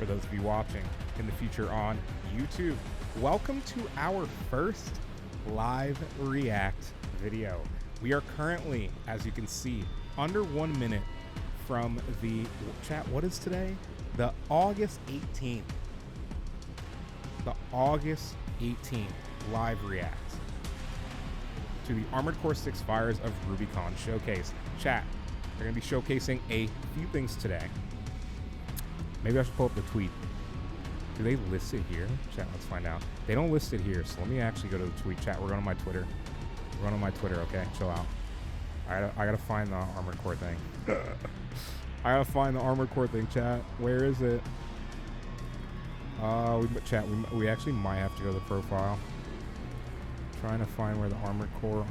for those of you watching in the future on YouTube. Welcome to our first live react video. We are currently, as you can see, under 1 minute from the chat. What is today? The August 18th. The August 18th live react to the Armored Core 6 Fires of Rubicon showcase. Chat, they're going to be showcasing a few things today. Maybe I should pull up the tweet. Do they list it here? Chat, let's find out. They don't list it here, so let me actually go to the tweet. Chat, we're going to my Twitter. We're going to my Twitter, okay? Chill out. I gotta find the Armored Core thing. I gotta find the Armored Core thing, chat. Where is it? We actually might have to go to the profile. Trying to find where the Armored Core.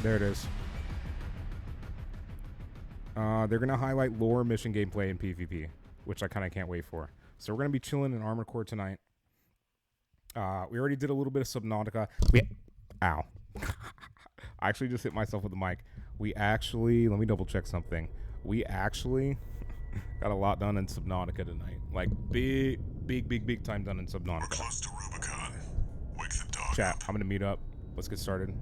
There it is. They're going to highlight lore, mission gameplay, and PvP, which I kind of can't wait for. So we're going to be chilling in Armored Core tonight. We already did a little bit of Subnautica. Ow. I actually just hit myself with the mic. Let me double check something. We actually got a lot done in Subnautica tonight. Like, big time done in Subnautica. We're close to Rubicon. Wake the dog Chat, up. I'm going to mute up. Let's get started.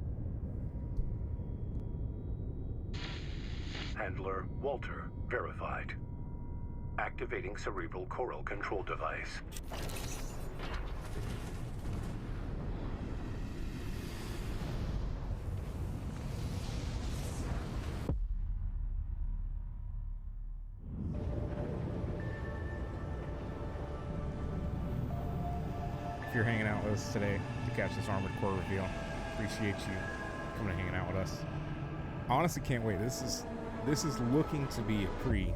Handler Walter verified. Activating cerebral coral control device. If you're hanging out with us today to catch this Armored Core reveal, appreciate you coming and hanging out with us. I honestly can't wait. This is looking to be a pretty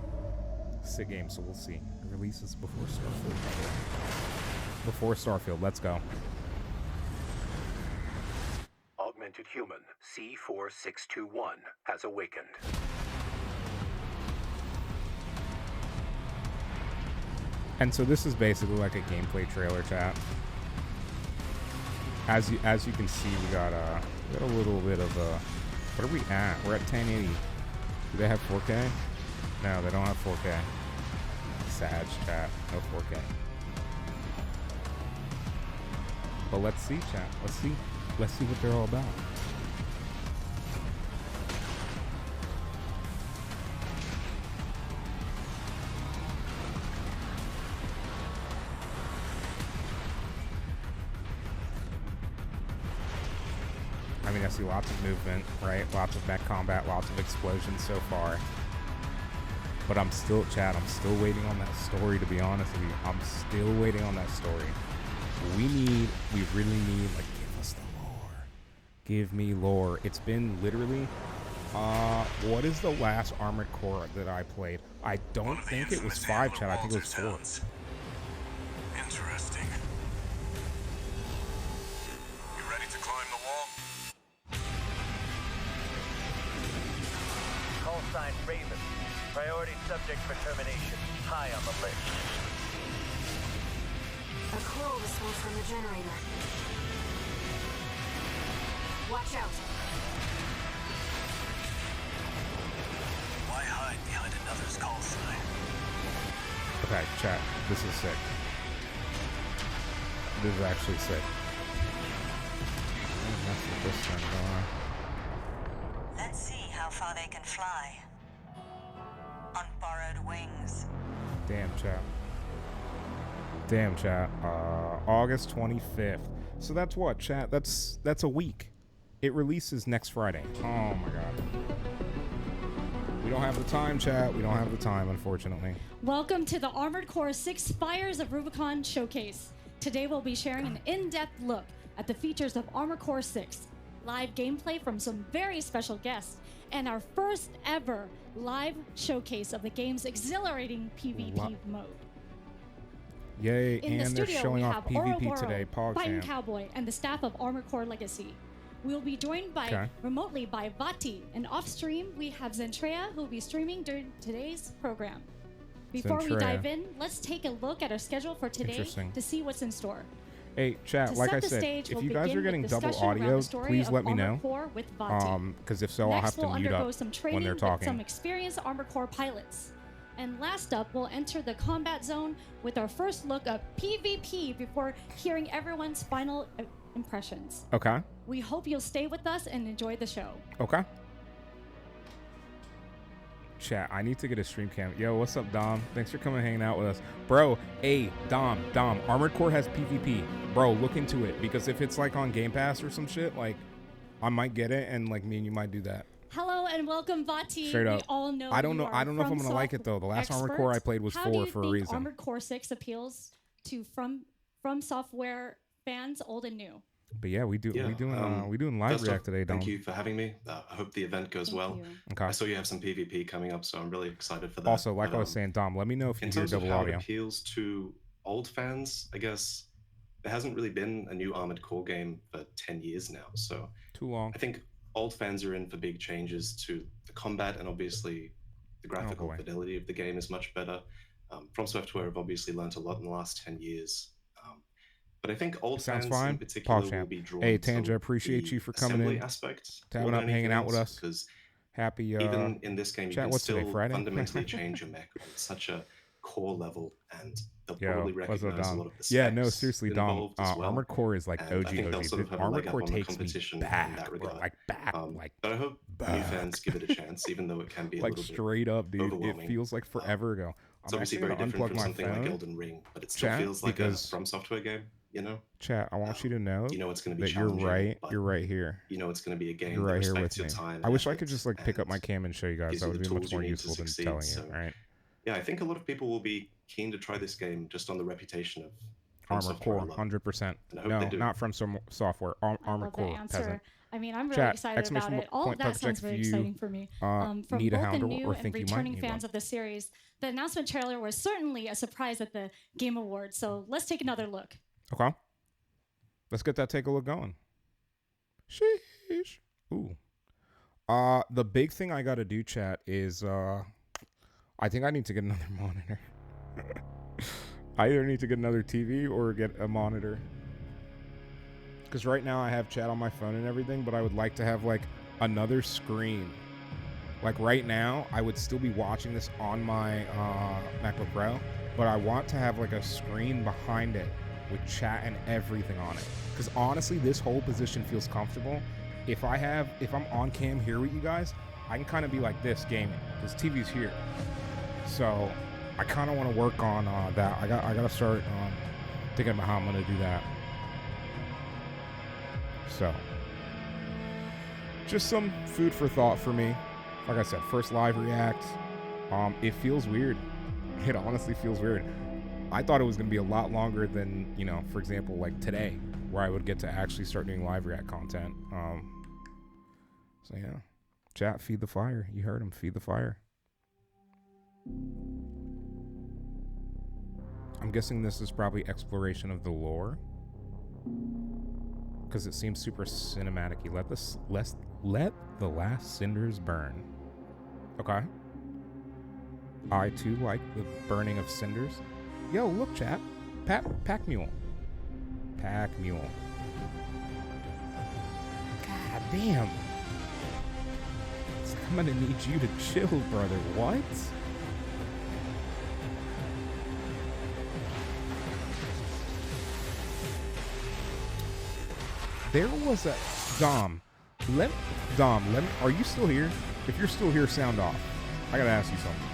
sick game, so we'll see. It releases before Starfield, by the way. Before Starfield, let's go. Augmented human C4621 has awakened. And so this is basically like a gameplay trailer, chat. As you can see, we got a little bit of a. What are we at? We're at 1080. Do they have 4K? No, they don't have 4K. Sad chat. No 4K. But let's see, chat. Let's see what they're all about. I mean, I see lots of movement, right? Lots of mech combat, lots of explosions so far. But I'm still waiting on that story, to be honest with you. I'm still waiting on that story. We really need, like, give us the lore. Give me lore. It's been literally, what is the last Armored Core that I played? I don't think it was 5, chat. I think it was 4. Interesting. You ready to climb the wall? Call sign Raven. Priority subject for termination. High on the list. A coral response from the generator. Watch out. Why hide behind another's call sign? Okay, chat. This is sick. This is actually sick. That's what this thing going on. Let's see how far they can fly. On borrowed wings. Damn chat. August 25th. So that's what, chat? That's a week. It releases next Friday. Oh my god. We don't have the time, chat. We don't have the time, unfortunately. Welcome to the Armored Core 6 Fires of Rubicon showcase. Today we'll be sharing an in-depth look at the features of Armored Core 6, live gameplay from some very special guests, and our first ever live showcase of the game's exhilarating PvP mode. Yay, In and the they're studio, showing we off have PvP today, Fighting PogChamp. Cowboy, and the staff of Armored Core Legacy. We will be joined remotely by Vati, and off stream we have Zentrea, who will be streaming during today's program. Before we dive in, let's take a look at our schedule for today to see what's in store. Hey, chat, like I said, if you guys are getting double audio, please let me know. Because if so, I'll have to mute up some when they're with talking. some experienced Armored Core pilots. And last up, we'll enter the combat zone with our first look of PvP before hearing everyone's final impressions. Okay. We hope you'll stay with us and enjoy the show. Okay. Chat, I need to get a stream cam. Yo, what's up, Dom? Thanks for coming hanging out with us. Bro, hey, Dom, Armored Core has PvP. Bro, look into it, because if it's like on Game Pass or some shit, like, I might get it, and like me and you might do that. Hello and welcome, Vati. Straight up. We all know I don't you know if I'm From gonna like it though. The last Armored Core I played was 4 for a reason. How do you think Armored Core 6 appeals to From Software fans, old and new? But yeah, we doing live react today, Dom. Thank you for having me. I hope the event goes well. Okay. I saw you have some PvP coming up, so I'm really excited for that. Also, like I was saying, Dom, let me know if you hear double audio. In terms of how it appeals to old fans, I guess there hasn't really been a new Armored Core game for 10 years now, so too long. I think old fans are in for big changes to the combat, and obviously the graphical fidelity of the game is much better. From Software have obviously learned a lot in the last 10 years. But I think old fans in particular will be drawn hey, Tanja, appreciate you for coming in, tabbing up, hanging out with us. Because happy. Even in this game, you chat, can what's still today, Friday? fundamentally change your mech on such a core level, and they'll probably recognize a lot of the specs. Yeah, no, seriously, Dom. Well. Armored Core is like and OG. Sort of Armored Core takes me back, bro, like back, like. But I hope new fans give it a chance, even though it can be a like little straight bit up, dude. It overwhelming. feels like forever ago. It's obviously very different from something like Elden Ring, but it still feels like a From Software game. You know, chat, I want you to know it's going to be that you're right. You're right here. You know, it's going to be a game. You're right here with your me. time I wish I could just like pick up my cam and show you guys. That would be much more useful than telling you. Right? Yeah, I think a lot of people will be keen to try this game just on the reputation of Armored Core, 100%. No, not From Software. Armored Core. Peasant. I mean, I'm really excited about it. All of that sounds very exciting for me. From both the new and returning fans of the series, the announcement trailer was certainly a surprise at the Game Awards. So let's take another look. Okay. Let's get that take a look going. Sheesh. Ooh. The big thing I gotta do, chat, is I think I need to get another monitor. I either need to get another TV or get a monitor. Because right now I have chat on my phone and everything, but I would like to have like another screen. Like right now, I would still be watching this on my MacBook Pro, but I want to have like a screen behind it with chat and everything on it. Because honestly, this whole position feels comfortable. If I'm on cam here with you guys, I can kind of be like this gaming, because TV's here. So I kind of want to work on that. I gotta start thinking about how I'm gonna do that. So just some food for thought for me. Like I said, first live react. It feels weird. It honestly feels weird. I thought it was going to be a lot longer than, you know, for example, like today, where I would get to actually start doing live react content. So yeah, chat, feed the fire. You heard him, feed the fire. I'm guessing this is probably exploration of the lore, because it seems super cinematic-y. Let the last cinders burn. Okay. I too like the burning of cinders. Yo, look, chat. Pack mule. Pack mule. God damn. I'm gonna need you to chill, brother. What? There was a Dom. Are you still here? If you're still here, sound off. I gotta ask you something.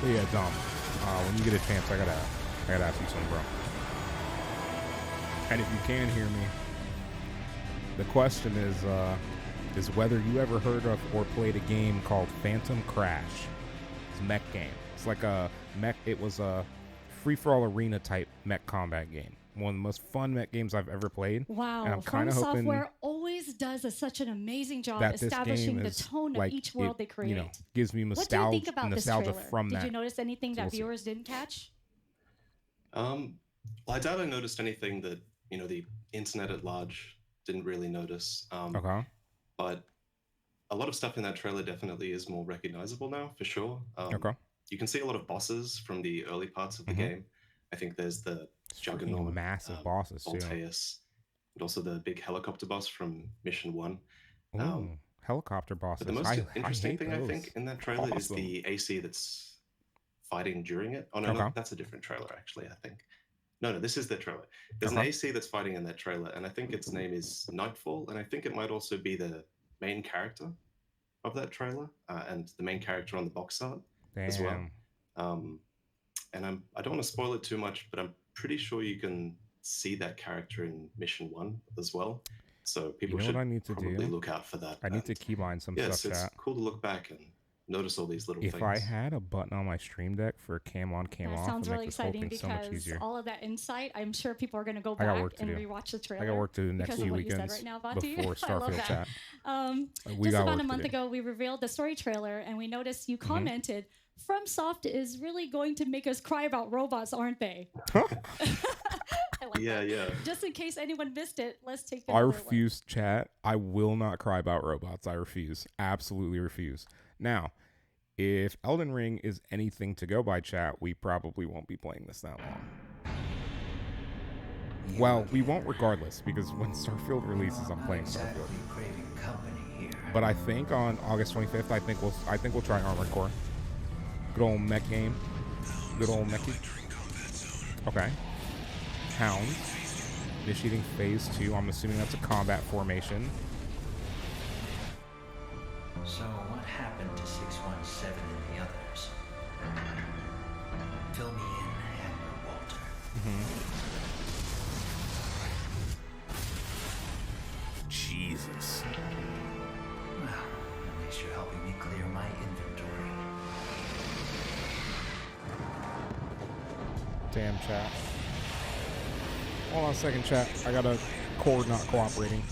But yeah, Dom, when you get a chance, I gotta ask you something, bro. And if you can hear me, the question is whether you ever heard of or played a game called Phantom Crash. It's a mech game. It's like a mech. It was a free-for-all arena type mech combat game. One of the most fun mech games I've ever played. Wow, and I'm From Software always does such an amazing job establishing the tone like, of each world they create. You know, gives me nostalgia, What do you think about this trailer? from that. Did you notice anything that viewers didn't catch? Well, I doubt I noticed anything that, the internet at large didn't really notice. Okay. But a lot of stuff in that trailer definitely is more recognizable now, for sure. Okay. You can see a lot of bosses from the early parts of the game. I think there's the It's freaking Juggernaut, massive bosses too. Voltaeus, and also the big helicopter boss from Mission 1. Ooh, helicopter bosses. But the most interesting hate thing, I think, those. in that trailer is Awesome. the AC that's fighting during it. Oh, no, Okay. no, that's a different trailer, actually, I think. No, this is the trailer. There's an AC that's fighting in that trailer, and I think its name is Nightfall, and I think it might also be the main character of that trailer, and the main character on the box art as well. And I don't want to spoil it too much, but I'm pretty sure you can see that character in Mission 1 as well. So people should probably look out for that. I need to keybind some stuff, it's chat. cool to look back and notice all these little things. If I had a button on my Stream Deck for cam on, cam off, that sounds it really makes this whole exciting thing so much because easier. all of that insight, I'm sure people are going to go I got back work to and do. rewatch the trailer. I got work to do the next because of few what you said weekends right now, Vati. before I love Starfield that. chat. Just about a month ago, we revealed the story trailer, and we noticed you commented, FromSoft is really going to make us cry about robots, aren't they? I like that. Yeah. Just in case anyone missed it, let's take I refuse, chat. I will not cry about robots. I refuse. Absolutely refuse. Now, if Elden Ring is anything to go by, chat, we probably won't be playing this that long. Well, we won't regardless, because when Starfield releases, I'm playing Starfield. But I think on August 25th, I think we'll try Armored Core. Good old mech game. Good old mechy. Okay. Hounds. Initiating phase 2. I'm assuming that's a combat formation. So what happened to 617 and the others? Fill me in, Admiral Walter. Jesus. Well, at least you're helping me clear my inventory. Damn, chat. Hold on a second, chat. I got a cord not cooperating.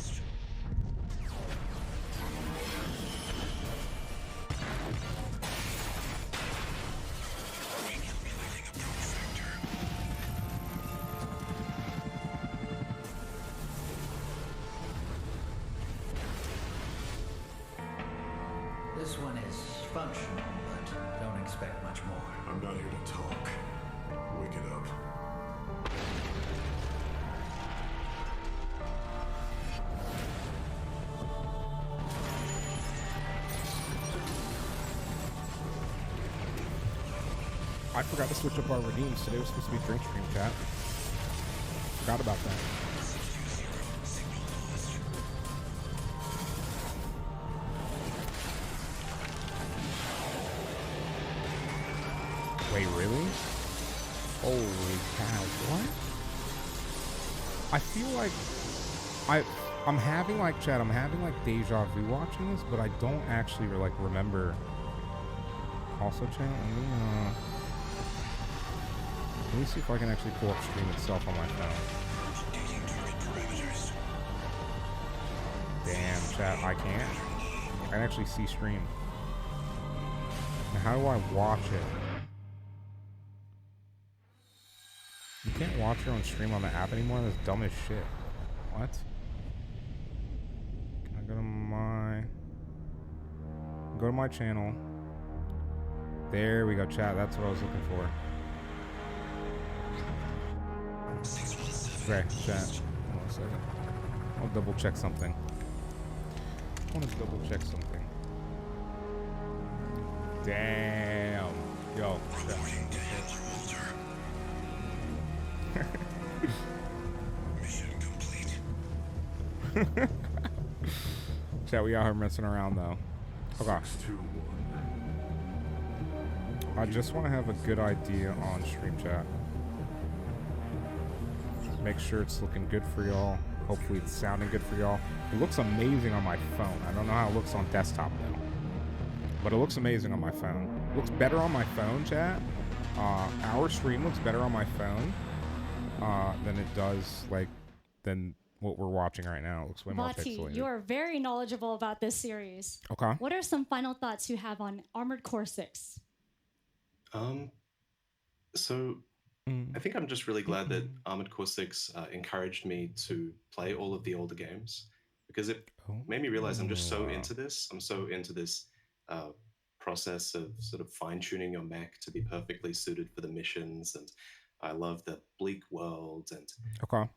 This one is functional, but don't expect much more. I'm not here to talk. Wake it up. I forgot to switch up our redeems. Today was supposed to be drink stream, chat. Forgot about that. Wait, really? Holy cow, what? I feel like I'm having like, chat, I'm having like deja vu watching this, but I don't actually like remember. Also, chat, let me see if I can actually pull up stream itself on my phone. Damn, chat, I can't. I can actually see stream. Now, how do I watch it? You can't watch your own stream on the app anymore? That's dumb as shit. What? Can I go to my channel? There we go, chat. That's what I was looking for. Okay, chat. Hold on a second. I'll double check something. I want to double check something. Damn. Yo, chat. Mission complete. Chat, we out here messing around though. Okay. 621. I just want to have a good idea on stream, chat. Make sure it's looking good for y'all. Hopefully it's sounding good for y'all. It looks amazing on my phone. I don't know how it looks on desktop though. But it looks amazing on my phone. It looks better on my phone, chat. Our stream looks better on my phone than it does than what we're watching right now. It looks way more Vati, pixelated. you are very knowledgeable about this series. Okay. What are some final thoughts you have on Armored Core 6? So I think I'm just really glad that Armored Core 6 encouraged me to play all of the older games, because it made me realize I'm just so into this. I'm so into this process of sort of fine-tuning your mech to be perfectly suited for the missions, and I love the bleak world, and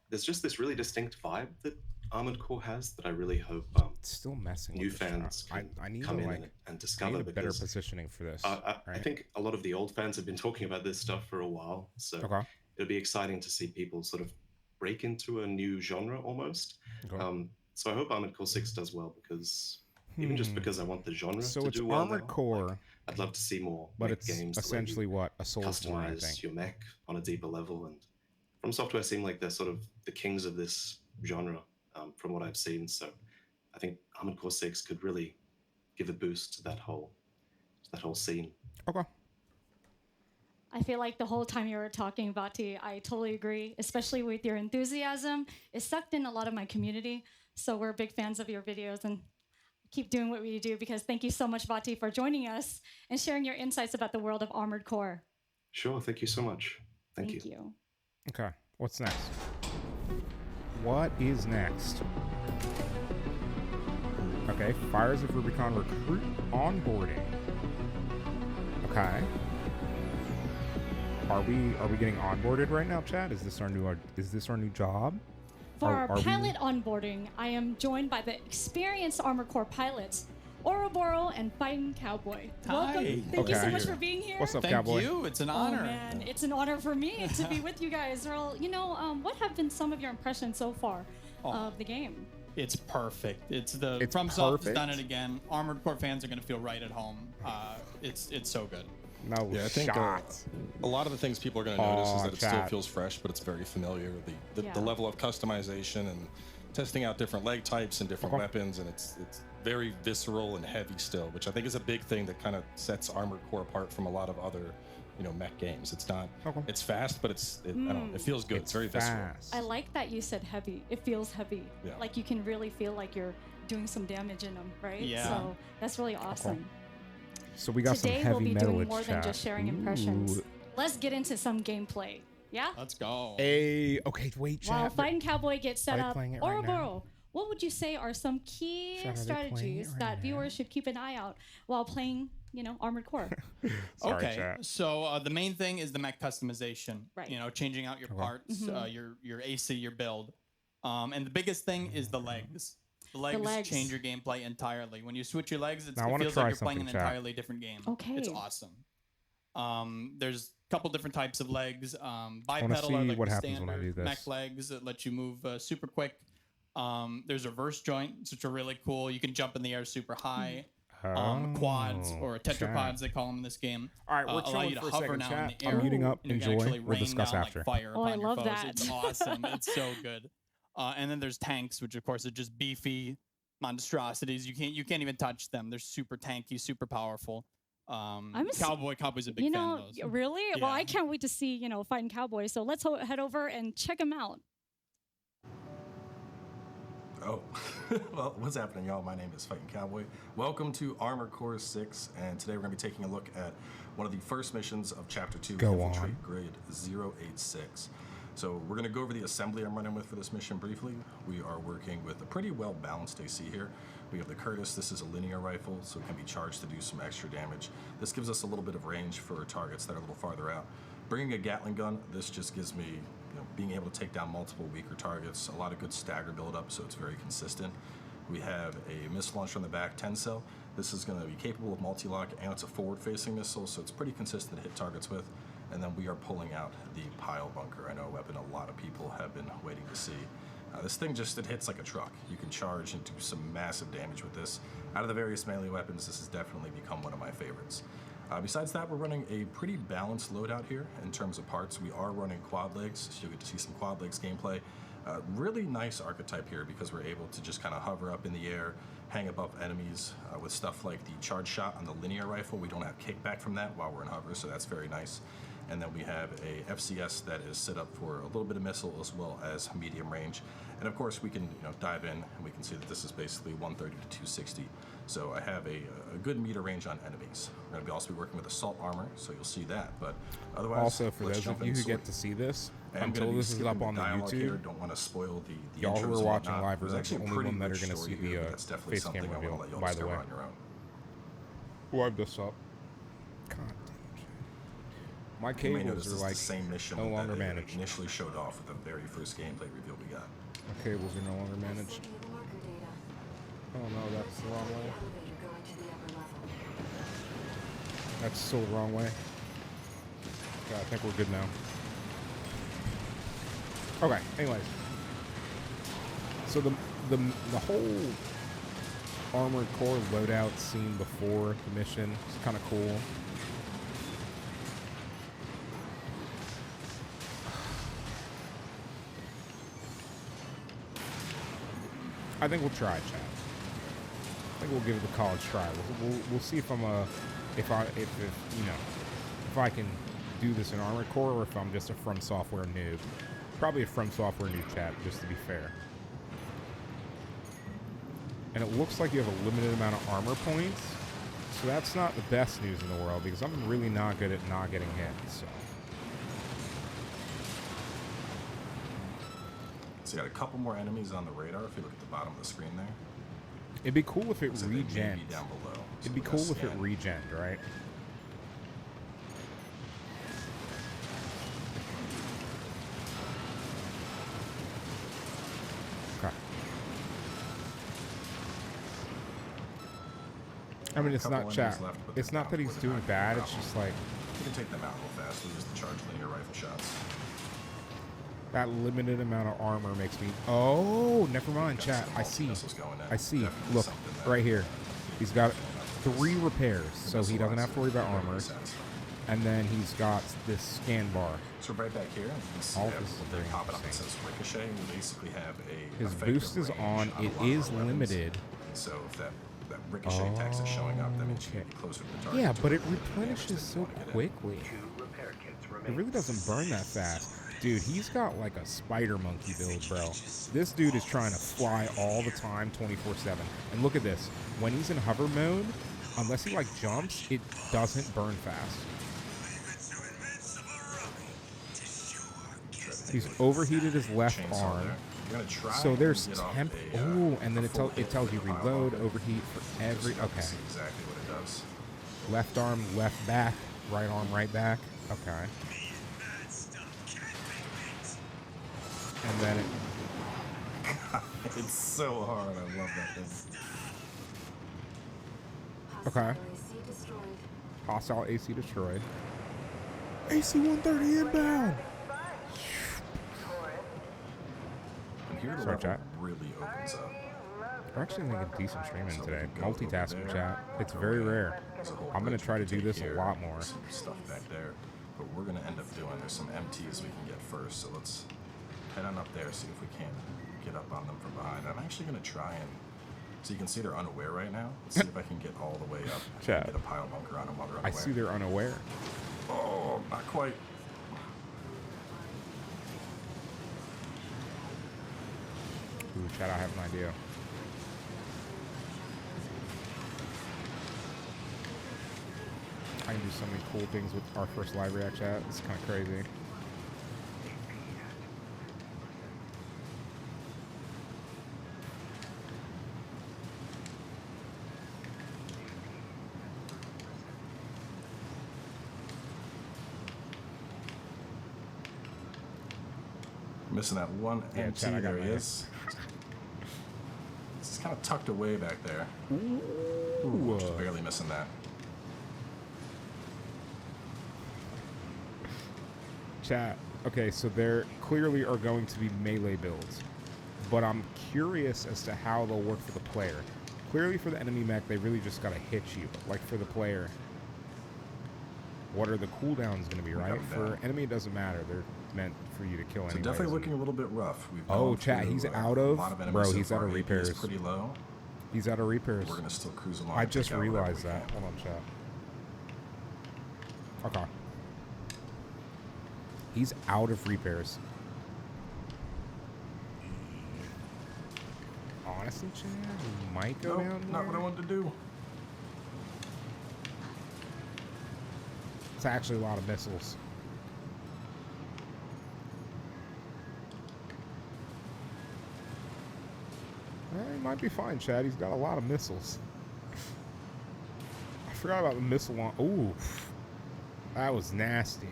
there's just this really distinct vibe that Armored Core has that I really hope still messing new with the fans shot. can I need come to, in like, and I discover, need a better because positioning for this. I think a lot of the old fans have been talking about this stuff for a while, so it'll be exciting to see people sort of break into a new genre almost. So I hope Armored Core 6 does well, because even just because I want the genre to do well Armored now, Core, like, I'd love to see more but mech it's games essentially what a Soulsborne, I customize think. your mech on a deeper level, and From Software seem like they're sort of the kings of this genre, from what I've seen. So I think Armored Core 6 could really give a boost to that whole scene. I feel like the whole time you were talking, Bati, I totally agree, especially with your enthusiasm. It sucked in a lot of my community, so we're big fans of your videos and keep doing what we do, because thank you so much, Bati, for joining us and sharing your insights about the world of Armored Core. Sure, thank you so much. Thank you. Okay, what's next? What is next? Okay, Fires of Rubicon recruit onboarding. Okay. Are we getting onboarded right now, Chad? Is this our new job? For our pilot onboarding, I am joined by the experienced Armored Core pilots, Ouroboros and Fighting Cowboy. Welcome. Thank you so much for being here. What's up, Cowboy? Thank you. It's an honor. Oh, man. It's an honor for me to be with you guys. Well, what have been some of your impressions so far of the game? It's perfect. It's FromSoft has done it again. Armored Core fans are going to feel right at home. It's so good. No I think a lot of the things people are going to notice is that it still feels fresh, but it's very familiar. The level of customization and testing out different leg types and different weapons, and it's very visceral and heavy still, which I think is a big thing that kind of sets Armored Core apart from a lot of other mech games. It's not it's fast, but I don't know, it feels good. It's very visceral. I like that you said heavy. It feels heavy. Yeah. Like you can really feel like you're doing some damage in them, right? Yeah. So that's really awesome. So we got Today some heavy we'll be metal doing more than just sharing impressions. Let's get into some gameplay. Yeah? Let's go. Hey, okay, wait, Chad. While Fighting Cowboy gets set up, playing it Ouroboros, what would you say are some key strategies that viewers should keep an eye out while playing, Armored Core? So the main thing is the mech customization. Right. Changing out your parts, your AC, your build. And the biggest thing is the legs. The legs change your gameplay entirely. When you switch your legs, it feels like you're playing an entirely different game. Okay. It's awesome. There's a couple different types of legs. Bipedal are like the standard mech legs that let you move super quick. There's reverse joints, which are really cool. You can jump in the air super high. Quads, or tetrapods, they call them in this game. All right, we're allow you to hover now in the air. I'm muting up. And Enjoy. We'll discuss after. Fire I love that. It's awesome. It's so good. And then there's tanks, which of course are just beefy monstrosities. You can't even touch them. They're super tanky, super powerful. Cowboy's a big fan of those. Really? Yeah. Well, I can't wait to see, Fighting Cowboy. So let's head over and check him out. Oh, well, what's happening, y'all? My name is Fighting Cowboy. Welcome to Armored Core 6, and today we're going to be taking a look at one of the first missions of Chapter 2, Infiltrate Grade 086. So we're going to go over the assembly I'm running with for this mission briefly. We are working with a pretty well-balanced AC here. We have the Curtis. This is a linear rifle, so it can be charged to do some extra damage. This gives us a little bit of range for targets that are a little farther out. Bringing a Gatling gun, this just gives me being able to take down multiple weaker targets, a lot of good stagger buildup, so it's very consistent. We have a missile launcher on the back, 10 cell. This is going to be capable of multi-lock, and it's a forward-facing missile, so it's pretty consistent to hit targets with. And then we are pulling out the pile bunker. I know a weapon a lot of people have been waiting to see. This thing it hits like a truck. You can charge and do some massive damage with this. Out of the various melee weapons, this has definitely become one of my favorites. Besides that, we're running a pretty balanced loadout here in terms of parts. We are running quad legs, so you'll get to see some quad legs gameplay. Really nice archetype here because we're able to just kind of hover up in the air, hang above enemies with stuff like the charge shot on the linear rifle. We don't have kickback from that while we're in hover, so that's very nice. And then we have a FCS that is set up for a little bit of missile as well as medium range. And of course we can dive in and we can see that this is basically 130 to 260. So I have a good meter range on enemies. We're going to also be working with assault armor, so you'll see that. But otherwise, also for those of you who get to see this, until this is up on the YouTube, here. Don't want to spoil the y'all who are watching live are the actually only one that are going to see the face cam reveal, by the way. Wipe this up. God damn it. My cables are like the same mission no longer managed. Initially showed off with the very first gameplay reveal we got. My cables are no longer managed. Oh no, that's the wrong way. That's still the wrong way. Okay, I think we're good now. Okay, anyways. So the whole Armored Core loadout scene before the mission is kind of cool. I think we'll try it, chat. I think we'll give it a college try. We'll see if if I can do this in Armored Core or if I'm just a From Software noob. Probably a From Software noob, chat, just to be fair. And it looks like you have a limited amount of armor points, so that's not the best news in the world because I'm really not good at not getting hit. So you got a couple more enemies on the radar if you look at the bottom of the screen there. It'd be cool if it regened. Down below. It'd be cool if it regened, right? Okay. I mean, it's not chat. It's not that he's doing bad. It's just like you can take them out real fast. We use the charge linear rifle shots. That limited amount of armor makes me... Oh, never mind, chat. I see. I see. Look, right here. He's got 3 repairs, so he doesn't have to worry about armor. And then he's got this scan bar. So right back here, you can see all this is very popping up. It says ricochet. We basically have a... His boost is on. It is limited. So if that ricochet text is showing up, that means you get closer to the target. Yeah, but it replenishes so quickly. It really doesn't burn that fast. Dude, he's got like a spider monkey build, bro. This dude is trying to fly all the time, 24/7. And look at this. When he's in hover mode, unless he like jumps, it doesn't burn fast. He's overheated his left arm. So there's temp. Oh, and then it tells you reload, overheat for every. Okay. Exactly what it does. Left arm, left back, right arm, right back. Okay. And then it's so hard. I love that thing. Okay. Hostile AC destroyed. AC 130 inbound. And here the level really opens up. We're actually making a decent streaming today. Multitasking, chat. It's very rare. I'm gonna try to do this a lot more. Some stuff back there, but we're gonna end up doing. There's some MTs we can get first. So let's head on up there, see if we can get up on them from behind. I'm actually going to try and... So you can see they're unaware right now. Let's see if I can get all the way up and get a pile bunker on them while they're unaware. I see they're unaware. Oh, not quite. Ooh, chat, I have an idea. I can do so many cool things with our first live react, chat. It's kind of crazy. Missing that one MT. There he is. It's kind of tucked away back there. Ooh, just barely missing that. Chat. Okay, so there clearly are going to be melee builds, but I'm curious as to how they'll work for the player. Clearly for the enemy mech, they really just gotta hit you. Like for the player, what are the cooldowns going to be, right? For enemy, it doesn't matter. They're meant for you to kill anyways. So definitely looking a little bit rough. Oh, chat, he's out of... Bro, he's out of repairs. Pretty low. He's out of repairs. We're going to still cruise along. I just realized that. Hold on, chat. Okay. He's out of repairs. Honestly, Chad, he might go down there. Not what I wanted to do. It's actually a lot of missiles. He might be fine, Chad. He's got a lot of missiles. I forgot about the missile launch. Ooh, that was nasty.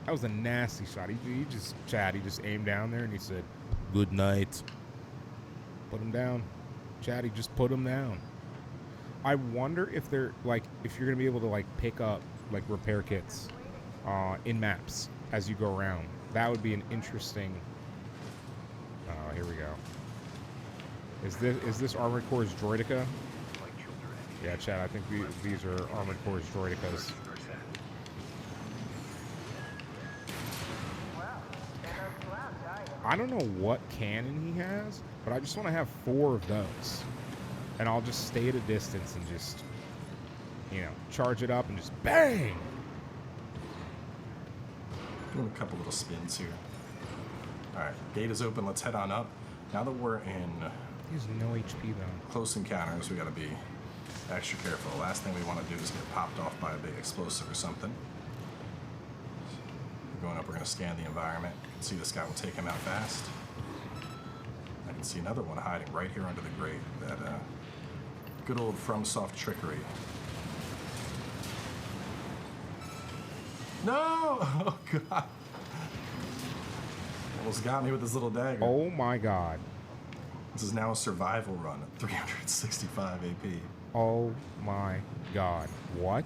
That was a nasty shot. He just, Chad, he just aimed down there and he said, "Good night." Put him down. Chad, he just put him down. I wonder if they're, like, if you're going to be able to, like, pick up, like, repair kits in maps as you go around. That would be an interesting... Oh, here we go. Is this Armored Core's Droideka? Yeah, Chad, I think these are Armored Core's Droidekas. I don't know what cannon he has, but I just want to have 4 of those. And I'll just stay at a distance and just, you know, charge it up and just bang! Doing a couple little spins here. Alright, gate is open. Let's head on up. Now that we're in... He has no HP though. Close encounters, we gotta be extra careful. The last thing we want to do is get popped off by a big explosive or something. Going up, we're going to scan the environment. You can see this guy will take him out fast. I can see another one hiding right here under the grate. That good old FromSoft trickery. No! Oh, God. Almost got me with his little dagger. Oh, my God. This is now a survival run at 365 AP. Oh, my God. What?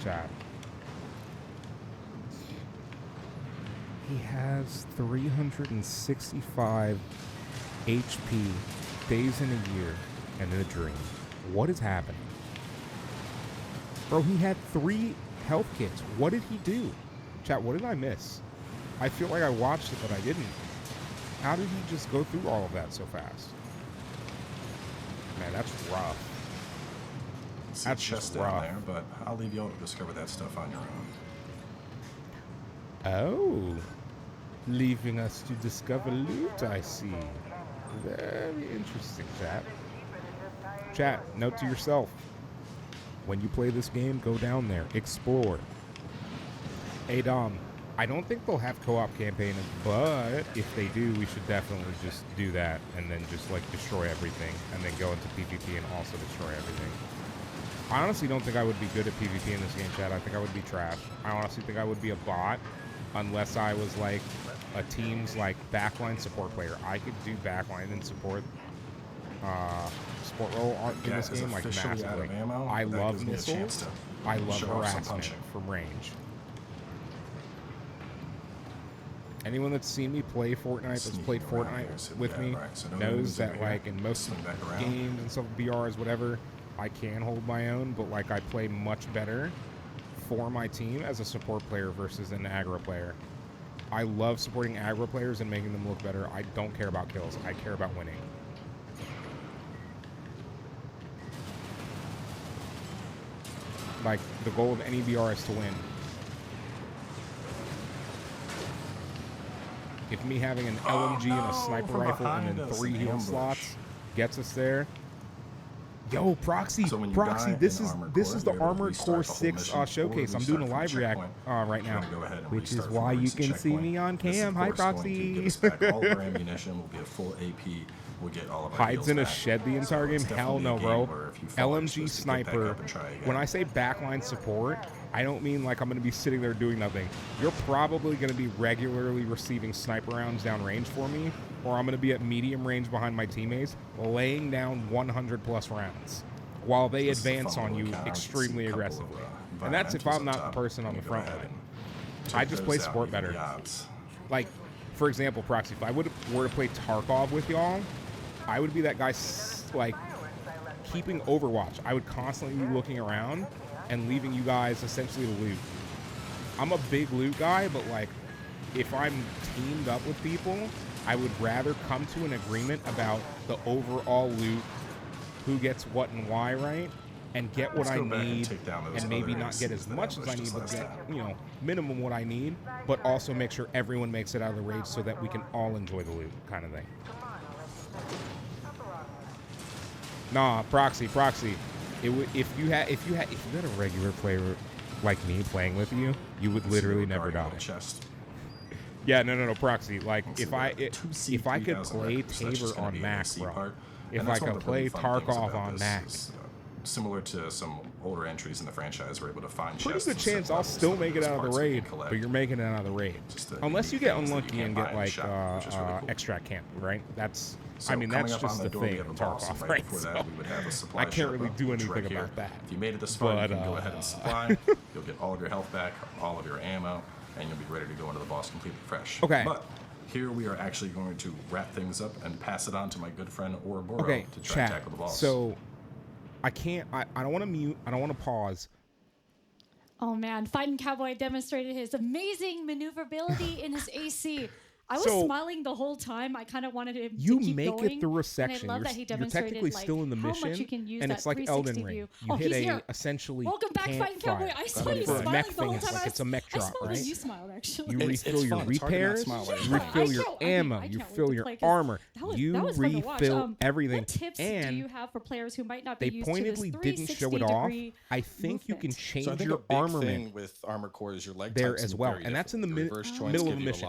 Chat. He has 365 HP, days in a year, and in a dream. What is happening? Bro, he had 3 health kits. What did he do? Chat, what did I miss? I feel like I watched it, but I didn't. How did he just go through all of that so fast? Man, that's rough. That's just down there, but I'll leave y'all to discover that stuff on your Oh. own. Leaving us to discover loot, I see. Very interesting, chat. Chat, note to yourself. When you play this game, go down there. Explore. Hey, Dom. I don't think they'll have co-op campaign, but if they do, we should definitely just do that and then just, like, destroy everything and then go into PvP and also destroy everything. I honestly don't think I would be good at PvP in this game, chat. I think I would be trash. I honestly think I would be a bot unless I was, like, a team's, like, backline support player. I could do backline and support role in this game, like, massively. I love missiles. I love harassment from range. Anyone that's seen me play Fortnite, that's played Fortnite with me, knows that, like, in most games and stuff, BRs, whatever, I can hold my own, but, like, I play much better for my team as a support player versus an aggro player. I love supporting aggro players and making them look better. I don't care about kills. I care about winning. Like, the goal of any BR is to win. If me having an LMG and a sniper rifle and then 3 heal slots gets us there. Yo, Proxy, this is the Armored Core 6 showcase. I'm doing a live react right now, which is why you can see me on cam. Hi, Proxy. All of our ammunition will be a full AP. We'll get all of our hides in a shed the entire game? Hell no, bro. LMG sniper. When I say backline support, I don't mean like I'm going to be sitting there doing nothing. You're probably going to be regularly receiving sniper rounds downrange for me, or I'm going to be at medium range behind my teammates, laying down 100+ rounds while they advance on you extremely aggressively. And that's if I'm not the person on the front line. I just play support better. Like, for example, Proxy, if I were to play Tarkov with y'all, I would be that guy, like, keeping Overwatch. I would constantly be looking around and leaving you guys essentially to loot. I'm a big loot guy, but, like, if I'm teamed up with people, I would rather come to an agreement about the overall loot, who gets what and why, right? And get what I need, and maybe not get as much as I need, but get, you know, minimum what I need, but also make sure everyone makes it out of the raid so that we can all enjoy the loot, kind of thing. Nah, proxy. If you had a regular player like me playing with you, you would literally never die. Yeah, no, proxy. Like if I could play Tabor on Mac, bro. If I could play Tarkov on Mac. Similar to some older entries in the franchise, we're able to find pretty good chance I'll still make it out of the raid, but you're making it out of the raid. Unless you get unlucky and get like extract camp, right? That's that's just the thing in Tarkov, right? So I can't really do anything about that. If you made it this far, you can go ahead and supply. You'll get all of your health back, all of your ammo, and you'll be ready to go into the boss completely fresh. Okay. But here we are actually going to wrap things up and pass it on to my good friend Ouroboros to try and tackle the boss. So I don't want to mute. I don't want to pause. Oh man, Fighting Cowboy demonstrated his amazing maneuverability in his AC. I was smiling the whole time. I kind of wanted him to keep going. You make it through a section. And I love that he demonstrated technically still in the mission, how much you can use and that it's like Elden Ring. You hit essentially Welcome back, Fighting Cowboy. I saw you smiling the whole time. It's a mech drop, right? You smiled, actually. You refill your repairs, you refill your ammo, you fill your armor, you refill everything. What tips do you have for players who might not be they used to this pointedly didn't show it off. I think you can change your armament with Armored Core is your leg there as well, and that's in the middle of the mission,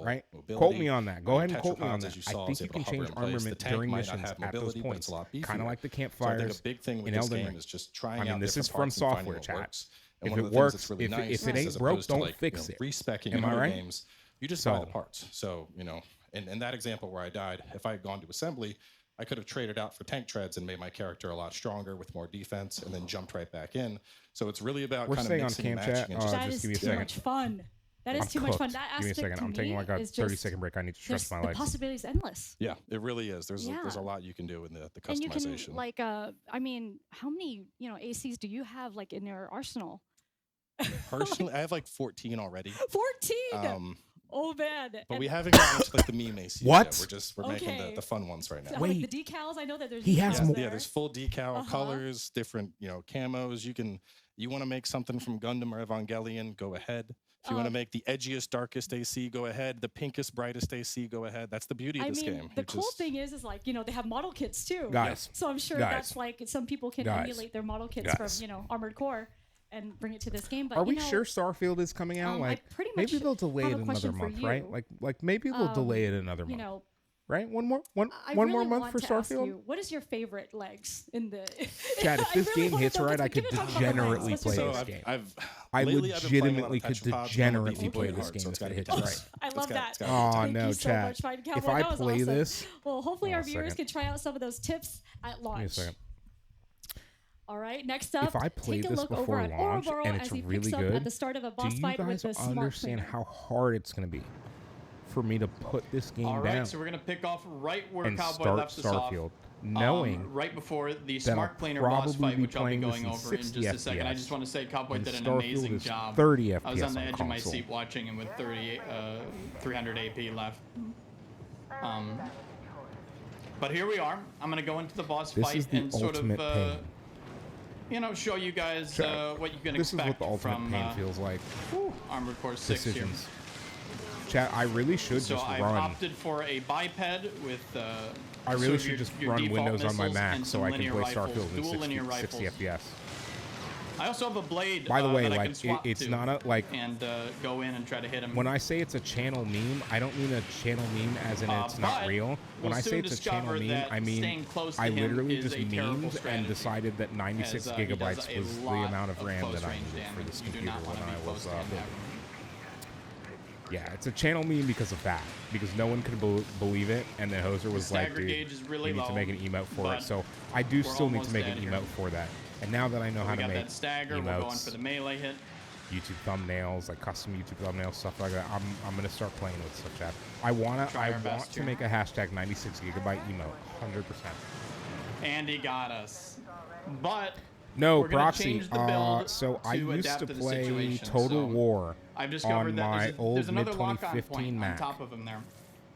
right? Quote me on that. Go ahead and quote me on that. I think you can change armament during missions at those points, kind of like the campfires in Elden Ring. I mean, this is from software, chat. If it works, if it ain't broke, don't fix it. Am I right? Games, you just buy the parts. So, you know, in that example where I died, if I had gone to assembly, I could have traded out for tank treads and made my character a lot stronger with more defense, and then jumped right back in. So it's really about kind of mixing and matching. That is too much fun. That is too much fun. That aspect to me I'm taking like a 30-second break. I need to stretch my legs. The possibility is endless. Yeah, it really is. There's a lot you can do in the customization. And you can, like, I mean, how many, ACs do you have, like, in your arsenal? Personally, I have like 14 already. 14? Oh, man. But we haven't gotten to like the meme ACs What? Yet. We're making the fun ones right now. Wait. Like the decals, I know that there's he has more. Yeah, there's full decal colors, different, camos. You want to make something from Gundam or Evangelion, go ahead. If you want to make the edgiest, darkest AC, go ahead. The pinkest, brightest AC, go ahead. That's the beauty of this game. The cool thing is like, they have model kits too. Guys. So I'm sure that's like some people can emulate their model kits from, Armored Core and bring it to this game. But are we sure Starfield is coming out? Like, maybe they'll delay it another month, right? Like maybe they'll delay it another month. Right? One more month for Starfield? What is your favorite legs in the Chad, if this game hits right, I could degenerately play this game. I legitimately could degenerately play this game if it hits right. I love that. Oh no, Chad. If I play this, well, hopefully our viewers can try out some of those tips at launch. Give me a second. All right, next up, if I play this before launch and it's really good, at the start of a boss do you fight guys with the understand how hard it's going to be for me to put this game down? All right, so we're going to pick off right where and Cowboy start left us Starfield, off. Knowing right before the that Smart I'll Planer boss fight, be which I'll be playing going this over in just a second. I just want to say Cowboy did an amazing job. 30 FPS I was on the edge of my console. seat watching him with 300 AP left. But here we are. I'm going to go into the boss This fight is the and sort of, pain. show you guys what you can this expect is what the ultimate from pain feels like. Armored Core 6 Decisions. here. Chat, I really should So just I've run. opted for a biped with. I really should just run Windows on my Mac so I can play Starfield in 60 FPS. I also have a blade. By the way, that I like can swap it's to not a like. And go in and try to hit him. When I say it's a channel meme, I don't mean a channel meme as in it's not real. When I say it's a channel meme, I mean I literally just memed and decided that 96 gigabytes was the amount of RAM that I needed for this computer when I was building. Yeah, it's a channel meme because of that. Because no one could believe it, and then Hoser was like, dude, you need to make an emote for it. So I do still need to make an emote for that. And now that I know how to make emotes, we're going for the melee hit. YouTube thumbnails, like custom YouTube thumbnails, stuff like that, I'm gonna start playing with such that. I want to make a hashtag 96 gigabyte emote, 100%. And he got us, but no proxy. So I used to play Total War I've discovered on my that old there's another mid lock-on 2015 point Mac. on top of him there.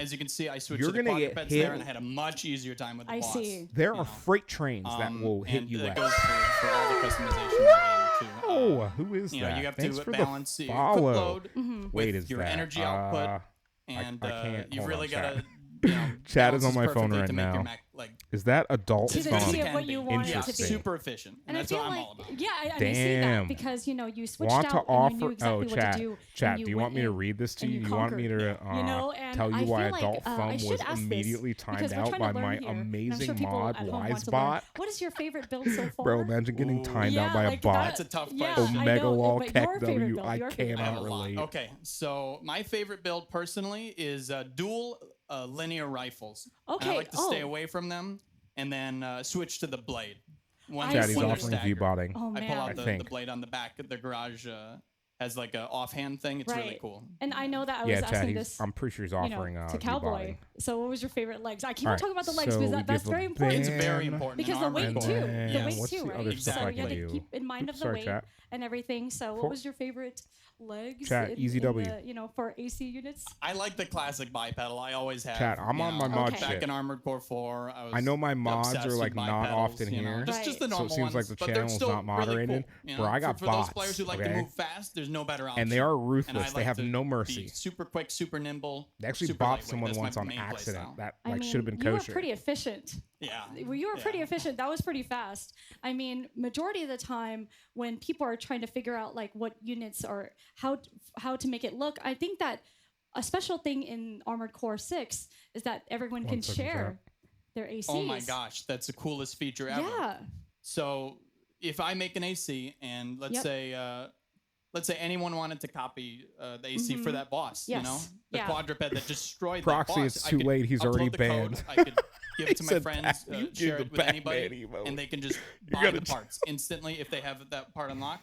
as you can see, I switched to the quadrupeds there, and I had a much easier time with the boss. I see. There are freight trains that will hit you. That goes for all the customization. to. Who is that? You have Thanks to for balance the your follow. quick load Wait, with is your that, energy output, and I can't. you've really got to. Chat is on my phone right now. Is that adult to the fun? T of what you want it to be. Super efficient, and that's I feel what I'm like, all about. yeah, I Damn. see that because you switched Want out to and offer? you knew exactly what to do. Chat. Do you want me to read this to you? You want me to tell you why adult fun was immediately timed out by my amazing mod Wisebot? What is your favorite build so far? Bro, imagine getting timed out by a bot. That's a tough question. Omega Wall Keck W. I cannot relate. Okay, so my favorite build personally is dual linear rifles. Okay. And I like to stay away from them and then switch to the blade. Chat, he's offering V-botting. Oh, man. I pull out the blade on the back of the garage. Has like a offhand thing. It's really cool. And I know that I was asking this. I'm pretty sure he's offering to Cowboy. V-botting. So what was your favorite legs? I keep on talking about the legs because that's very important. It's very important because the weight too. The weight What's too, the right? other stuff So I you have can to do? keep in mind of the weight and everything. So what was your favorite legs? Chat, easy W. For AC units. I like the classic bipedal. I always have. Chat, I'm on my mod back shit. in Armored Core 4. I know my mods are like not often here, just the normal so it seems like the channel's not moderated. Really cool. Bro, I got for bots. those players who like to move fast, there's no better option. And they are ruthless. They have no mercy. Super quick, super nimble. They actually bopped someone once on accident. That should have been kosher. You were pretty efficient. Yeah. You were pretty efficient. That was pretty fast. I mean, majority of the time when people are trying to figure out like what units are, how to make it look, I think that a special thing in Armored Core 6 is that everyone can share their ACs. Oh my gosh, that's the coolest feature ever. Yeah. So if I make an AC and let's say anyone wanted to copy the AC for that boss, the quadruped that destroyed Proxy, that boss. it's too late. He's already banned. I could give it to my friends, share it with anybody, and they can just buy the parts instantly if they have that part unlocked.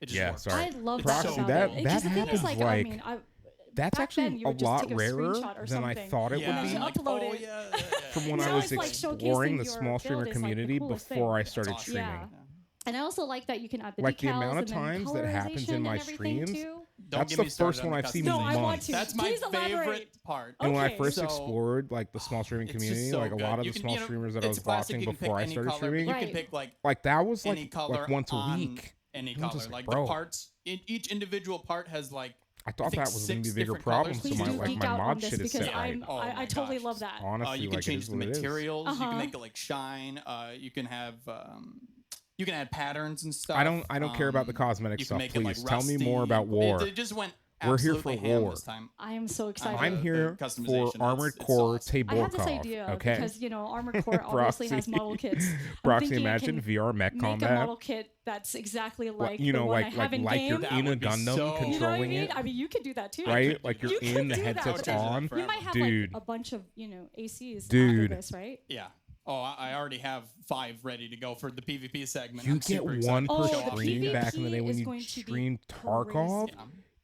It just works. Sorry. I love Proxy, that. That happens like I mean, that's actually a lot rarer than I thought it would be. Upload it. From when I was exploring the small streamer community before I started streaming. Yeah. And I also like that you can add the like decals the amount of and times that happens in my streams. That's the first one I've seen in months. I want to. That's my favorite part. And when I first explored like the small streaming community, like a lot of the small streamers that I was watching before I started streaming, you can pick like that was like once a week. Any color, like the parts. Each individual part has like. I thought that was going to be a bigger problem. So my mod shit is set right. I totally love that. Honestly, you can change the materials. You can make it like shine. You can have. You can add patterns and stuff. I don't care about the cosmetic stuff. Please tell me more about war. It just went. We're here for war. I am so excited. I'm here for Armored Core Tabor. I have this idea because Armored Core obviously has model kits. Proxy, imagine VR mech combat. Make a model kit that's exactly like the one I have in game. You're in a Gundam controlling it. I mean, you could do that too, right? Like you're in the headset's on. We might have like a bunch of ACs after this, right? Yeah. Oh, I already have 5 ready to go for the PvP segment. You get one per stream back in the day when you streamed Tarkov.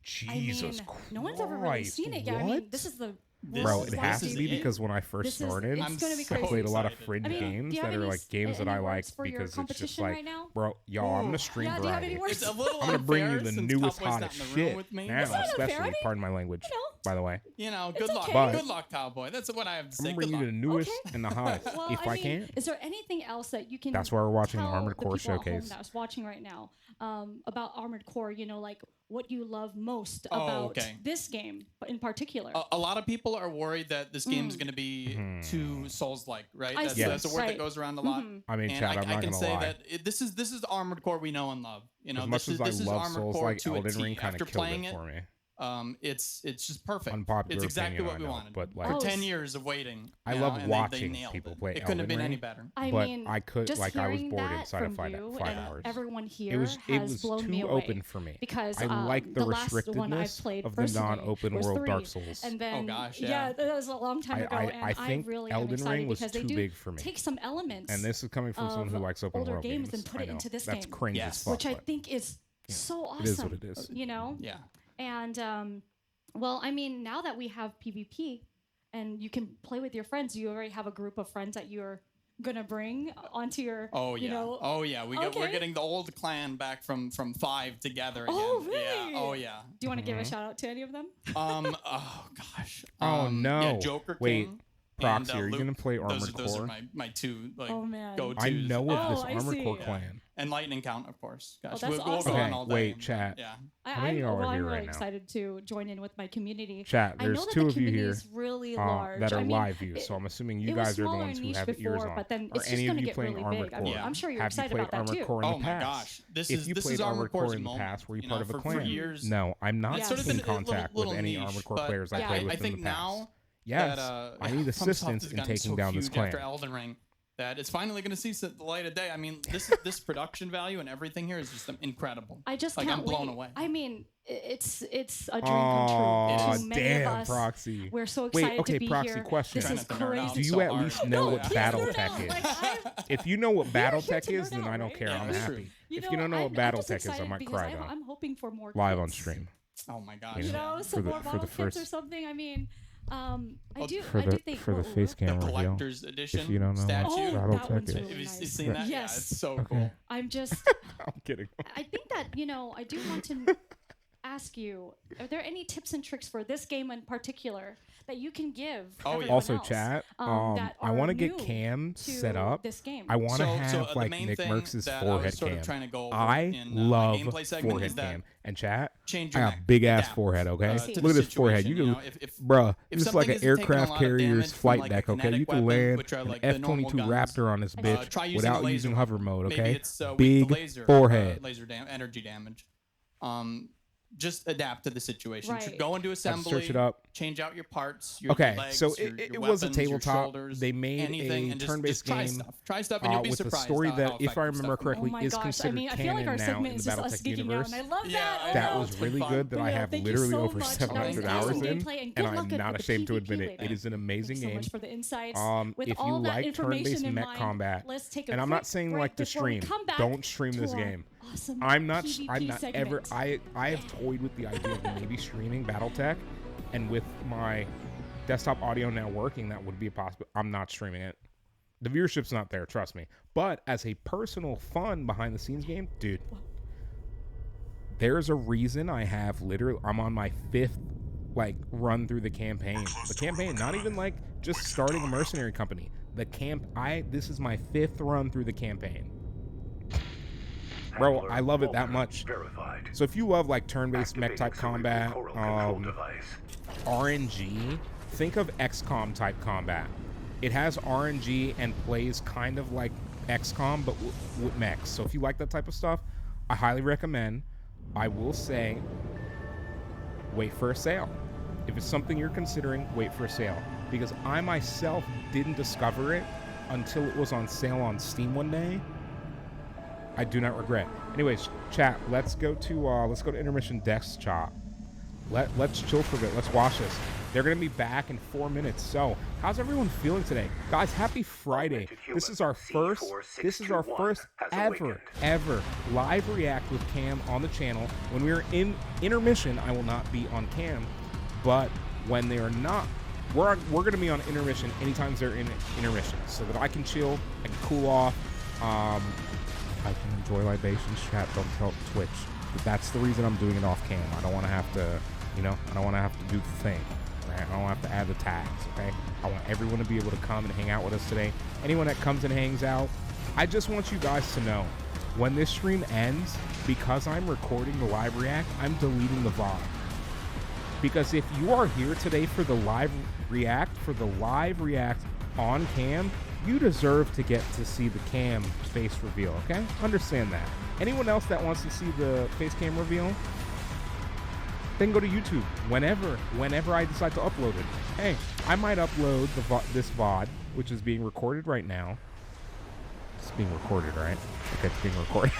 Jesus Christ. No one's ever really seen it yet. I mean, this is the Bro, it has to be because when I first started, I played a lot of fringe games that are like games that I like because it's just like, bro, y'all, I'm gonna stream variety. I'm gonna bring you the newest, hottest shit now, especially. Pardon my language, by the way. Good luck, good luck, cowboy. That's what I have to say. I'm gonna bring you the newest and the hottest if I can. Is there anything else that you can? That's why we're watching the Armored Core showcase. That I was watching right now about Armored Core. Like what you love most about this game in particular. A lot of people are worried that this game is going to be too Souls-like, right? That's a word that goes around a lot. I mean, Chad, I'm not can gonna say lie. that this is the Armored Core we know and love. As much as I love Souls-like, Elden Ring kind of killed it for me. It's just perfect. Unpopular it's exactly opinion, what we wanted. But like, for 10 years of waiting, I love watching people play. It couldn't have been any better. I mean, I could just like I was hearing bored that inside of from 5 you hours. Everyone here it has was blown me too away open for me because I like the last one I restrictedness played of the non-open world 3, Dark Souls. And then, oh gosh, that was a long time ago. I think really Elden Ring was because too they do big for me. Take some elements, and this is coming from someone who likes open world games and put it into this game. That's cringe as fuck. Which I think is so awesome. It is what it is. Yeah. And well, I mean, now that we have PvP and you can play with your friends, you already have a group of friends that you're gonna bring onto your. Oh yeah. We're getting the old clan back from 5 together again. Oh really? Yeah. Oh yeah. Do you want to give a shout out to any of them? Oh gosh. Oh no. Yeah, Joker King. Proxy, are you gonna play Armored Core? Those are my two go-tos. I know of this Armored Core clan. And Lightning Count, of course. Gosh, that's we'll awesome. go on all day. Wait, chat. Yeah. I'm really excited to join in with my community. Chat, there's two of you here really large. that are live views, so I'm assuming you guys are the ones who have ears on. But then are it's any just of you get playing really Armored big. Core? I'm sure you're have excited you played about that Armored too. Core in the Oh past? my gosh, this if you is played Armored Core Core's in the moment. past, were you part of a For clan? years, No, I'm not in contact with any niche, Armored Core players I played with I think in the past. now Yes, I need assistance in taking down this clan. After Elden Ring, that it's finally going to see the light of day. I mean, this production value and everything here is just incredible. I just can't I'm blown away. I mean, it's a dream come true. Too many of us, Proxy. We're so excited to be Proxy, here. question. This is crazy. Do you at least know what BattleTech is? If you know what BattleTech is, then I don't care. I'm happy. If you don't know what BattleTech is, I might cry though. I'm hoping for more live on stream. Oh my gosh! You know, some more bottle kits or something. I mean. I do think for the face cam reveal. Collector's edition if you don't know statue. what BattleTech is. Really Have you nice. seen that? Yes. Yeah, it's so cool. I'm just. I'm kidding. I think that I do want to ask you: are there any tips and tricks for this game in particular that you can give? Also, else, chat. I want to get Cam set up. This game. I want to have like Nick Merckx's forehead cam. I love forehead cam. And chat, I got big ass forehead. Okay, look at this forehead. You can, bruh, this is like an aircraft carrier's flight deck. Okay, you can land an F-22 Raptor on this bitch without using hover mode. Okay, big forehead. Laser energy damage. Just adapt to the situation. Right. Go into assembly. Search it up. Change out your parts. Your legs, so your it weapons, was a tabletop. Shoulders, they made a turn-based game. Try stuff, and you'll be with surprised. A story that, if I remember correctly, oh is considered canon now in the BattleTech universe. I love that. That was really good. That I have literally over 700 hours in, and I'm not ashamed to admit it. It is an amazing game. If you like turn-based mech combat, and I'm not saying like to stream, don't stream this game. I'm not ever. I have toyed with the idea of maybe streaming BattleTech, and with my desktop audio now working, that would be a possibility. I'm not streaming it. The viewership's not there, trust me. But as a personal fun behind the scenes game, dude, there's a reason I have I'm on my 5th run through the campaign. The campaign, not even just starting a mercenary company. This is my 5th run through the campaign. Bro, I love it that much. So if you love turn-based mech type combat, RNG, think of XCOM type combat. It has RNG and plays kind of like XCOM but with mechs. So if you like that type of stuff, I highly recommend. I will say, wait for a sale. If it's something you're considering, wait for a sale. Because I myself didn't discover it until it was on sale on Steam one day. I do not regret. Anyways, chat, let's go to intermission desktop. Let's chill for a bit. Let's watch this. They're gonna be back in 4 minutes. So, how's everyone feeling today, guys? Happy Friday. This is our first ever live react with Cam on the channel. When we're in intermission, I will not be on Cam, but when they are not, we're gonna be on intermission anytime they're in intermission, so that I can chill, I can cool off. I can enjoy libations. Chat, don't tell Twitch. But that's the reason I'm doing it off cam. I don't want to have to, I don't want to have to do the thing. Right? I don't have to add the tags, okay? I want everyone to be able to come and hang out with us today. Anyone that comes and hangs out, I just want you guys to know, when this stream ends, because I'm recording the live react, I'm deleting the VOD. Because if you are here today for the live react, on cam, you deserve to get to see the cam face reveal, okay? Understand that. Anyone else that wants to see the face cam reveal, then go to YouTube whenever I decide to upload it. Hey, I might upload this VOD, which is being recorded right now. It's being recorded, right? Okay, it's being recorded.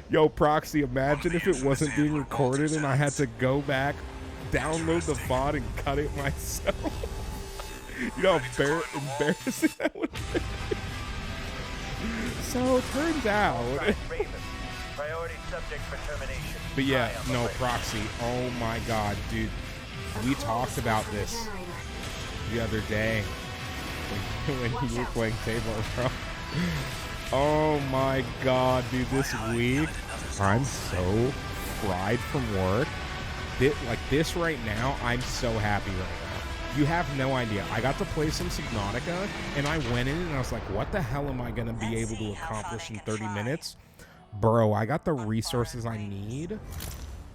Yo, Proxy, imagine if it wasn't being recorded and I had to go back, download the VOD, and cut it myself. You know how embarrassing that would be? So it turns out. Priority subject for termination. But yeah, no, Proxy. Oh my god, dude. We talked about this the other day when you were playing tables, bro. Oh my god, dude, this week I'm so fried from work. This right now, I'm so happy right now. You have no idea. I got to play some Subnautica, and I went in and I was like, what the hell am I going to be able to accomplish in 30 minutes? Bro, I got the resources I need,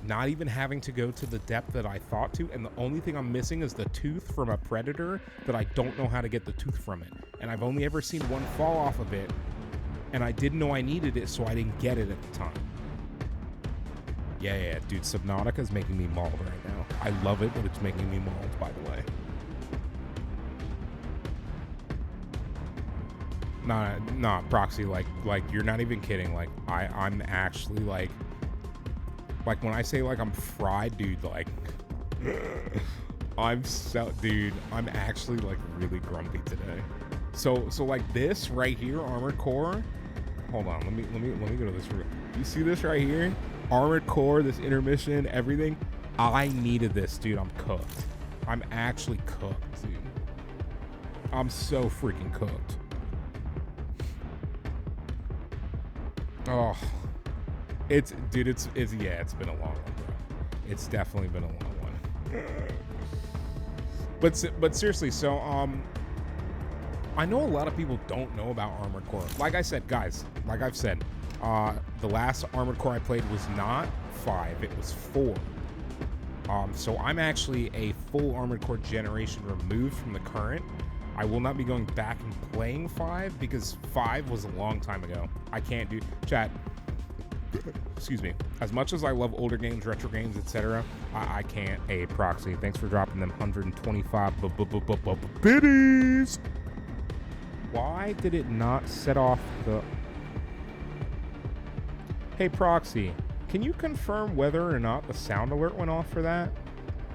not even having to go to the depth that I thought to, and the only thing I'm missing is the tooth from a predator that I don't know how to get the tooth from it. And I've only ever seen one fall off of it, and I didn't know I needed it, so I didn't get it at the time. Yeah, dude, Subnautica is making me mauled right now. I love it, but it's making me mauled, by the way. Nah, Proxy, like you're not even kidding. Like, I'm actually, like when I say, like, I'm fried, dude, like, I'm actually, like, really grumpy today. So, like, this right here, Armored Core, hold on, let me go to this room. You see this right here? Armored Core, this intermission, everything. I needed this, dude. I'm cooked. I'm actually cooked, dude. I'm so freaking cooked. Oh, it's been a long one, bro. It's definitely been a long one. But seriously, so I know a lot of people don't know about Armored Core. Like I said, guys, like I've said, the last Armored Core I played was not 5, it was 4. So I'm actually a full Armored Core generation removed from the current. I will not be going back and playing 5 because 5 was a long time ago. I can't do chat. Excuse me. As much as I love older games, retro games, etc., I can't. Hey, Proxy, thanks for dropping them 125 biddies. Why did it not set off the... Hey, Proxy, can you confirm whether or not the sound alert went off for that?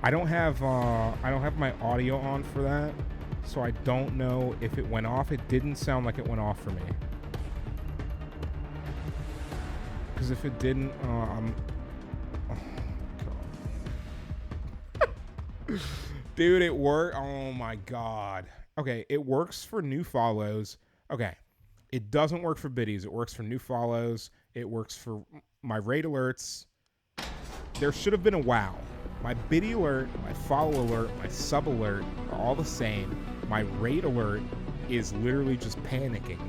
I don't have my audio on for that, so I don't know if it went off. It didn't sound like it went off for me. Because if it didn't, oh, God. Dude, it worked. Oh my God. Okay, it works for new follows. Okay, it doesn't work for biddies. It works for new follows. It works for my raid alerts. There should have been a wow. My biddy alert, my follow alert, my sub alert are all the same. My raid alert is literally just panicking.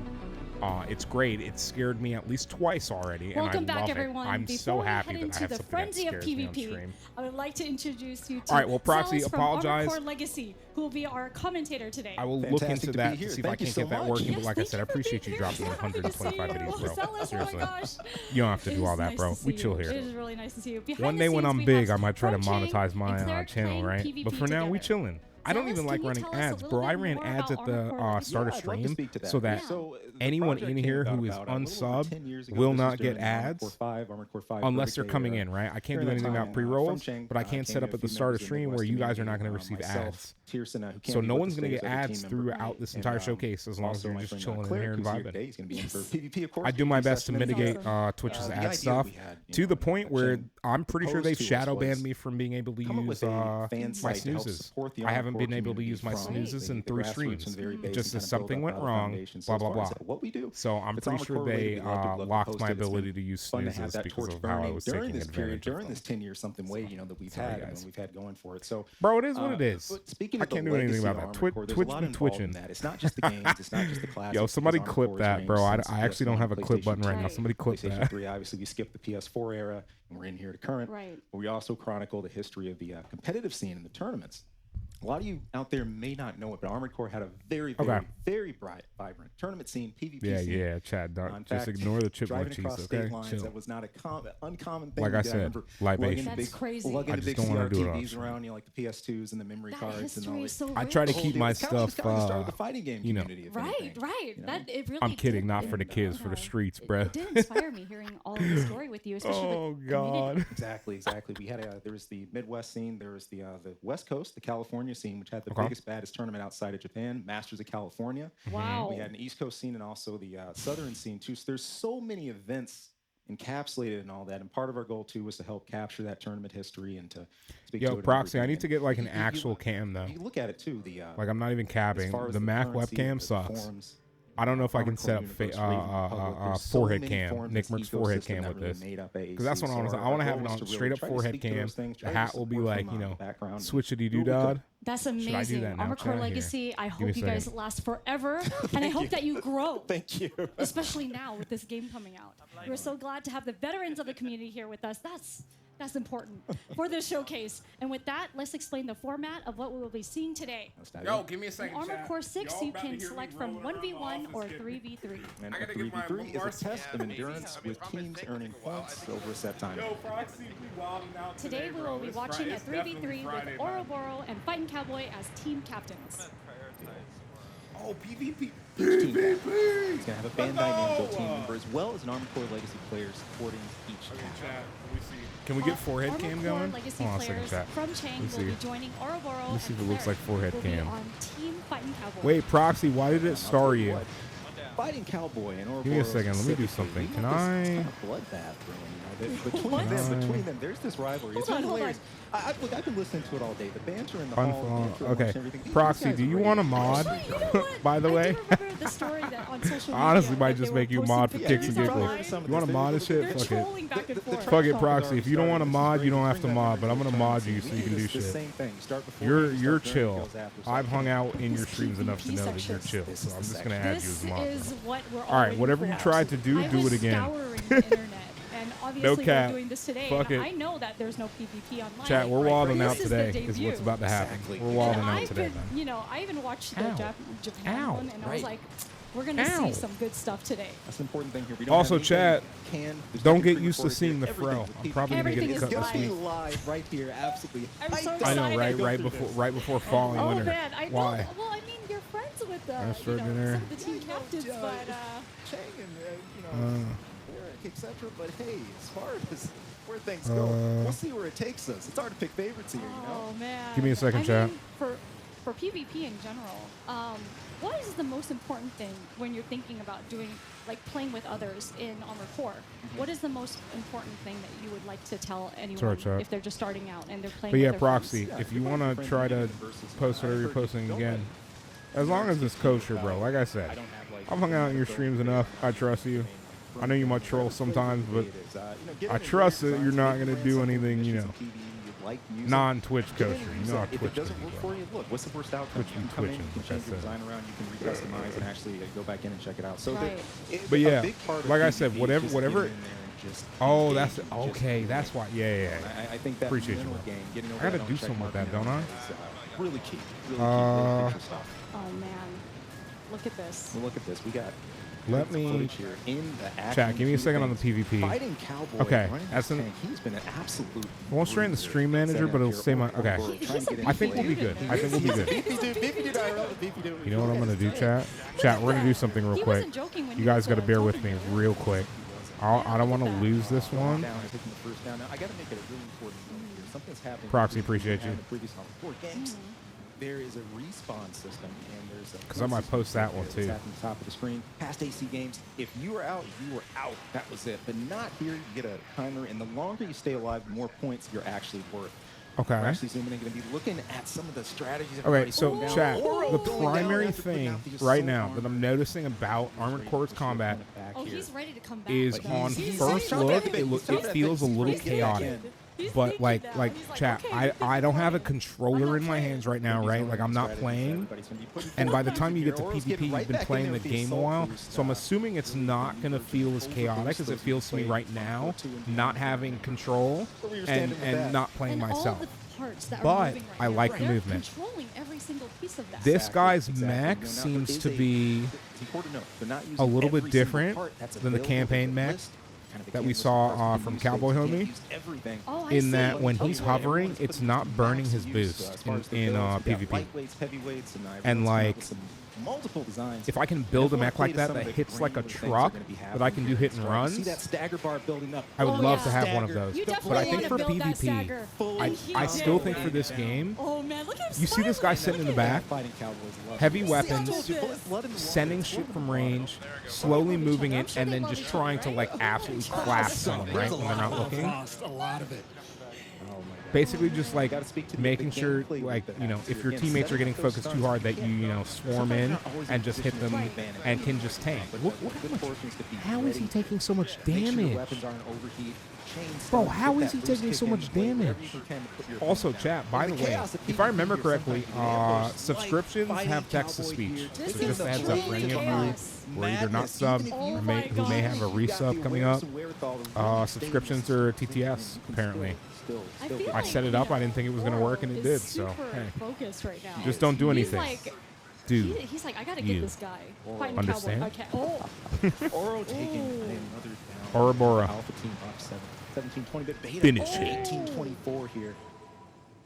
It's great. It scared me at least twice already. Welcome and I back, love everyone. I'm Before so happy we head that I into have the something frenzy that of scares me on PvP, stream. I would like to introduce you to All right, well, Proxy, Cells from apologize. Armored Core Legacy, who will be our commentator today. I will look into that to see if I can get that working. But like I said, I appreciate you dropping 125 videos, bro. Celis, Seriously. oh my gosh. You don't have to do all that, Nice bro. to We see chill you. here. It is really nice to see you. Behind One the day when scenes, I'm we big, I have might try to Frenching monetize my and Cleric channel, playing right? PvP But for now, we together. chilling. I don't even like running ads, bro. I ran ads at the start of stream so that anyone in here who is unsub will not get ads unless they're coming in, right? I can't do anything about pre-rolls, but I can set up at the start of stream where you guys are not going to receive ads. So no one's going to get ads throughout this entire showcase as long as you're just chilling in here and vibing. I do my best to mitigate Twitch's ad stuff to the point where I'm pretty sure they've shadow banned me from being able to use my snoozes. I haven't been able to use my snoozes in 3 streams. Just as something went wrong, blah, blah, blah. So I'm pretty sure they locked my ability to use snoozes because of how I was taking advantage of them. During this 10-year something way, that we've had and we've had going for it. So, bro, it is what it is. Speaking I can't do anything about that. Twitch been twitching. It's not just the games. It's not just the classics. Yo, somebody clip that, bro. I actually don't have a clip button right now. Somebody clip that. 3, obviously, we skipped the PS4 era, and we're in here to current. Right. But we also chronicle the history of the competitive scene in the tournaments. A lot of you out there may not know it, but Armored Core had a very bright, vibrant tournament scene, PvP scene. Yeah, Chad, just ignore the chipmunk cheese, okay? Chill. That was not a uncommon thing. Like I said, libation. That's crazy. Lugging the big don't want to do it CRTVs around, like the PS2s and the memory cards and all this. I try to keep my stuff, the fighting game community, right. That it really. I'm kidding, not for the kids, for the streets, bro. It did inspire me hearing all of the story with you, especially with God. Exactly. We had there was the Midwest scene, there was the West Coast, the California scene, which had the biggest, baddest tournament outside of Japan, Masters of California. Wow. We had an East Coast scene and also the Southern scene too. So there's so many events encapsulated in all that, and part of our goal too was to help capture that tournament history and to speak to it. Proxy, I need to get like an actual cam though. You look at it too. Like I'm not even capping. The Mac webcam sucks. I don't know if I can set up forehead cam, Nick Merck's forehead cam with this, because that's what I want to. I want to have it on straight up forehead cam. The hat will be like, you know, switchity doo dah. That's amazing. Armored Core Legacy. I hope you guys last forever, and I hope that you grow. Thank you. Especially now with this game coming out. We're so glad to have the veterans of the community here with us. That's important for this showcase. And with that, let's explain the format of what we will be seeing today. Yo, give me a second. In Armored Core 6, you can select from 1v1 or 3v3. And a 3v3 is a test of endurance with teams earning points over a set time. Today we will be watching a 3v3 with Ouroboros and Fighting Cowboy as team captains. Oh, PvP. Each team is going to have a Bandai Namco team member as well as an Armored Core Legacy player supporting each tab. Can we get forehead Armored cam Core going? Legacy Hold on a second, players chat. from Chang will be joining Ouroboros. Let me see if it looks like forehead cam. On Team Fighting Cowboy. Wait, Proxy, why did it star you? Fighting Cowboy and Ouroboros. Give me a second. Let me do something. Can I? Bloodbath between them, there's this rivalry. It's hilarious. Look, I've been listening to it all day. The banter in the hall. Okay, Proxy, do you want a mod? By the way, honestly, might just make you mod for kicks and giggles. You want a mod and shit? Fuck it. Fuck it, Proxy. If you don't want a mod, you don't have to mod. But I'm gonna mod you so you can do shit. You're chill. I've hung out in your streams enough to know that you're chill. So I'm just gonna add you as a mod. All right, whatever you tried to do it again. And obviously no we're doing this today. Fuck it. I know that there's no PvP online. Chat, we're wilding out today is what's about to happen. We're wilding out today, man. You know, I even watched the Japan one, and I was like, we're going to see some good stuff today. That's the important thing here. We don't also, chat, don't get used to seeing the fro. I'm probably going to get cut this week. Live right here, absolutely. I know, right before fall and winter. Man, Why? Well, I mean, you're friends with some some of the team captains, but Chang and etc. But hey, as far as where things go, we'll see where it takes us. It's hard to pick favorites here, you know. Oh man. Give me a second, chat. Mean, for PvP in general, what is the most important thing when you're thinking about playing with others in Armored Core? What is the most important thing that you would like to tell anyone if they're just starting out and they're playing? But yeah, with Proxy, if you want to try to post whatever you're posting again, as long as it's kosher, bro. Like I said, I've hung out in your streams enough. I trust you. I know you might troll sometimes, but I trust that you're not going to do anything, you know, non-Twitch kosher. You know how Twitch can be, bro. Look, what's the worst outcome? Twitch be twitching, you can change your design around, you can recustomize and actually go back in and check it out. So, but yeah, like I said, whatever. Oh, that's okay. That's why. Yeah. I think that appreciate you, bro. I gotta do something with that, don't I? Really key. Oh man, look at this. Well, look at this. We got. Let me chat. Give me a second on the PvP. Fighting Cowboy, okay, that's he's been an absolute. I won't straighten the stream manager, but it'll say my. Okay, I think we'll be good. I think we'll be good. You know what I'm gonna do, chat? Chat, we're gonna do something real quick. You guys got to bear with me real quick. I don't want to lose this one. Proxy, appreciate you. There is a respawn system, and there's a because I might post that one too. At the top of the screen, past AC games. If you were out, you were out. That was it. But not here. You get a timer, and the longer you stay alive, the more points you're actually worth. Okay. We're actually zooming in, going to be looking at some of the strategies. Okay, so chat, the primary thing right now that I'm noticing about Armored Core's combat he's ready to come back. is on first look, it feels a little chaotic. But like chat, I don't have a controller in my hands right now, right? Like I'm not playing. And by the time you get to PvP, you've been playing the game a while. So I'm assuming it's not going to feel as chaotic as it feels to me right now, not having control and not playing myself. But I like the movement. This guy's mech seems to be a little bit different than the campaign mech that we saw from Cowboy Homie, in that when he's hovering, it's not burning his boost in PvP. And like, if I can build a mech like that hits like a truck, that I can do hit and runs, I would love to have one of those. But I think for PvP, I still think for this game, you see this guy sitting in the back, heavy weapons, sending shit from range, slowly moving it, and then just trying to like absolutely clap someone, right, when they're not looking. Basically, just like making sure, like, you know, if your teammates are getting focused too hard, that you know, swarm in and just hit them and can just tank. How is he taking so much damage? Bro, how is he taking so much damage? Also, chat, by the way, if I remember correctly, subscriptions have text-to-speech. So just a heads up for any of you who are either not subbed or who may have a resub coming up. Subscriptions are TTS, apparently. I set it up. I didn't think it was going to work, and it did. So, hey, just don't do anything. Dude, he's like, I gotta get this guy. Understand? Okay. Oh. Oro taking another down. Ouroboros. Alpha team up 17-20, but beta Finish it. 18-24 here.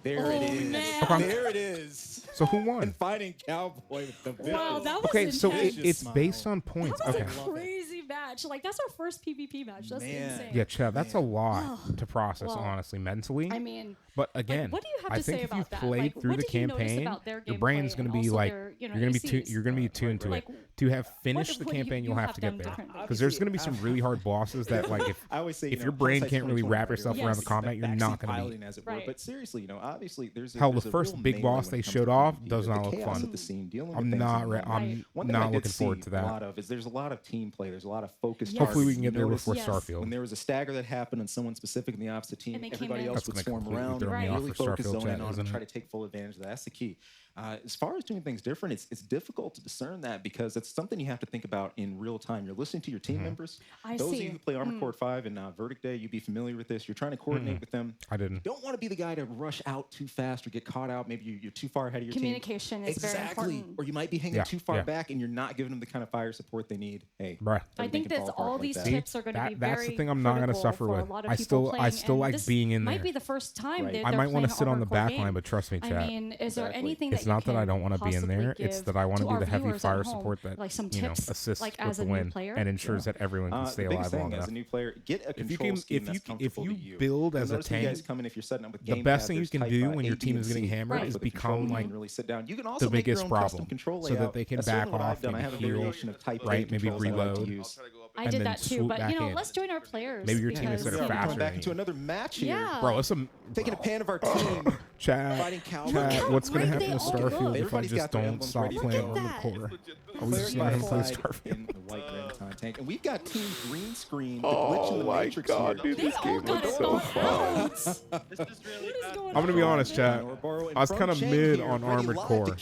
There it is. Man. Okay. There it is. So who won? And fighting Cowboy with the Wow, that was okay, so intense. it's based on points. That was Okay. a crazy match. Like, that's our first PvP match. That's insane. Yeah, Chad, that's a lot to process, honestly, mentally. I mean, but again, what do you have I to think say if about you've that? played Like, through what the did you notice campaign, about their your gameplay brain's going to and be also like, their, you know, you're going ACs? to be tuned to Like, it. To have finished the what campaign, you you'll have have to get done there differently. because there's going to be some really hard bosses that, like, if I always say, if your brain can't really wrap yourself around the combat, you're not going to be. As it were. But seriously, you know, obviously, there's Hell, there's the a first real big melee boss when they it comes showed to off PvP, does the not look chaos fun. at the scene, dealing with I'm things not. in the I'm One thing I not did looking forward see to that. A lot of is there's a lot of team play. There's a lot of focused. Hopefully, we targets. can get You there notice before Starfield. when there was a stagger that happened on someone specific in the opposite team, And they came everybody in. else That's would gonna swarm completely around throw me and off really for focus, Starfield zone chat, in on, isn't and try it? to take full advantage of that. That's the key. As far as doing things different, it's difficult to discern that because it's something you have to think about in real time. You're listening to your team members. Those of you who play Armored Core 5 and Verdict Day, you'd be familiar with this. You're trying to coordinate with them. I didn't. You don't want to be the guy to rush out too fast or get caught out. Maybe you're too far ahead of your Communication team. is very important. Or you might be hanging too far back and you're not giving them the kind of fire support they need. Hey, I think that all these tips are going to be very That's the thing I'm not going to suffer with. I still like being in there. Might be the first time that I might want to sit on the back line, but trust me, chat. I mean, is there anything it's not that I don't want to be in there. It's that I want to be the heavy fire support that assists with the win and ensures that everyone can stay alive long enough. As a new player, get a control scheme that's comfortable to you. Build as a tank, the best thing you can do when your team is getting hammered is become like the biggest problem, so that they can back off and heal, right? Maybe reload. I did that too, but you know, let's join our players. Maybe your teammates that are faster. Coming back into another match here, bro. It's taking a pan of our team. Chad, what's gonna happen with Starfield if I just don't stop playing Armored Core? Are we just not gonna play Starfield? Tank. And we've got Team Green Screen, the glitch in the Matrix here. Dude, this game looks so fun. I'm gonna be honest, chat. I was kind of mid on Armored Core,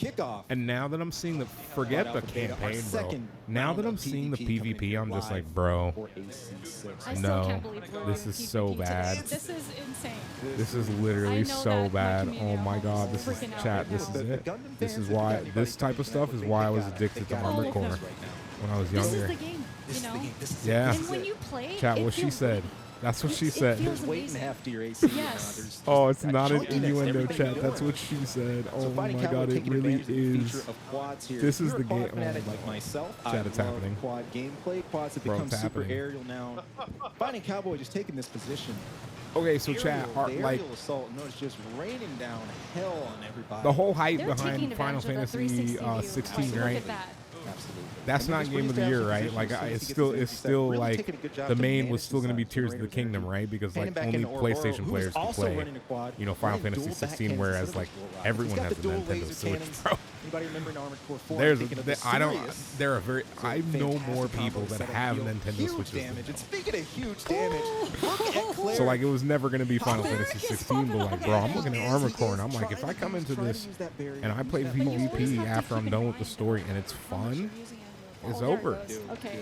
and now that I'm seeing forget the campaign, bro. Now that I'm seeing the PvP, I'm just like, bro, no, this is so bad. This is insane. This is literally so bad. Oh my god, this is chat. This is it. This is why this type of stuff is why I was addicted to Armored Core when I was younger. This is the game, you know? Yeah. And when you play, chat, what she said. That's what she said. There's weight in half to your AC. Yes. Oh, it's not an innuendo, chat. That's what she said. Oh my god, it really is. This is the game. Oh like myself, chat, it's happening. Quad gameplay. Quads have become super aerial now. Fighting Cowboy just taking this position. Okay, so chat, like assault, no, it's just raining down hell on everybody. The whole hype behind Final Fantasy 16, right? Absolutely. That's not Game of the Year, right? Like, it's still like the main was still going to be Tears of the Kingdom, right? Because like only PlayStation players can play, you know, Final Fantasy 16, whereas like everyone has a Nintendo Switch, bro. Anybody remember Armored Core 4? I know more people that have Nintendo Switches. And speaking of huge damage, look at Claire. So like it was never going to be Final Fantasy 16, but like, bro, I'm looking at Armored Core and I'm like, if I come into this and I play PvP after I'm done with the story and it's fun, it's over. Okay.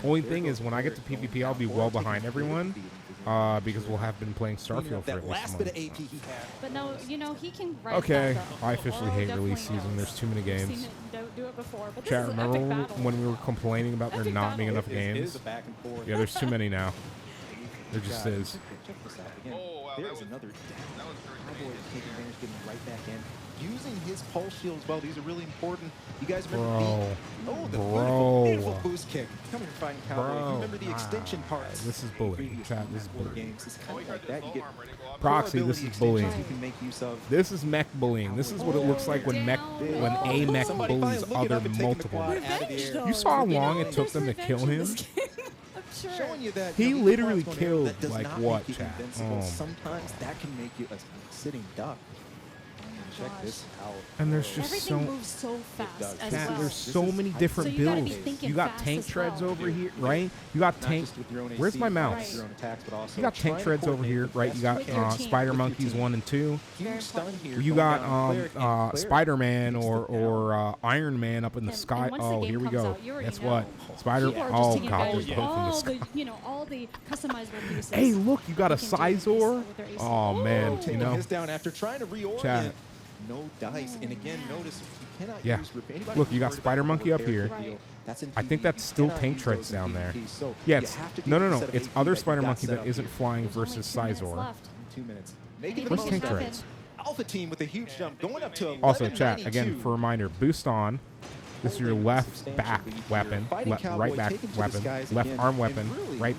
Only thing is, when I get to PvP, I'll be well behind everyone because we'll have been playing Starfield for at least a month. But no, you know, he can write okay, that, I officially hate release season. There's too many games. Don't do it before. But Chat, remember when we were complaining about there not being enough games? Yeah, there's too many now. There just is. There's another Cowboy taking advantage, getting right back in. Using his pulse shield as well. These are really important. You guys remember the beautiful boost kick coming from Fighting Cowboy. You remember the extension parts. This is bullying. Chat, this is bullying. Games. It's kind of like that. You get Proxy, this is bullying. You can make use of. This is mech bullying. This is what it looks like when a mech bullies other multiple. You saw how long it took them to kill him? Sure. Showing you that He literally killed, that does like, not what, make you chat? invincible. Sometimes that can make you a sitting duck. Check this out. And there's just Everything moves so fast as Chat, well. there's so many different So you gotta be builds. thinking You got fast tank as treads well. over here, right? You got tank. Where's my mouse? Your own attacks, but also You got tank treads over here, right? You got Spider Monkeys 1 and 2. You got Spider-Man or Iron Man up in the sky. Oh, here we go. Guess what? Spider. Oh God, there's both in the sky. All the customizable pieces. Hey, look, you got a Sizor. Oh man, you know. His down after trying to reorient. Chat. No dice, and again, notice you cannot Yeah. use. Look, you got Spider Monkey up here. I think that's still tank treads down there. Yeah, it's no. It's other Spider Monkey that isn't flying versus Sizor. 2 minutes. Making the Where's most tank of it. treads? Alpha team with a huge jump, going up to Also, chat again for a reminder. Boost on. This is your left back weapon, right back weapon, left arm weapon, right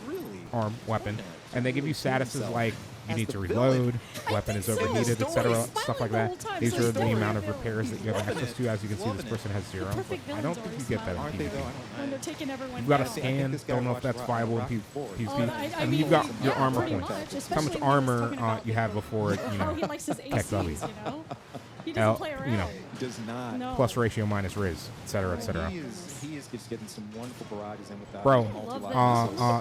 arm weapon, and they give you statuses like you need to reload, weapon is overheated, etc., stuff like that. These are the amount of repairs that you have access to. As you can see, this person has 0. I don't think you get that in PvP. When they're taking everyone You've got a down. scan. Don't know if that's viable in PvP. I And mean, you've got your yeah, armor pretty points. much, How much especially when he's armor talking about you have before it, how he likes his tech W. ACs, you know? He doesn't play around. You know, does not. No. plus ratio minus Riz, etc., etc. He is just getting some wonderful barrages in with that. Bro,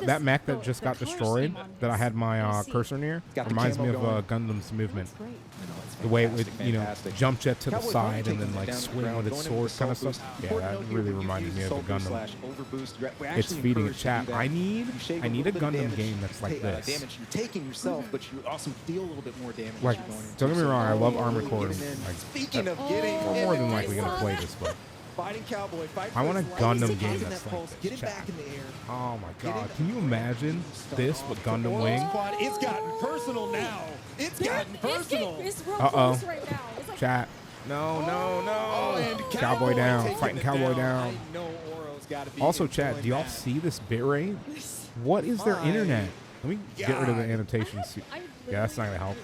that mech that just got destroyed that I had my cursor near reminds me of Gundam's movement. The way it would, jump jet to the side and then like swing with its sword kind of stuff. Yeah, that really reminded me of the Gundam. It's feeding a chat. I need a Gundam game that's like this. Damage you're taking yourself, but you also deal a little bit more damage. Like, don't get me wrong, I love Armored Core. Like, Speaking of getting, we're more than likely gonna play this, but Fighting Cowboy, I want a Gundam game that's like this. back in the air. Oh my God! Can you imagine this with Gundam Wing? It's gotten personal now. It's gotten personal. It's real close right now. It's like, Chat. No. Cowboy down. Fighting Cowboy down. Also, chat, do y'all see this bitrate? What is their internet? Let me get rid of the annotations. Yeah, that's not going to help.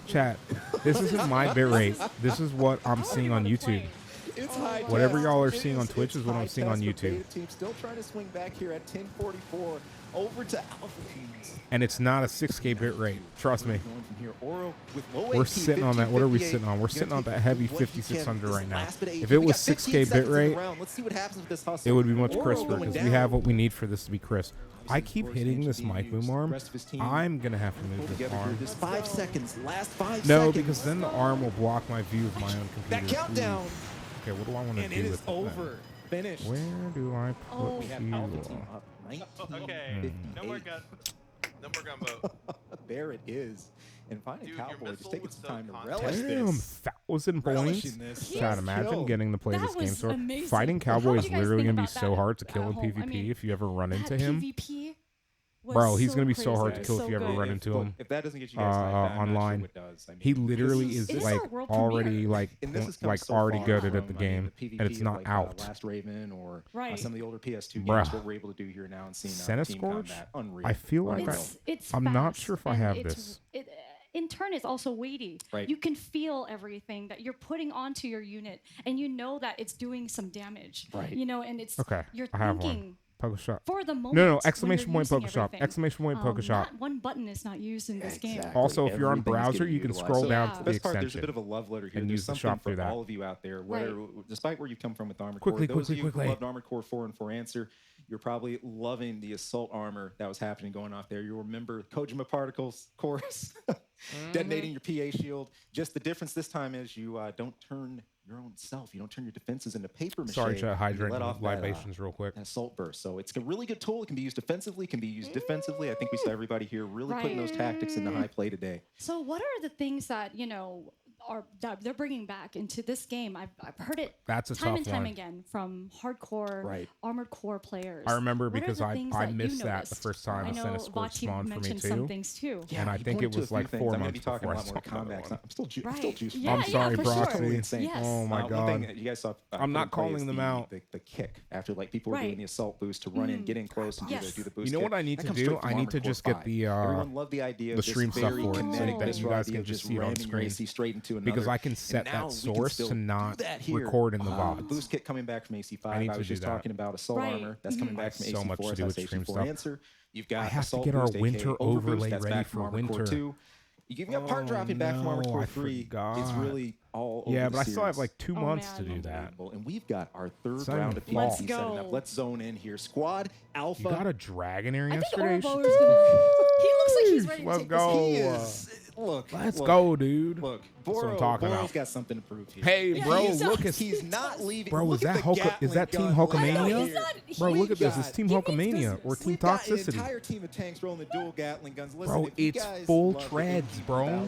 Chat, this isn't my bitrate. This is what I'm seeing on YouTube. Whatever y'all are seeing on Twitch is what I'm seeing on YouTube. Still trying to swing back here at 1044 over to Alpha Teams. And it's not a 6K bit rate. Trust me. We're sitting on that. What are we sitting on? We're sitting on that heavy 5600 right now. If it was 6K bit rate, it would be much crisper because we have what we need for this to be crisp. I keep hitting this mic boom arm. I'm going to have to move this arm. 5 seconds. Last 5 seconds. No, because then the arm will block my view of my own computer. That countdown. Okay, what do I want to do with over. that? Finished. Where do I put you? Okay, no more gun vote. There it is. And Fighting Cowboy just taking some time to relish this. Damn, 1,000 points. Chat, imagine getting to play this game. So Fighting Cowboy is literally going to be so hard to kill in PvP if you ever run into him. Bro, he's going to be so hard to kill if you ever run into him. If that doesn't get you guys online. it does. I mean, He literally is like already already good at the game, and it's not out. Last Raven or some of the older PS2 Bruh. games, what we're able to do here now and seeing Team Centiscorch? Combat. Unreal. I feel like I'm not sure if I have this. In turn, it's also weighty. Right. You can feel everything that you're putting onto your unit, and you know that it's doing some damage. Right. You know, and it's Okay, you're I have thinking one. Poke shop. for the moment. No, when exclamation you're point, using poke shop. everything. Exclamation point, poke shop. Not one button is not used in this game. Also, if you're on Everything's browser, getting you can utilized. scroll So down the to the best part, there's a extension bit of a love letter here. and There's use the something shop for through that. all of you out there, whether, despite where you come from with Armored Quickly, Core, those of you quickly. who loved Armored Core 4 and 4 Answer, you're probably loving the assault armor that was happening going off there. You'll remember Kojima Particles chorus detonating your PA shield. Just the difference this time is you don't turn your own self. You don't turn your defenses into paper mache. Sorry, chat, hydrate let off libations real quick. An assault burst. So it's a really good tool. It can be used offensively, can be used defensively. I think we saw everybody here really putting those tactics into high play today. So what are the things that, that they're bringing back into this game? I've heard it That's a time tough and time one. again from hardcore Armored Core players. I remember What are because the I things that you missed that the noticed? first time I the know Centiscorch Vachi spawned for me mentioned too. some things too. And I he think pointed it to a was few like things. 4 I'm gonna months be talking before a I lot more saw the other comebacks. one. I'm still juiced. Yeah, I'm sorry, for sure. Proxy. Insane. Yes. Oh my One God. thing that you guys saw. I'm not calling them out. The kick after people were doing the assault boost to run in, get in close, and do the boost. You know what I need to do? I need to just get the Everyone loved the idea the of stream this stuff very forward so kinetic that you guys idea can of just see it on ramming your screen. AC straight into another. Because I can set that source to not record in the VOD. Boost kit coming back from AC5. I was just talking about Assault Armor. That's coming back from AC4. So much to do with stream stuff. Answer. You've got I have Assault to get our Boost, winter overlay that's ready back for from winter. Armored Core 2. You've got part dropping back from Armored Core 3. It's really all over yeah, the but I still have series. like 2 months to do that. And we've got our third It's not round even of fall. PvP setting up. Let's zone in here. Squad Alpha. You got a Dragonair I think yesterday? Orbo is gonna. He looks like he's ready to Let's take go. this. Let's go, dude. Look, That's what I'm talking Boro's about. got something to prove here. Hey, bro, look at he's not leaving. Bro, is that is that Team Hulkamania? Bro, look at this. It's Team Hulkamania or Team Toxicity. An entire team of tanks rolling the dual Gatling guns. Listen, Bro, it's full treads, bro.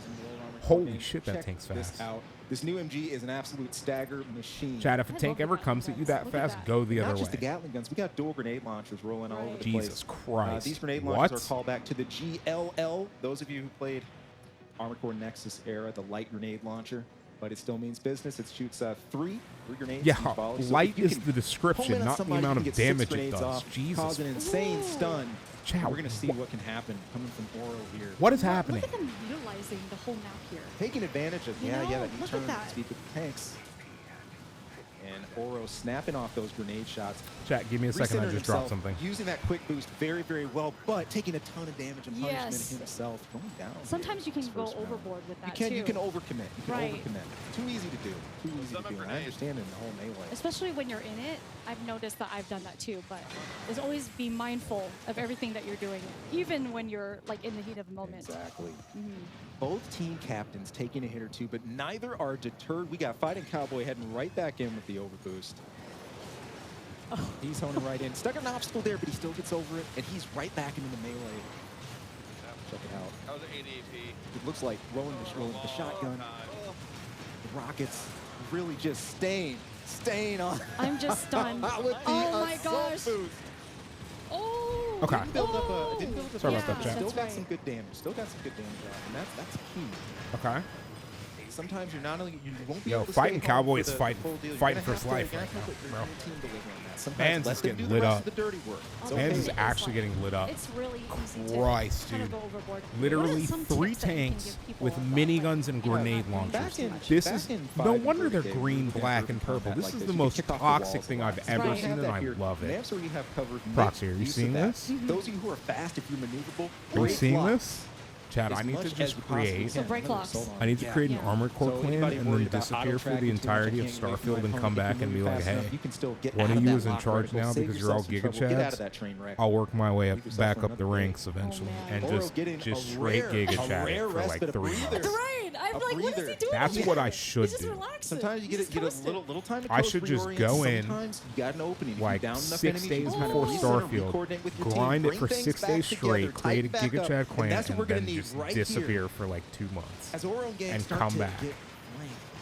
Holy shit, that tank's fast. This new MG is an absolute stagger machine. Chad, if a tank ever comes at you that fast, go the other Not just way. the Gatling guns, we got dual grenade launchers rolling all over the place. Jesus Christ. These grenade launchers are called back to the GLL. Those of you who played Armored Core Nexus era, the light grenade launcher, but it still means business. It shoots three grenades. Yeah, so light is the description, not the amount of damage it does. Jesus. Cause an insane stun. Chad, we're going to see what can happen coming from Oro here. What is happening? Look at them utilizing the whole map here. Taking advantage of, You know, that look turn at that. speed with the tanks. And Oro snapping off those grenade shots. Chat, give me a second. I Recenter just dropped himself, something. Using that quick boost very, very well, but taking a ton of damage and punishment Yes. himself. Going down. Sometimes you can go overboard with that You can overcommit. You can Right. overcommit. Too easy to do. Too easy to do. And I understand in the whole melee. Especially when you're in it. I've noticed that I've done that too, but is always be mindful of everything that you're doing, even when you're like in the heat of the moment. Exactly. Both team captains taking a hit or two, but neither are deterred. We got Fighting Cowboy heading right back in with the overboost. He's honing right in. Stuck an obstacle there, but he still gets over it, and he's right back into the melee. Check it out. That was an 80 AP. It looks like rolling the shotgun. The rockets really just staying on. I'm just stunned. With the oh my assault gosh. boost. Oh. Okay. Didn't build up Sorry about that, chat. Still got some good damage. Still got some good damage out, and that's key. Okay. Sometimes you're not only you won't be Yo, able to Fighting stay home Cowboy for is the fighting full deal. You're fighting gonna for his have to- life you're right gonna have now, to bro. let your team deliver on that. Sometimes Mans let is them getting do lit the rest up. of the dirty work. It's Mans okay. is actually getting lit up. It's really easy Christ, to kind of dude. go overboard. Literally What are some 3 tips that you can tanks give people with about, miniguns and grenade launchers. This is no wonder they're green, black, and purple. This is the most toxic thing I've ever seen, and I love it. Maps where you have covered Proxy, are you use of seeing that. this? Those of you who are fast, if you're maneuverable, Are you break seeing blocks. this? Chad, I As need to much just as we possibly create. can. break Another blocks. assault I need to armor. create an Yeah. armored core So clan anybody and then worried about disappear for the auto-tracking too much entirety of and getting away from Starfield your and come opponent, back if you and be move like, fast hey, enough, you can still get one out of of you that is in lock charge vertical, now save because you're all yourself some Giga trouble, get out Chads. of that train wreck. I'll work my way up Leave yourself back for up the another ranks eventually and Oro just getting a straight rare- Giga a Chat rare for like respite, a 3 breather. months. Right. I'm like, what is he breather. doing? That's here? what I should He's just do. relaxing. Sometimes you He's get a coasting. little time to I should close, just reorient. go in Sometimes you got an opening. If like you down enough 6 enemies, days you kind of before recenter, Starfield, coordinate with your grind team, it for bring 6 things days back straight, together, create a tighten back Giga up, Chad and clan, that's what we're and gonna then need just right here. disappear for like 2 months. As Oro gangs and start come to back. get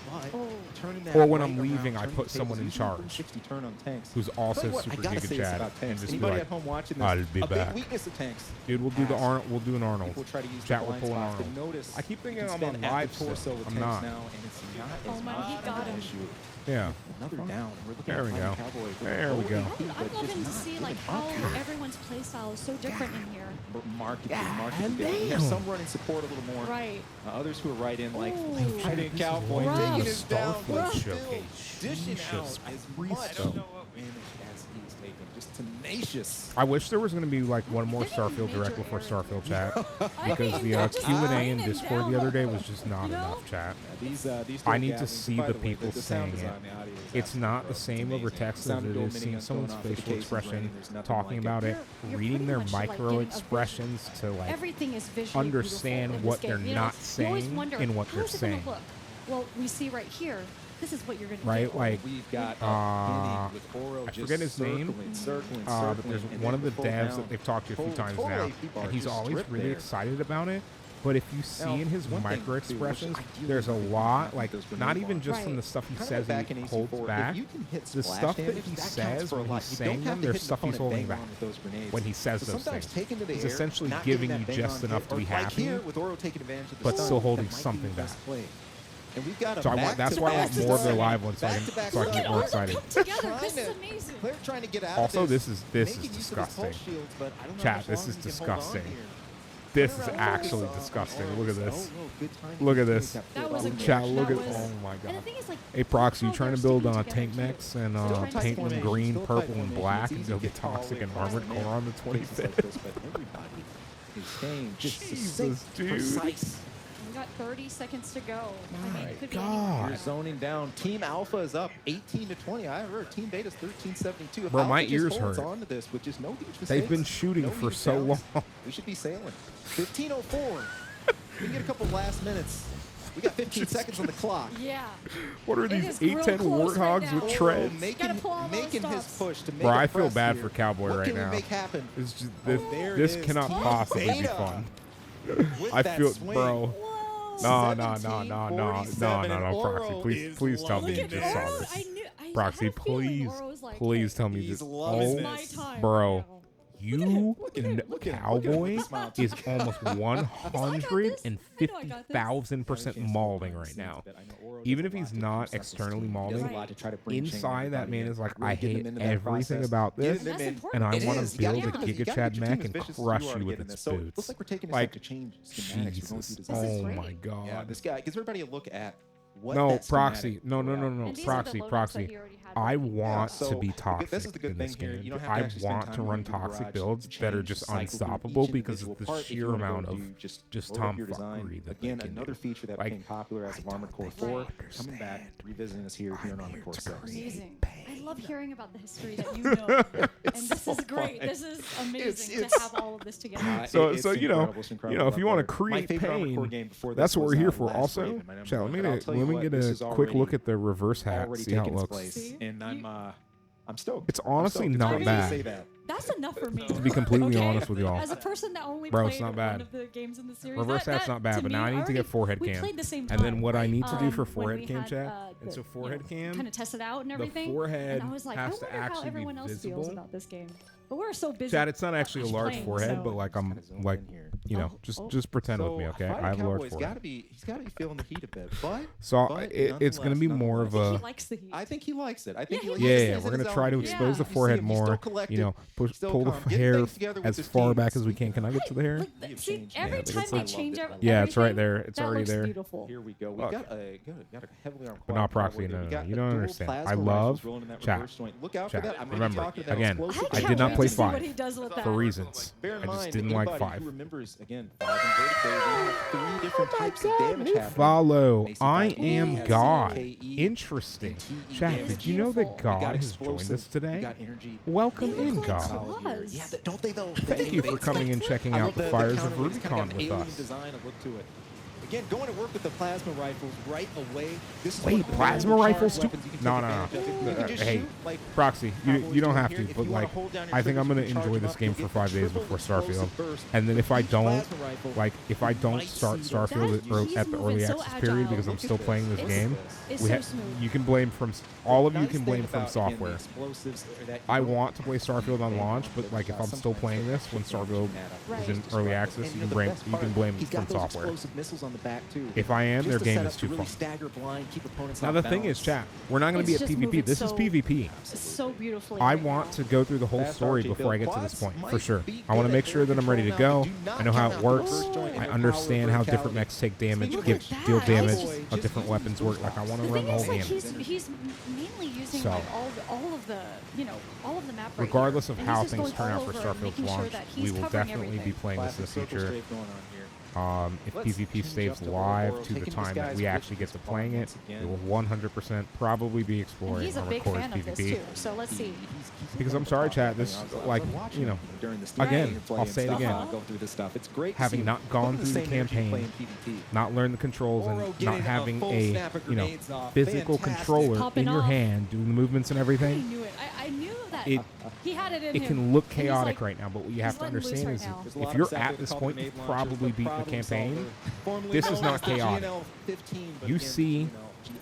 flanked, but turning that Or when right I'm around, leaving, I turning put the someone in tables, using charge 360 turn on tanks. who's Tell also you what, I super gotta Giga say this Chad about and tanks. just be Anybody like, at home watching this? I'll be a back. big weakness of tanks. Dude, we'll do the we'll do an Arnold. People try to use Chat, the we'll blind pull an spots, but Arnold. notice I keep thinking you can I'm spend on at live the still. torso with I'm tanks not. now, and it's not Oh as my, he much got of an him. issue. Yeah. Another down. We're looking There at we Fighting go. Cowboy with There we go. Odin, I'm but loving just to not see giving like up how here. everyone's playstyle is so different in here. Market, God we have damn. some running support a little more. Right. Others who are right in, like Ooh. Fighting This is Cowboy, one taking of the us down, Starfield but still showcase. dishing Jesus out as much Christ. damage as he's taking. Just tenacious. I wish there was going to be like one more Starfield direct before Starfield chat because the Q&A in Discord the other day was just not enough chat. These I need to see the people saying it. It's not the same over text as it is seeing someone's facial expression, talking about it, reading their micro expressions to like Everything is visually understand beautiful in what this they're game. You not know, you always saying wonder, in what how they're is it gonna saying. look? Well, we see right here. This is what you're gonna Right, get. like we've got I forget his name, but there's one of the devs that they've talked to a few times now, and he's always really excited about it. But if you see in his micro expressions, there's a lot, like not even just from the stuff he says he holds back, the stuff that he says when he's saying them, there's stuff he's holding back when he says those things. He's essentially giving you just enough to be happy, but still holding something back. And we've got So that's why I want more of their live ones so I can get more excited. Together, this is amazing. Trying to get out Also, of this is disgusting. Chat, this is disgusting. This is actually disgusting. Look at this. Look at this. That was a Chat, good- look that at. was- Oh my And god. the thing is, like, Hey, Proxy, you how trying to they're build sticking tank together, mechs and too. paint them green, Tight purple, and formation. black, and It's go easy get to fall Toxic away and from Armored man. Core on the Places like 25th? this, but everybody is staying just Jesus, succinct, dude. precise. We got 30 seconds to go. My it could be God. You're zoning down. Team Alpha is up 18-20. I heard Team Beta's 13-72. If Bro, my Alpha just ears holds hurt. on to this with just no huge mistakes, They've been shooting no for huge so downs, long. We should be sailing. 15:04. We can get a couple last minutes. We got 15 seconds on the clock. Yeah. What are It these is real 810 close right Warthogs now. with treads? Making pull all those his stops. push to make Bro, a I feel press bad here. for Cowboy What right can we now. make happen? It's just, there it this is. cannot Team possibly be Beta. fun. With I that feel, swing. bro. No, and Proxy. Oro Please tell me is you loving just saw it. this. Proxy, please tell me He's this. loving Oh, this. bro. You Cowboy Smile. is almost 150,000% malding right now. Even if he's not externally malding, inside that man is like, I hate everything about this, and I want to build a Giga Chad mech and crush you with its boots. Like, Jesus. Oh my God. Yeah, this guy gives everybody a look at what No, that Proxy. schematic No. will Proxy. I want to be this toxic is the good in this thing here. game. You don't have to I actually spend want to time run in your toxic garage builds to that are change, just cycle through unstoppable each because of individual the part. If you sheer wanna go amount of do just just load up your design. tomfoolery that Again, they can another do. feature that Like, became popular as of Armored Core 4 coming back, revisiting us here on Armored Core 6. Amazing. I love hearing about the history that you know. And this is great. This is amazing to have all of this together. So It's you know, incredible. if you want to My create favorite Armored Core pain, game before this that's what was, we're here for. Last Also, Raven, my number chat, one. let But I'll me tell you get what, this a is quick look already- at the reverse hat, already see how it taken its looks. place, and I'm stoked. It's honestly not I bad. say that. That's enough for me. To be completely Okay? honest with y'all. As a person that only Bro, played it's not one bad. of the games in the series, Reverse that, hat's that, not bad, to but me, now I need to get forehead we cam. played the same And then time, what I need to do for when forehead we cam, had, chat, and so forehead cam kind of test it out and the everything. forehead and I was like, has I to wonder how actually be everyone else feels visible. about this game. But we're so busy. Chat, it's not actually a large playing, forehead, so- but like I'm like, you know, just pretend with me, okay? I have a large forehead. He's got to be feeling the heat a bit, but It's gonna be more of a. He likes the heat. I think he likes it. I think he likes Yeah, it. we're gonna try to expose the You see forehead him, he's more. still collected, You know, still pull the calm, getting hair things together with as his far team. back as we can. Can I get to the hair? See, every Yeah, time it's they like- change Yeah, it's right everything, there. It's that already looks there. beautiful. Here we go. We Fuck. got a heavily armed But quad not Proxy, cowboy no, here. We no, got you the don't dual understand. plasma I rifles love rolling in that chat. reverse joint. Look out Chat. for that. I'm Remember, talking about again, explosive I damage. did not play wait to see what 5 he does with for that. reasons. Bear in I just mind, didn't like anybody 5. who remembers, again, 5 and vertical, we have 3 different types of damage happening. Follow. Mason I Type am has God. KE, Interesting. TE Chat, damage. did you know that We got God has joined explosive, us today? we got energy. Welcome They in, look like God. claws. Yeah, don't they though? Thank you for coming and checking I out love the fires of counter wings, Rubicon kind of with alien us. design, a look to it. Again, going to work with the plasma rifles right away. This is Wait, one of the plasma more rifles charged too? weapons you can No, take no, no. advantage of. You can just Hey, shoot, like Proxy, Cowboys you don't do have here. to, If but you wanna like, hold down your I think triggers, I'm gonna you can charge enjoy them this up, game you'll for get 5 days triple before explosive Starfield, burst. and then if I Each don't, plasma rifle like, if I don't might start see Starfield that. at the early He's access so period agile. because I'm Look at still this. playing this game, It's we so ha- smooth. you can blame from all of you Nice can thing blame from about, again, the software. explosives are that I you don't want to play Starfield on launch, but like if I'm still playing this when Starfield is in early access, you can blame He's from got those software. explosive missiles on the back too. If I am, Just their to game set is up too to really fun. stagger blind, keep opponents Now off the thing is, balance. chat, we're not going to be It's at just PvP. moving This is so- PvP. So beautifully. I right want now. to go through the whole Fast story RJ before I get build. to this point, Quads for might sure. be I want to good make at sure that I'm ready to control go. now. We do not I know how count it out works. the first joint and I the understand power how of different verticality. mechs take damage, Look deal at that. damage, Boy, how different weapons work. Like I want to The run thing the whole is, like, game. he's mainly using So- like all of the all of the map. Right Regardless here. of And how he's just things going turn all out for over and Starfield's making sure launch, that we he's will covering definitely everything. be playing this in the Classic circle future. strafe going on here. If Let's PvP change stays up to live Oro, to the taking time these that guys we with actually get this to playing it, performance again. we will 100% probably be And exploring he's a Armored big Core's fan of this PvP. too. So let's see. Because I'm sorry, chat, this, like, you know, again, I'll say it again. Go through this stuff. It's great to Having see not gone the through the same energy campaign, playing PvP. not learned the controls, Oro and getting not a having full a, snap of you know, grenades off. physical Fantastic. controller Popping in your off. hand, doing the movements and I everything, knew it. I knew that it he had it in it him. can look And he's chaotic like, right now, but what you have to letting loose understand right is now. There's a if lot you're of stuff at they've this called point, grenade you've launchers, probably the beat the problem campaign. solver, formerly This is known not as the chaotic. GNL-15, but You again, see you know,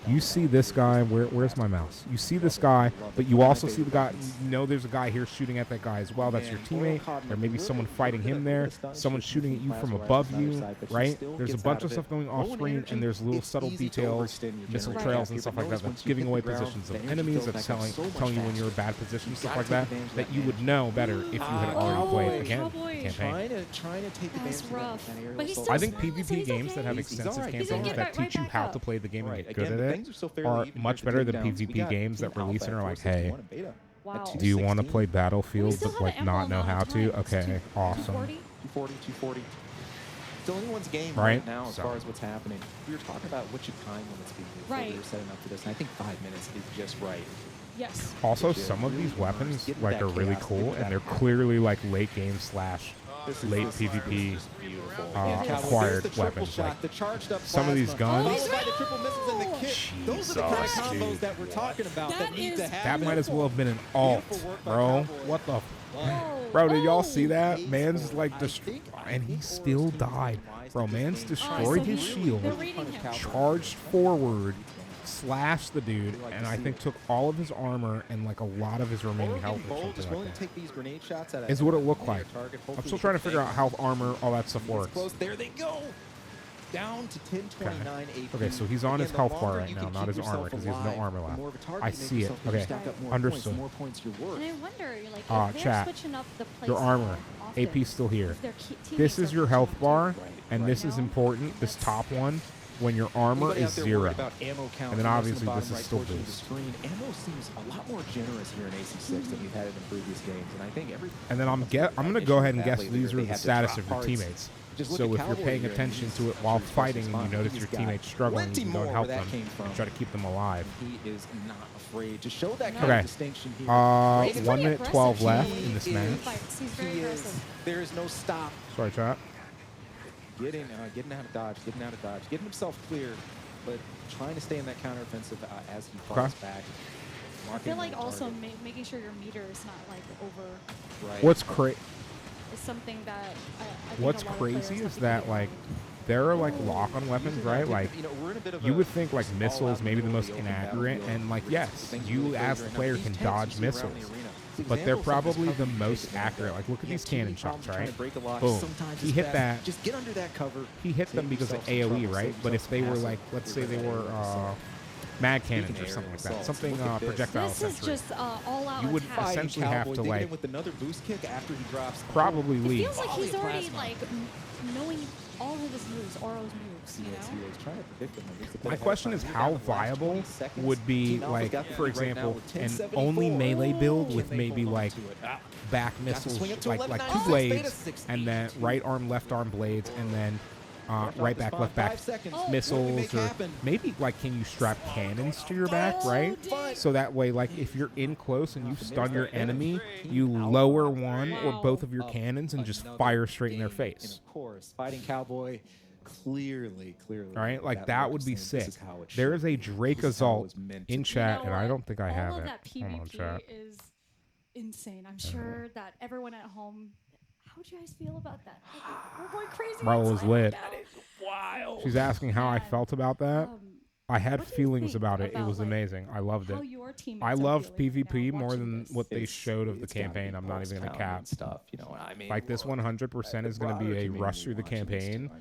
You see this guy. Where's my mouse? You see this guy, but you also see the guy. You know there's a guy here shooting at that guy as well. That's your teammate. There may be someone fighting him there. Someone shooting at you from above you, right? There's a bunch of stuff going off screen, and there's little subtle details, missile trails and stuff like that. That's giving away positions of enemies. That's telling you when you're in bad position, stuff like that. That you would know better if you had already played the campaign. Trying to take advantage of that aerial assault. I think PvP games that have extensive campaigns that teach you how to play the game and get good at it are much better than PvP games that release and are like, hey, do you want to play Battlefield but like not know how to? Okay, awesome. 240. It's anyone's game right now as far as what's happening. We were talking about what your time limits be before we were setting up for this, and I think 5 minutes is just right. Yes. Also, some of these weapons like are really cool, and they're clearly like late game / late PvP acquired weapons. Like some of these guns. Those are the kind of combos that we're talking about that need to happen. That might as well have been an alt, bro. What the? Bro, did y'all see that? Man's like and he still died. Bro, man's destroyed his shield, charged forward, slashed the dude, and I think took all of his armor and like a lot of his remaining health or something like that. Is what it looked like. I'm still trying to figure out how armor, all that stuff works. There they go. Down to 1029 AP. Okay, so he's on his health bar right now, not his armor, because he has no armor left. I see it. Okay, understood. And I wonder, like, if they're switching up the place your armor, AP's still here. This is your health bar, and this is important. This top one, when your armor is 0. And then obviously this is still boost. Ammo seems a lot more generous here in AC6 than we've had it in previous games, and I think and then I'm gonna go ahead and guess these are the status of your teammates. So if you're paying attention to it while fighting and you notice your teammates struggling, you don't help them. You try to keep them alive. He is not afraid to show that kind of distinction here. 1 minute 12 left in this match. There is no stop. Sorry, chat. Getting out of dodge, getting himself clear, but trying to stay in that counteroffensive as he falls back. I feel like also making sure your meter is not like over. Right. What's crazy? Is something that I what's crazy is that like there are like lock-on weapons, right? Like you would think like missiles maybe the most inaccurate, and like yes, you as the player can dodge missiles, but they're probably the most accurate. Like look at these cannon shots, right? Boom, he hit that. Just get under that cover. He hit them because of AOE, right? But if they were like, let's say they were mag cannons or something like that, something projectile essentially. This is just all out. You would essentially have to like with another boost kick after he drops. Probably leave. It feels like he's already like knowing all of his moves, Oro's moves. You know? He is trying to predict them. My question is how viable would be like, for example, an only melee build with maybe like back missiles, like 2 blades, and then right arm, left arm blades, and then right back, left back missiles, or maybe like can you strap cannons to your back, right? So that way, like if you're in close and you stun your enemy, you lower one or both of your cannons and just fire straight in their face. And of course, Fighting Cowboy, clearly. Right, like that would be sick. There is a Drake Assault in chat, and I don't think I have it. All of that PvP is insane. I'm sure that everyone at home. How would you guys feel about that? We're going crazy. Bro was lit. That is wild. She's asking how I felt about that. I had feelings about it. It was amazing. I loved it. I loved PvP more than what they showed of the campaign. I'm not even gonna cap. Stuff, you know, I mean, like this 100% is gonna be a rush through the campaign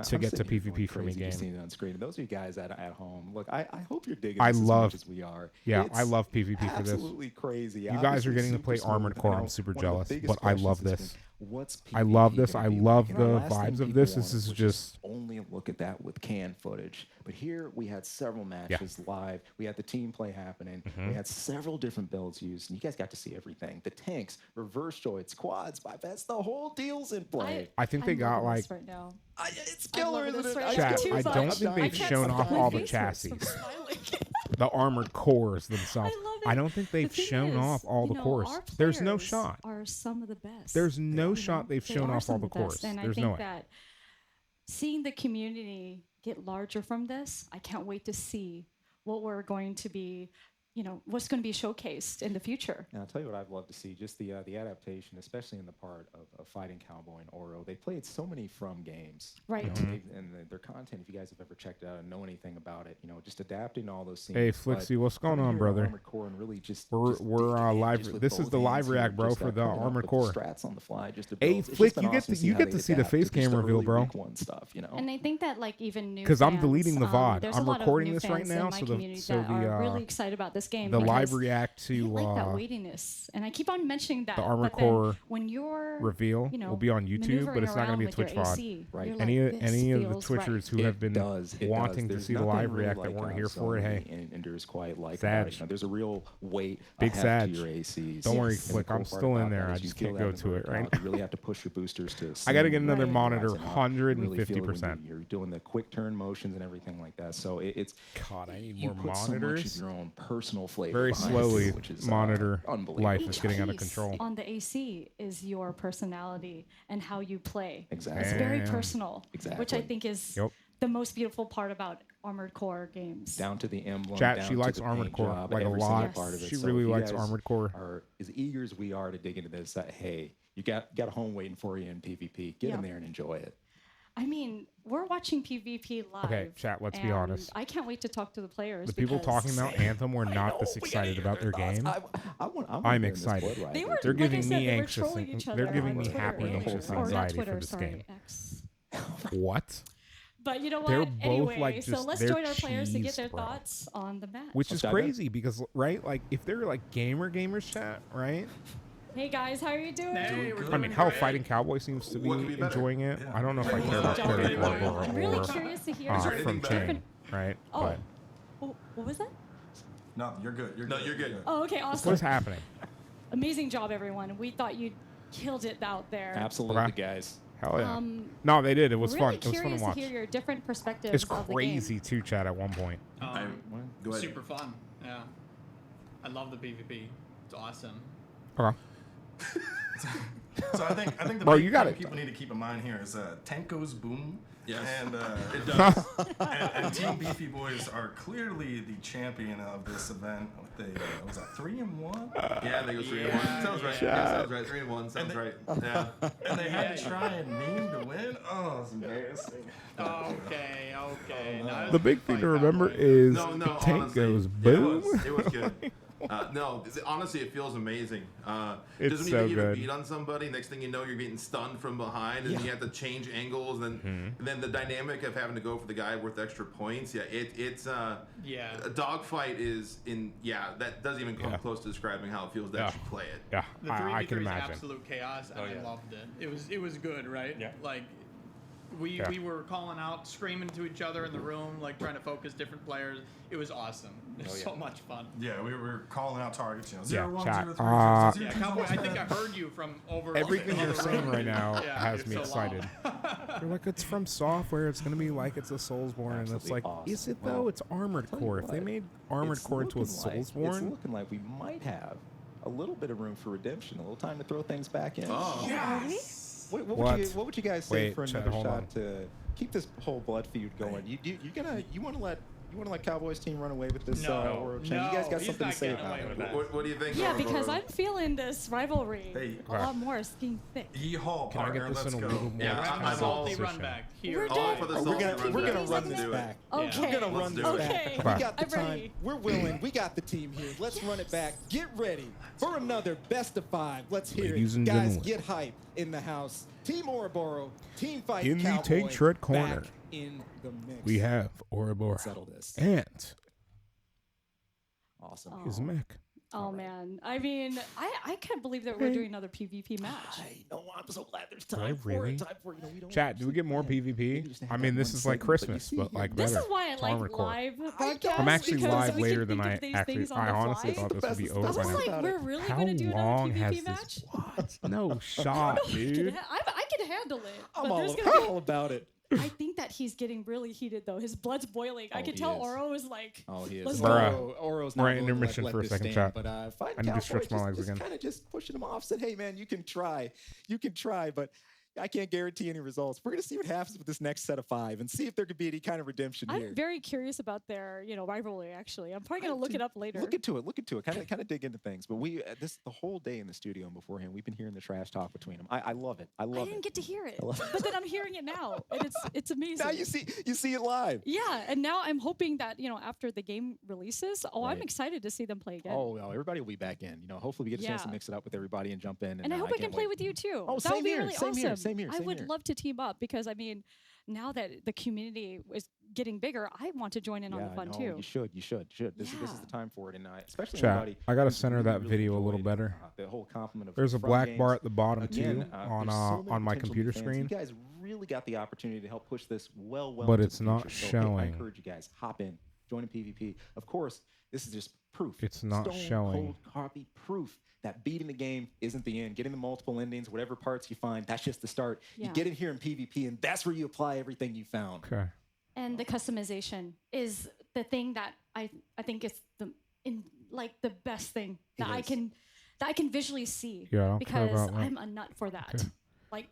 to get to PvP for me game. On screen. Those of you guys at home, look, I hope you're digging this as much as we are. Yeah, I love PvP for this. Absolutely crazy. You guys are getting to play Armored Core. I'm super jealous, but I love this. I love this. I love the vibes of this. This is just only look at that with canned footage. But here we had several matches live. We had the team play happening. We had several different builds used, and you guys got to see everything. The tanks, reverse droids, quads, bypass, the whole deal's in play. I think they got like right now. It's killer, isn't it? Chat, I don't think they've shown off all the chassis. The armored cores themselves. I don't think they've shown off all the cores. There's no shot. Are some of the best. There's no shot they've shown off all the cores. And There's I no think way. that seeing the community get larger from this, I can't wait to see what we're going to be you know, what's going to be showcased in the future. Now, I'll tell you what I'd love to see, just the adaptation, especially in the part of fighting Cowboy and Oro. They played so many From games. Right. You know, and their content, if you guys have ever checked it out and know anything about it, you know, just adapting all those scenes. Hey, Flixie, what's going on, brother? Armored Core and really we're live. This is the live react, bro, for the Armored Core. Strats on the fly, just to hey, Flick, you get to see the face cam reveal, bro. Stuff, you know? And I think that like even new because I'm deleting the VOD. There's I'm a lot recording of this right now, so are really excited about this game. The live react to like that weightiness, and I keep on mentioning that the Armored Core when you're reveal will be on YouTube, but it's not going to be a Twitch VOD. Right. Any of the Twitchers who have been wanting to see the live react that weren't here for it, hey, and there's quite like sad. There's a real weight big sad. To your ACs. Don't worry, Flick, I'm still in there. I just can't go to it right. You really have to push your boosters to. I got to get another monitor, 150%. You're doing the quick turn motions and everything like that. So it's God, I need more monitors. So much of your own personal flavor. Very slowly, monitor life is getting out of control. On the AC is your personality and how you play. Exactly. It's very personal, exactly. which I think is the most beautiful part about Armored Core games. Down to the emblem. Chat, she likes Armored Core like a lot. She really likes Armored Core. Are as eager as we are to dig into this, hey, you got a home waiting for you in PvP. Get in there and enjoy it. I mean, we're watching PvP live. Okay, chat, let's be honest. I can't wait to talk to the players. The people talking about Anthem were not this excited about their game. I'm excited. They're giving me anxious. They're giving me happy, anxious anxiety for this game. What? But you know what? They're both anyway, like just, so let's join our players to get their thoughts on the match. Which is crazy because, right, like if they're like gamers chat, right? Hey guys, how are you doing? Hey, I mean, how Fighting Cowboy seems to be enjoying it. Yeah. I don't know if I care about Terry I'm really curious to hear from Chang, right? Oh. But, what was that? No, you're good. You're good. Oh, okay, awesome. What's happening? Amazing job, everyone. We thought you killed it out there. Absolutely, guys. Hell yeah. No, they did. It was fun. It was fun to curious watch. To hear your different perspectives. It's crazy too, Chad. At one point. Go ahead. Super fun. Yeah. I love the PvP. It's awesome. Okay. So I think the Bro, big thing people need to keep in mind here is tank goes boom. Yes. And it does. and Team Beefy Boys are clearly the champion of this event. Was that 3-1? Yeah, I think it was 3-1. Sounds right. Yeah, sounds right. 3-1 sounds right. Yeah. And they had to try and meme to win. Oh, it's embarrassing. Okay. No. The big thing to remember is the tank honestly, goes boom. It was good. No, honestly, it feels amazing. It's doesn't so mean you get a good. beat on somebody. Next thing you know, you're getting stunned from behind, and you have to change angles, and then the dynamic of having to go for the guy worth extra points. Yeah, it's a dogfight is in. Yeah, that doesn't even come close to describing how it feels to actually play it. Yeah, The 3v3 I can is imagine. absolute chaos, and I loved it. It was good, right? Yeah. Like. We were calling out, screaming to each other in the room, like trying to focus different players. It was awesome. It was so much fun. Yeah, we were calling out targets. 0-1, chat. 0-3, 0-2, Cowboy, I think I heard you from over. Everything you're saying right now Yeah, has me so excited. You're like, it's from software. It's gonna be like it's a Soulsborne, and it's like, is it though? It's Armored Core. If they made Armored Core into a Soulsborne, it's looking like we might have a little bit of room for redemption, a little time to throw things back in. Oh. Yes. What would you guys say for another shot to keep this whole blood feud going? You want to let Cowboys team run away with this? No, you guys got something to say about it? What do you think? Yeah, because I'm feeling this rivalry a lot more. It's getting thick. Yeehaw, can I get this in a little more? I'm all run back here. We're gonna run this back. Okay. We're gonna run this back. We got the time. Ready. We're willing. We got the team here. Let's run it back. Get ready for another best of 5. Let's hear Ladies it, and guys. gentlemen. Get hype in the house. Team Ouroboros, Team Fight in the Cowboy, Take Shred corner, back in the mix. we have Ouroboros Settle this. and Awesome. his mech. Oh man, I mean, I can't believe that we're doing another PvP match. I know. I'm so glad there's Do I time for really? it. Time for it. We don't Chat, do we get more PvP? I mean, this is like Christmas, but like This better. is why I like Armored Core. live broadcasts. I'm actually because live we later can than think I of these actually. things on I the honestly fly. thought this would be I over was by now. like, we're really How gonna do another long PvP has match? this? No shot, dude. I can handle it. I'm but there's all, gonna be, all about it. I think that he's getting really heated though. His blood's boiling. I can tell Oro is like. Oh, he is. Let's Bruh. Oro's We're not at going to intermission let for a this second, stand, chat. But Fighting I need to Cowboy stretch my legs just again. kind of just pushing him off. Said, "Hey man, you can try, but I can't guarantee any results. We're going to see what happens with this next set of 5 and see if there could be any kind of redemption here. I'm very curious about their, rivalry, actually. I'm probably going to look it up later. Look into it. Kind of dig into things. But we, the whole day in the studio and beforehand, we've been hearing the trash talk between them. I love it. I didn't get to hear it, but then I'm hearing it now. And it's amazing. Now you see it live. Yeah, and now I'm hoping that, after the game releases, I'm excited to see them play again. Oh, well, everybody will be back in. Hopefully we get a chance to mix it up with everybody and jump in. And I hope I can play with you too. Oh, that would be really awesome. Same here. I would love to team up because now that the community is getting bigger, I want to join in on the fun too. You should. This is the time for it, and especially Chat. I gotta center that video a little better. The whole compliment of there's a black games. bar at the bottom Again, too on my computer screen. You guys really got the opportunity to help push this well. But it's not showing. I encourage you guys, hop in, join in PvP. Of course, this is just proof. It's not Stone showing. Cold copy proof that beating the game isn't the end. Getting the multiple endings, whatever parts you find, that's just the start. Yeah. You get in here in PvP, and that's where you apply everything you found. Okay. And the customization is the thing that I think is the best thing that I can visually see. Yeah, I don't because care about that. I'm a nut for that. Okay.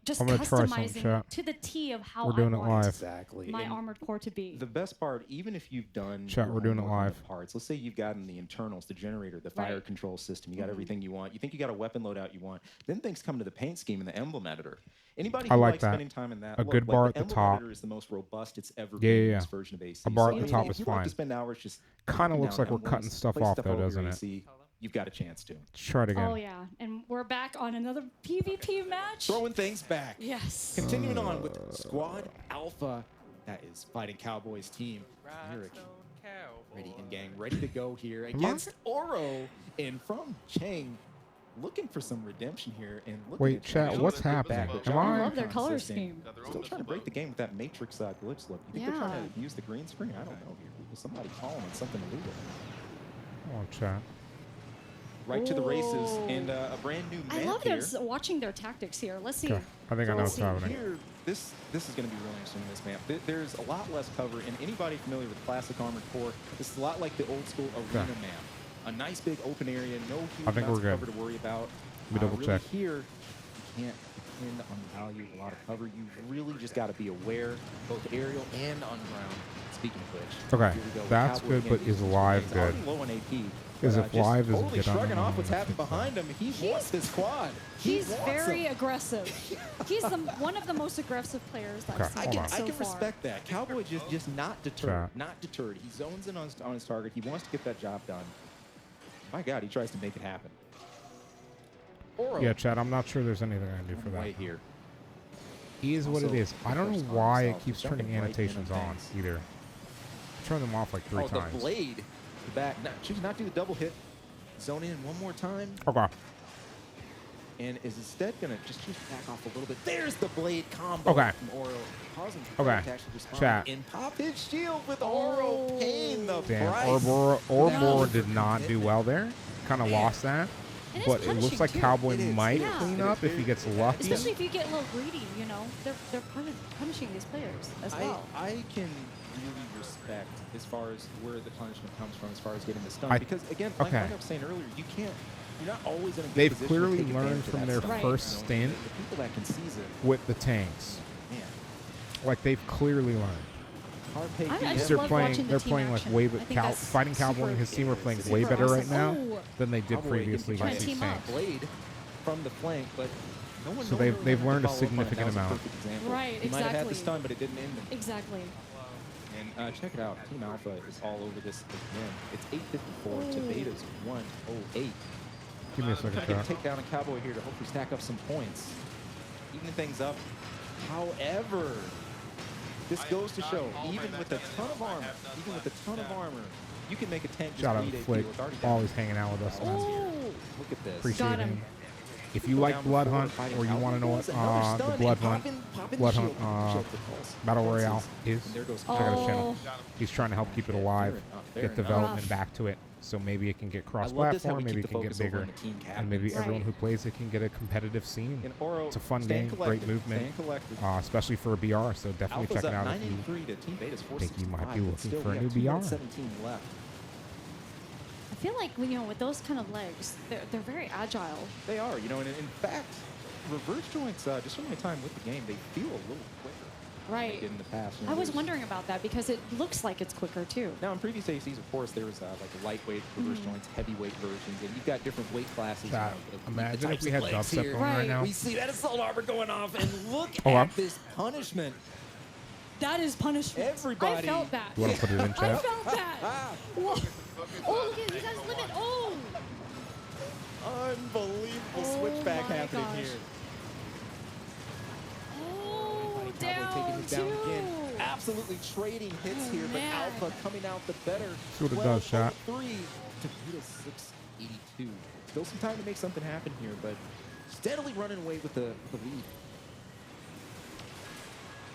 Just I'm gonna try some, customizing chat. to the T of how We're doing I it want live. my Armored Core to be. The best part, even if you've done Chat, your we're doing it homework on the live. parts, let's say you've gotten the internals, the generator, the fire control system, you got everything you want, you think you got a weapon loadout you want, then things come to the paint scheme and the emblem editor. Anybody who likes spending time in that, a good bar at the top. Editor is the most robust it's ever been in this version of AC. A bar So at the top if is you like fine. to spend hours just Kind of knocking looks down like we're emblems, cutting stuff place off though, over doesn't your it? AC, you've got a chance to. Let's try it again. Oh yeah, and we're back on another PvP match. Throwing things back. Yes. Continuing on with Squad Alpha, that is Fighting Cowboys team. Eric, ready in gang, ready to go here against Oro, and from Chang, looking for some redemption here. And wait, chat, what's happening? I love their color scheme. Still trying to break the game with that Matrix glitch look. You think they're trying to use the green screen? I don't know here. Somebody calling it something illegal. Oh, chat. Right to the races and a brand new map I love here. watching their tactics here. Let's see. Okay. I think I know what's happening. Here, this is going to be really interesting in this map. There's a lot less cover, and anybody familiar with classic Armored Core, this is a lot like the old school arena map. A nice big open area, no huge amounts of cover to worry about. Let me double check. Here, you can't depend on the value of a lot of cover. You really just got to be aware, both aerial and on ground. Speaking of which, okay, that's good, but is live good? Low on AP. Because if live isn't totally good, shrugging off what's happening behind him. He wants this quad. He's very aggressive. He's one of the most aggressive players that I've seen so I can far. respect that. Cowboy just not deterred. Not deterred. He zones in on his target. He wants to get that job done. My God, he tries to make it happen. Oro. Yeah, Chad, I'm not sure there's anything I can do for that. Right here. He is what it is. I don't know why it keeps turning annotations on either. Turn them off like 3 times. The blade. The back. Choose not to do the double hit. Zone in one more time. Okay. And is instead going to just choose to back off a little bit. There's the blade combo from Oro. Causing to actually respond. Chat. And pop his shield with Oro paying the price. Ouroboros did not do well there. Kind of lost that. But it looks like Cowboy might clean up if he gets lucky. Especially if you get a little greedy, they're punishing these players as well. I can really respect as far as where the punishment comes from, as far as getting this done. Because again, like I was saying earlier, you're not always in a good They've position clearly to take learned advantage of from that their stuff. first stint The people that can seize it. with the tanks. Man. Like they've clearly learned. They're playing like way better. Fighting Cowboy and his team are playing way better right now than they did previously against these tanks. Blade from the flank, but no one. So they've learned a significant amount. Right, He might have had the stun, but it didn't end him. Exactly. And check it out. Team Alpha is all over this again. It's 854 to Beta's 108. Give me a second, Trying to get a takedown on Cowboy here to hopefully stack up some points. Even things up. However, this goes to show, even with a ton of armor, you can make a tank just Shout out bleed to AP Flick, with already down. always hanging out with us, man. Look at this. Appreciate him. If you like Blood Hunt, or you want to know what the Blood Hunt Battle Royale is, check out his channel. He's trying to help keep it alive, get development back to it, so maybe it can get cross-platform, maybe it can get bigger, and maybe everyone who plays it can get a competitive scene. It's a fun game, great movement, especially for a BR, so definitely check it out if you think you might be looking for a new BR. I feel like with those kind of legs, they're very agile. They are, and in fact, reverse joints, just from my time with the game, they feel a little quicker. Right. Than they did in the past. I was wondering about that because it looks like it's quicker too. Now, in previous ACs, of course, there was like lightweight reverse joints, heavyweight versions, and you've got different weight classes. Imagine if we had dubstep going right now. We see that assault armor going off, and look at this punishment. That is punishment. Everybody. I felt that. You want to put it in chat? I felt that. Whoa. Oh, look at, he has limit. Oh. Unbelievable switchback happening here. Oh, down again. Absolutely trading hits here, but Alpha coming out the better. See what it does, shot. 3 to beat a 682. Still some time to make something happen here, but steadily running away with the lead.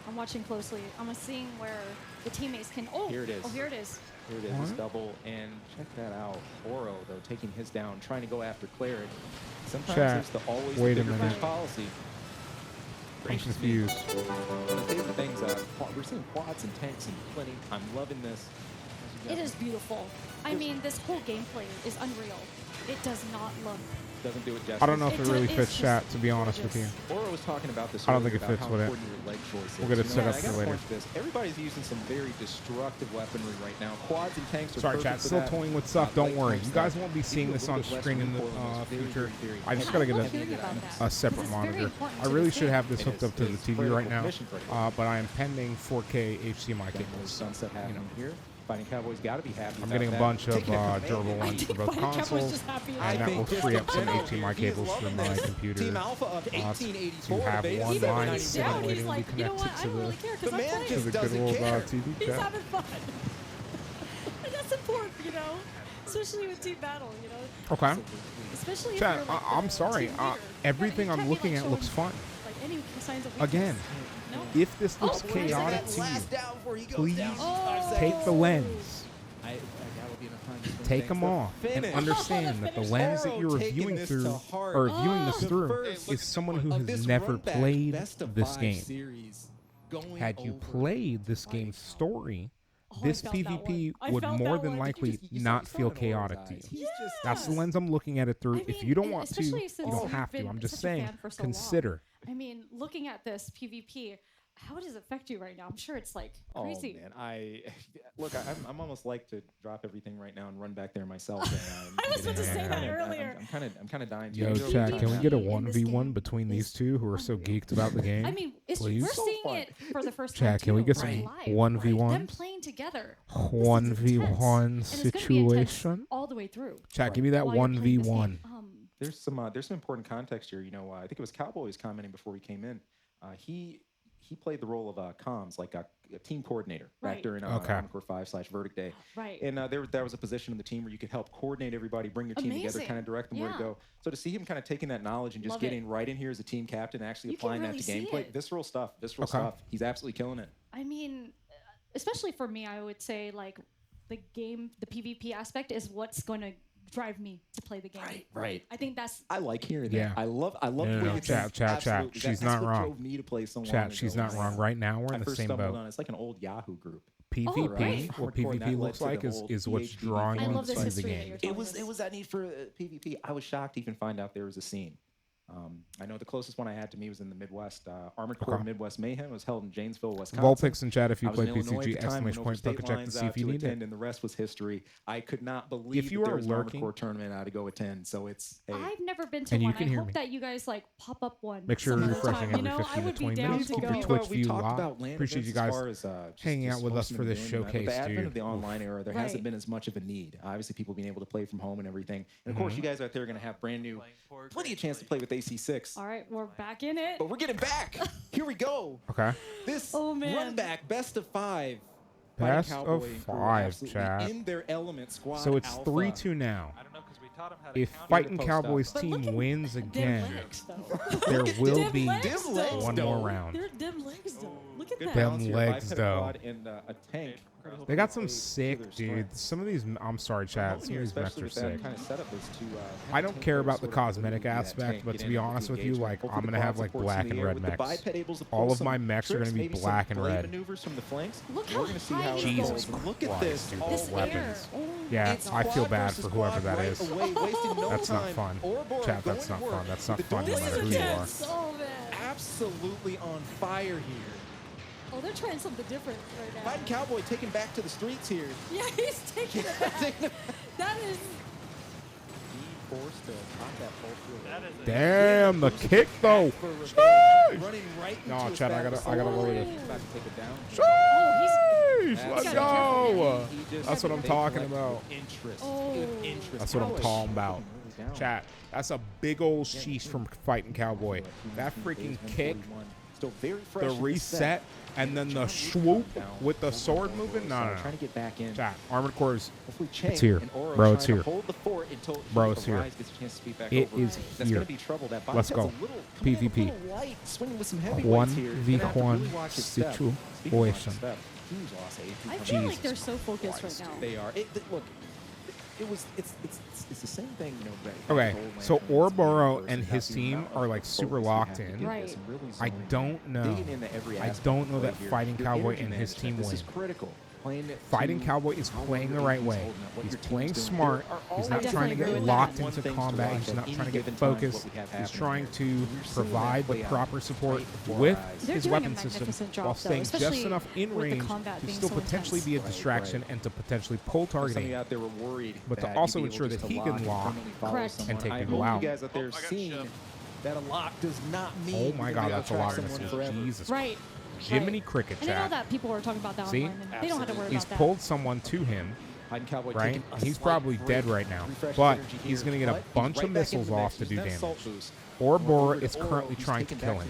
I'm watching closely. I'm seeing where the teammates can. Oh, here it is. Oh, here it is. Here it is. This double, and check that out. Oro though taking his down, trying to go after Claret. Sometimes there's always the bigger fish policy. I'm confused. The favorite things, we're seeing quads and tanks and plenty. I'm loving this. It is beautiful. I mean, this whole gameplay is unreal. It does not look. Doesn't do it justice. I don't know if it really fits chat, to be honest with you. Oro was talking about this. I don't think it fits with it. We'll get it set up for later. Everybody's using some very destructive weaponry right now. Quads and tanks are Sorry, chat. Still toying with stuff. Don't worry. You guys won't be seeing this on screen in the future. I just gotta get a separate monitor. I really should have this hooked up to the TV right now, but I am pending 4K HDMI cables. Sunset happening here. Fighting Cowboys got to be happy. I'm getting a bunch of durable ones for both consoles, and that will free up some HDMI cables for my computer to have one line sitting waiting to be connected to the good old TV He's having fun. And that's important, you know, especially with team battle, you know. Okay. Especially chat, if you're I'm sorry. Everything I'm looking at looks fun. Like any signs of weakness. Again. If this looks chaotic to you, please take the lens. Take them off and understand that the lens that you're reviewing through or viewing this through is someone who has never played this game. Had you played this game's story, this PvP would more than likely not feel chaotic to you. That's the lens I'm looking at it through. If you don't want to, you don't have to. I'm just saying, consider. I mean, looking at this PvP, how does it affect you right now? I'm sure it's like crazy. Oh man, I'm almost like to drop everything right now and run back there myself. And, I was about to say that earlier. I'm kind of dying. Yo, chat, can we get a 1v1 between these two who are so geeked about the game? I mean, we're seeing it for the first time. Chat, can we get some 1v1? Them playing together. 1v1 situation. All the way through. Chat, give me that 1v1. There's some important context here. You know, I think it was Cowboys commenting before we came in. He played the role of comms, like a team coordinator back during Armored Core 5/Verdict Day. Right. And there was a position in the team where you could help coordinate everybody, bring your team together, kind of direct them where to go. So to see him kind of taking that knowledge and just getting right in here as a team captain, actually applying that to gameplay, visceral stuff. He's absolutely killing it. I mean, especially for me, I would say like the PvP aspect is what's going to drive me to play the game. Right. I think that's. I like hearing that. I love. No. Chat. She's not wrong. Chat. She's not wrong. Right now, we're in the same boat. It's like an old Yahoo group. PvP, what PvP looks like is what's drawing me to the game. It was that need for PvP. I was shocked to even find out there was a scene. I know the closest one I had to me was in the Midwest. Armored Core Midwest Mayhem was held in Janesville, Wisconsin. Volpix in chat if you play PCG, exclamation point, check to see if you need it. And the rest was history. I could not believe if you there are was lurking, an Armored Core tournament I had to go attend. So it's. Hey. I've never been to one. I hope that you guys like pop up one. Make sure you're refreshing every 15 to 20 minutes. Keep your Twitch view live. Appreciate you guys hanging out with us for this showcase. The advent of the online era, there hasn't been as much of a need. Obviously, people being able to play from home and everything. And of course, you guys out there are going to have brand new, plenty of chance to play with AC6. All right, we're back in it. But we're getting back. Here we go. Okay. This run back, best of 5. Best of 5, chat. In their element, squad so it's Alpha. 3-2 now. If Fighting Cowboys team wins again, there will be one more round. They're dim legs though. Look at that. Them legs, though. And, a tank. They got some sick, dude. Some of these, I'm sorry, chat. Some of these mechs are sick. I don't care about the cosmetic aspect, but to be honest with you, like, I'm gonna have like black and red mechs. All of my mechs are gonna be black and red. Look how high Jesus Look at this. dude, This weapons. air. Yeah, I feel bad for whoever that is. That's not fun. Chat, that's not fun. That's not fun no matter who you are. Oh, man. Absolutely on fire here. Oh, they're trying something different right now. Fighting Cowboy taken back to the streets here. Yeah, he's taking it back. That is... Forced to pop that full field. Damn, the kick though. Running right No, Chad, I gotta lower this. About to take it down. Sheesh, let's go. That's what I'm talking about. That's what I'm talking about. Chat, that's a big old sheesh from Fighting Cowboy. That freaking kick, the reset, and then the swoop with the sword moving. No. Trying to get back in. Chat, Armored Core's, it's here. Bro, it's here. Bro, it's here. It is here. Let's go. PvP. 1v1 situation. I feel like they're so focused right now. They are. Look, it's the same thing, you know. Okay, so Ouroboros and his team are like super locked in. Right. I don't know that Fighting Cowboy and his team win. Fighting Cowboy is playing the right way. He's playing smart. He's not trying to get locked into combat. He's not trying to get focused. He's trying to provide the proper support with his weapon system while staying just enough in range to still potentially be a distraction and to potentially pull targeting, but to also ensure that he can lock and take people out. You guys out there seeing that a lock does not mean. Oh my God, that's a lot of missiles. Jesus. Right. Jiminy Cricket, And I know chat. that people are talking about that See? online, and they don't have to worry He's about that. pulled someone to him, right? And he's probably dead right now, but he's going to get a bunch of missiles off to do damage. Ouroboros is currently trying to kill him.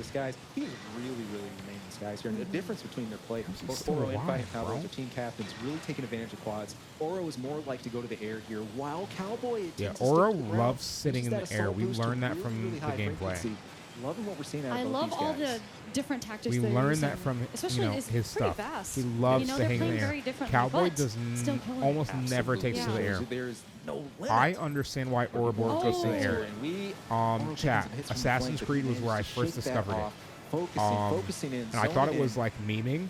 He is really remaining this guys here. And the difference between their play, both Oro and Fighting Cowboy, their team captains, really taking advantage of quads. Oro is more like to go to the air here, while Cowboy. Yeah, Oro loves sitting in the air. We learned that from the gameplay. Loving what we're seeing out I of love both all these guys. the different tactics. We they're learned using. that from Especially his pretty stuff. Fast. He loves they're to hang in playing the very air. differently, Cowboy but does still killing almost it. never takes to the air. There's no limit. I understand why Ouroboros goes to the air. Chat, Assassin's Creed was where I first discovered it. Focusing in, and I thought it was like memeing.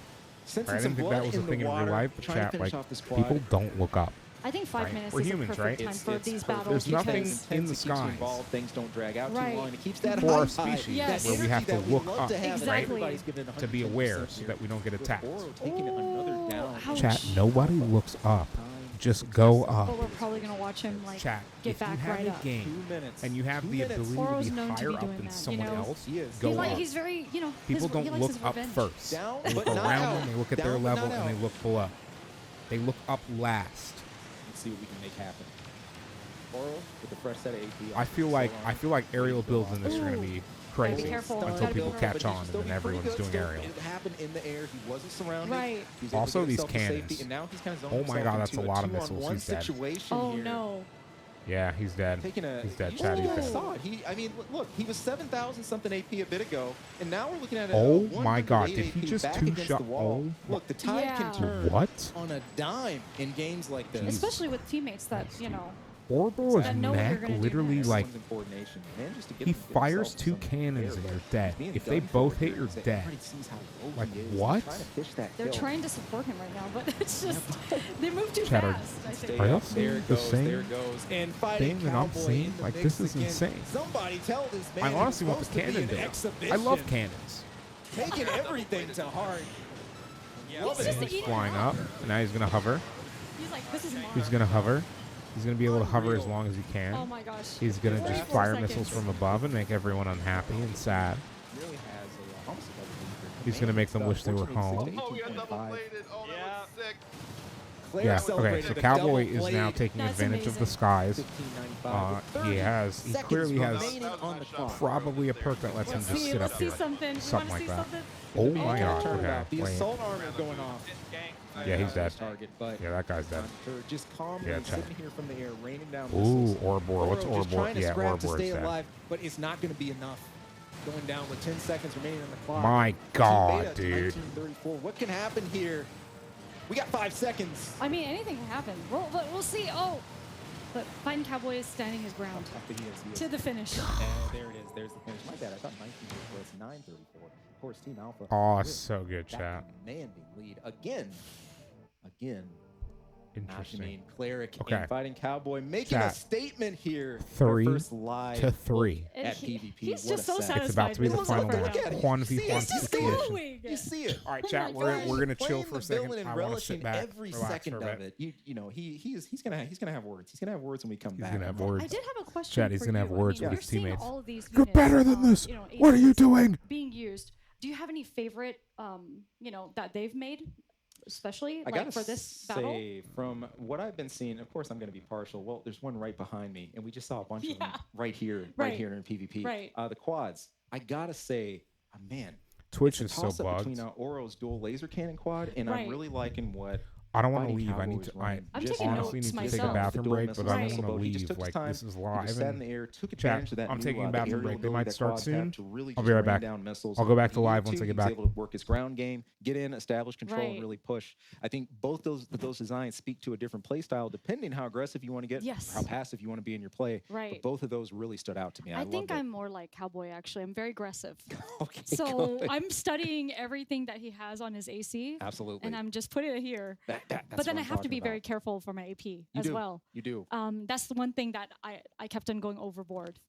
I didn't think that was a thing in real life, but chat, like, people don't look up. I think 5 minutes We're is humans, a perfect right? time for these battles. There's nothing because in the skies things don't drag out Right. too long. It keeps that for our high species Yes. where we have to look up, Exactly. right? To be aware so that we don't get attacked. Taking another down. Ouch. Chat, nobody looks up. Just go up. But we're probably gonna watch him like Chat, get if back you have right a up. game and you have the ability Oro's to be known to higher be up doing than that, someone you know? else, He is. go He's, up. like, he's very, you know, People he don't likes look his up revenge. first. Down, They look but not around out. them, they look at Down, their but level, not and they out. look below. They look up last. Let's see what we can make happen. Oro with a fresh set of AP. I feel like aerial builds in this are going to be crazy careful. until Gotta be people careful. catch on, and then everyone's doing aerial. It happened in the air. He wasn't surrounded. Right. He was able Also, to get these himself to cannons. safety, and now he's kind of zoned Oh my himself God, that's into a lot of 2-on-1 missiles. He's dead. situation Oh here. no. Yeah, he's dead. Taking a, He's dead. you Chad, he's guys dead. saw it. I mean, look, he was 7,000 something AP a bit ago, and now we're looking at a Oh 108 my God, did he AP just back two against shot? the wall. Oh, Look, the tide can turn what? on a dime in games like this. Especially with teammates that, you know, Ouroboros' that know what you're neck gonna do literally next. like Coordination. Man, just to get he him- get fires himself two some cannons air, and but you're dead. being If they done both for hit, it, you're so dead. everybody sees how low Like, he is. what? Trying to fish that they're kill. trying to support him right now, but it's just they move too Chad, fast. I think. Are y'all There seeing it the goes, same there it goes. And Fighting thing that I'm Cowboy seeing? in the Like, mix this is again. insane. Somebody tell this man I it honestly was want the supposed to be cannon an build. exhibition. I love cannons. Taking everything to heart. Love He's it. just He's eating flying it up, and now he's gonna hover. He's like, this is mine. He's gonna hover. He's gonna be able to hover as long as he can. Oh my gosh. He's gonna 34 just fire seconds. missiles from above and make everyone unhappy and sad. Really has a almost a double lead. He's gonna make them wish they were home. Oh, we got double bladed. Oh, that was sick. Claire Yeah. Okay. celebrated So the Cowboy double is now blade. taking That's advantage of the amazing. skies. 15.95. He clearly has remaining on the clock. probably a perk that lets him Let's just see, sit let's up see here. something. You Something wanna like see that. something? Oh my God. Turnabout. Okay. The Wait. assault armor going off. Yeah, he's dead. Target, but Yeah, that guy's dead. Hunter just calmly Yeah, check. sitting here from the air, raining down Ooh, missiles. Ouroboros. What's Oro just Ouroboros? trying to Yeah, scrap to Ouroboros stay dead. alive, but it's not going to be enough. going down with 10 seconds remaining on the clock. My God, Team Beta to dude. 1934. What can happen here? We got 5 seconds. I mean, anything can happen. We'll see. Oh, but Fighting Cowboy is standing his ground He is. to the finish. And there it is. There's the finish. My bad. I thought 1934 was 934. Of course, Team Alpha. Oh, really so good, chat. Commanding lead again. Interesting. I mean, Cleric Okay. and Fighting Cowboy making Chat. a statement here. 3 Our first live to 3. And at he- PvP. he's What just a so set. satisfied. It's about to be the with final himself match. right now. 1v1 He's just situation. glowing. You see it. All right, Oh chat. my We're gosh. gonna chill Playing for a the second. villain and I want to relishing sit back, every relax second for a of bit. it. You know, he's gonna have words. He's gonna have words when we come back. He's gonna have words. I did have a question. Chat, he's for gonna have you. words I mean, with you're his seeing teammates. all of these You're units, better than this. you know, What are you aces doing? Being used. Do you have any favorite, you know, that they've made, especially I like gotta for this say, battle? from what I've been seeing, of course I'm going to be partial. Well, there's one right behind me, and we just saw a bunch of them right here in PvP. Right. The quads. I gotta say, man, Twitch it's is a so toss-up bugged. between Oro's dual laser cannon quad, and I'm Right. really liking what. I don't want to Fighting leave. I need Cowboys to. run. I'm Just taking honestly notes need to take a myself. bathroom The dual break, but missile I don't missile want boat, to he just leave. took his Like time. this is He live. just sat in And the air, took chat, advantage of that I'm new, taking a the bathroom aerial break. They ability might that start quads soon. have to really I'll just be right rain back. down missiles. I'll go back to He live needed once I get He was back. able to work his ground game, get in, establish control, and Right. really push. I think both those designs speak to a different play style, depending how aggressive you want to get, Yes. how passive you want to be in your play. Right. But both of those really stood out to me. I think loved it. I'm more like Cowboy, actually. I'm very aggressive. Okay, So good. I'm studying everything that he has on his AC. Absolutely. And I'm just putting it here. That's But then what I I'm have to talking be very about. careful for my AP You as do. well. You do. That's the one thing that I kept on going overboard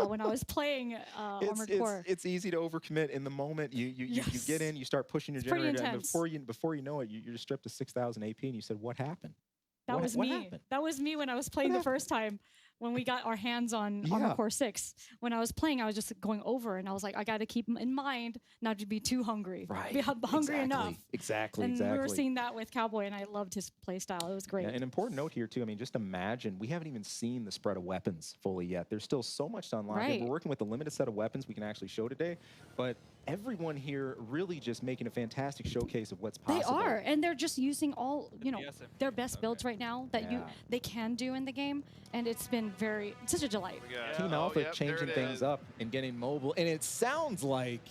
when I was playing Armored Core. It's easy to overcommit in the moment. You get in, you start pushing your It's pretty generator, and intense. before you know it, you're just stripped to 6,000 AP, and you said, "What happened?" That was what me. happened? That was me when I was playing the first time. When we got our hands on Armored Yeah. Core 6, when I was playing, I was just going over, and I was like, I got to keep in mind not to be too hungry. Right. Be hungry enough. Exactly. And we were seeing that with Cowboy, and I loved his play style. It was great. Yeah, an important note here too. I mean, just imagine we haven't even seen the spread of weapons fully yet. There's still so much to unlock. Right. We're working with a limited set of weapons we can actually show today, but everyone here really just making a fantastic showcase of what's They possible. are, and they're just using all their best builds right now that Yeah. they can do in the game, and it's been such a delight. Team Alpha changing things up and getting mobile, and it sounds like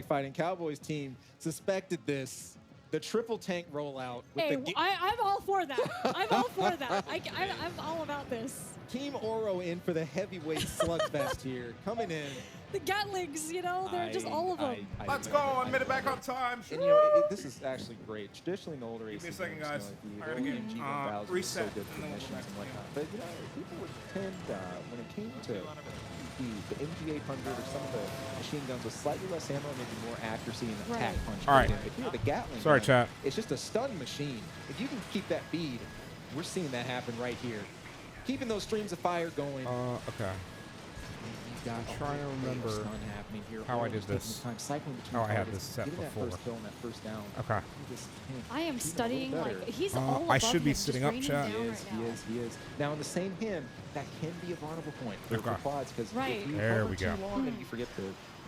Fighting Cowboys team suspected this. The triple tank rollout. With Hey, the I'm all for that. I'm all for that. I'm all about this. Team Oro in for the heavyweight slugfest here, coming in. The Gatlings, you know, they're just all of them. Let's go. A minute back on time. And you know, this is actually great. Traditionally, in the older Give me a AC second, games, guys. you know, I gotta the get, OG 1000 was so reset, good for and then we'll go missions back and to whatnot. But you know, people would tend when it came to the MG800 or some of the machine guns with slightly less ammo, maybe more accuracy and attack punch. All right. But here, the Gatling Sorry, gun, chat. it's just a stun machine. If you can keep that bead, we're seeing that happen right here. Keeping those streams of fire going. Okay. I'm trying to remember how I did this. How I had this set before. Okay. I am studying like he's all I above should be him, just sitting up, raining chat. down right now. He is. Now, in the same hand, that can be a vulnerable point for Okay. quads because Right. if you There hover we too go. long and you forget to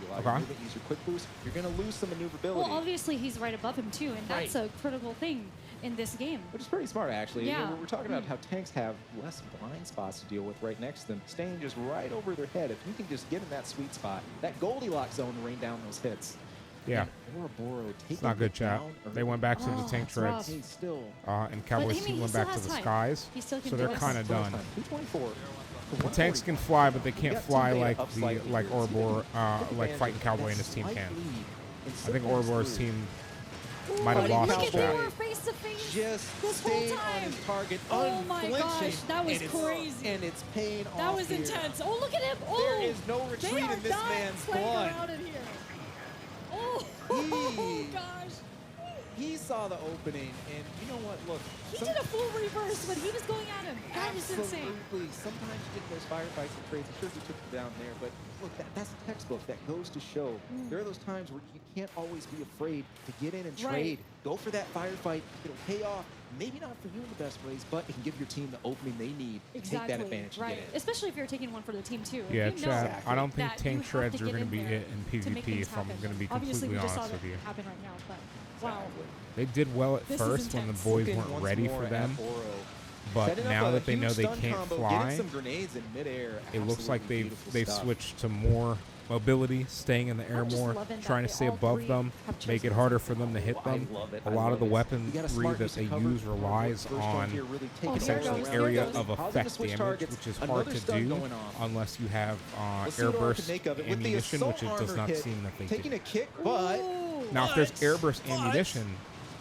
allow Okay. your movement, use your quick boost, you're going to lose some maneuverability. Well, obviously he's right above him too, and that's a critical thing in this game. Which is pretty smart, actually. Yeah. You know, we're talking about how tanks have less blind spots to deal with right next to them, staying just right over their head. If you can just get in that sweet spot, that Goldilocks zone to rain down those hits. Yeah. It's not good, chat. They went back to the tank treads. And Cowboys team went back to the skies. So they're kind of done. 224. The tanks can fly, but they can't fly like Ouroboros, like Fighting Cowboy and his team can. I think Ouroboros' team might have lost Look the at chat. they were face to face Just this whole staying on time. his target, Oh my unflinching, gosh, that was and it's- crazy. And it's paying off. That was here. intense. Oh, look at him. Oh, There is no they retreat are in this not man's playing blood. around in here. Oh, gosh. He saw the opening, and you know what? Look, He did a full reverse when he was going at him. That is insane. absolutely. Sometimes you get those firefights and trades. I'm sure he took it down there, but look, that's a textbook. That goes to show there are those times where you can't always be afraid to get in and Right. trade. Go for that firefight. It'll pay off. Maybe not for you in the best ways, but it can give your team the opening they need to take that advantage right. and get in. Especially if you're taking one for the team too. Yeah, If you know chat. I don't think that tank you have treads to are get going to be in there it in to make PvP, things if I'm happen. going to be Obviously, completely we just saw honest that with you. happen right now, but wow. They did well at This is first when the intense. boys Looking weren't once ready more for at them. Oro. But Setting up now a that they huge know they stun can't combo, fly, getting some grenades in midair. it looks like Absolutely they've beautiful stuff. switched to more mobility, staying in the air more, trying to stay above them, make it harder for them to hit them. A lot of the weaponry that they use relies on essentially area of effect damage, which is hard to do unless you have airburst ammunition, which it does not seem that they do. Now, if there's airburst ammunition,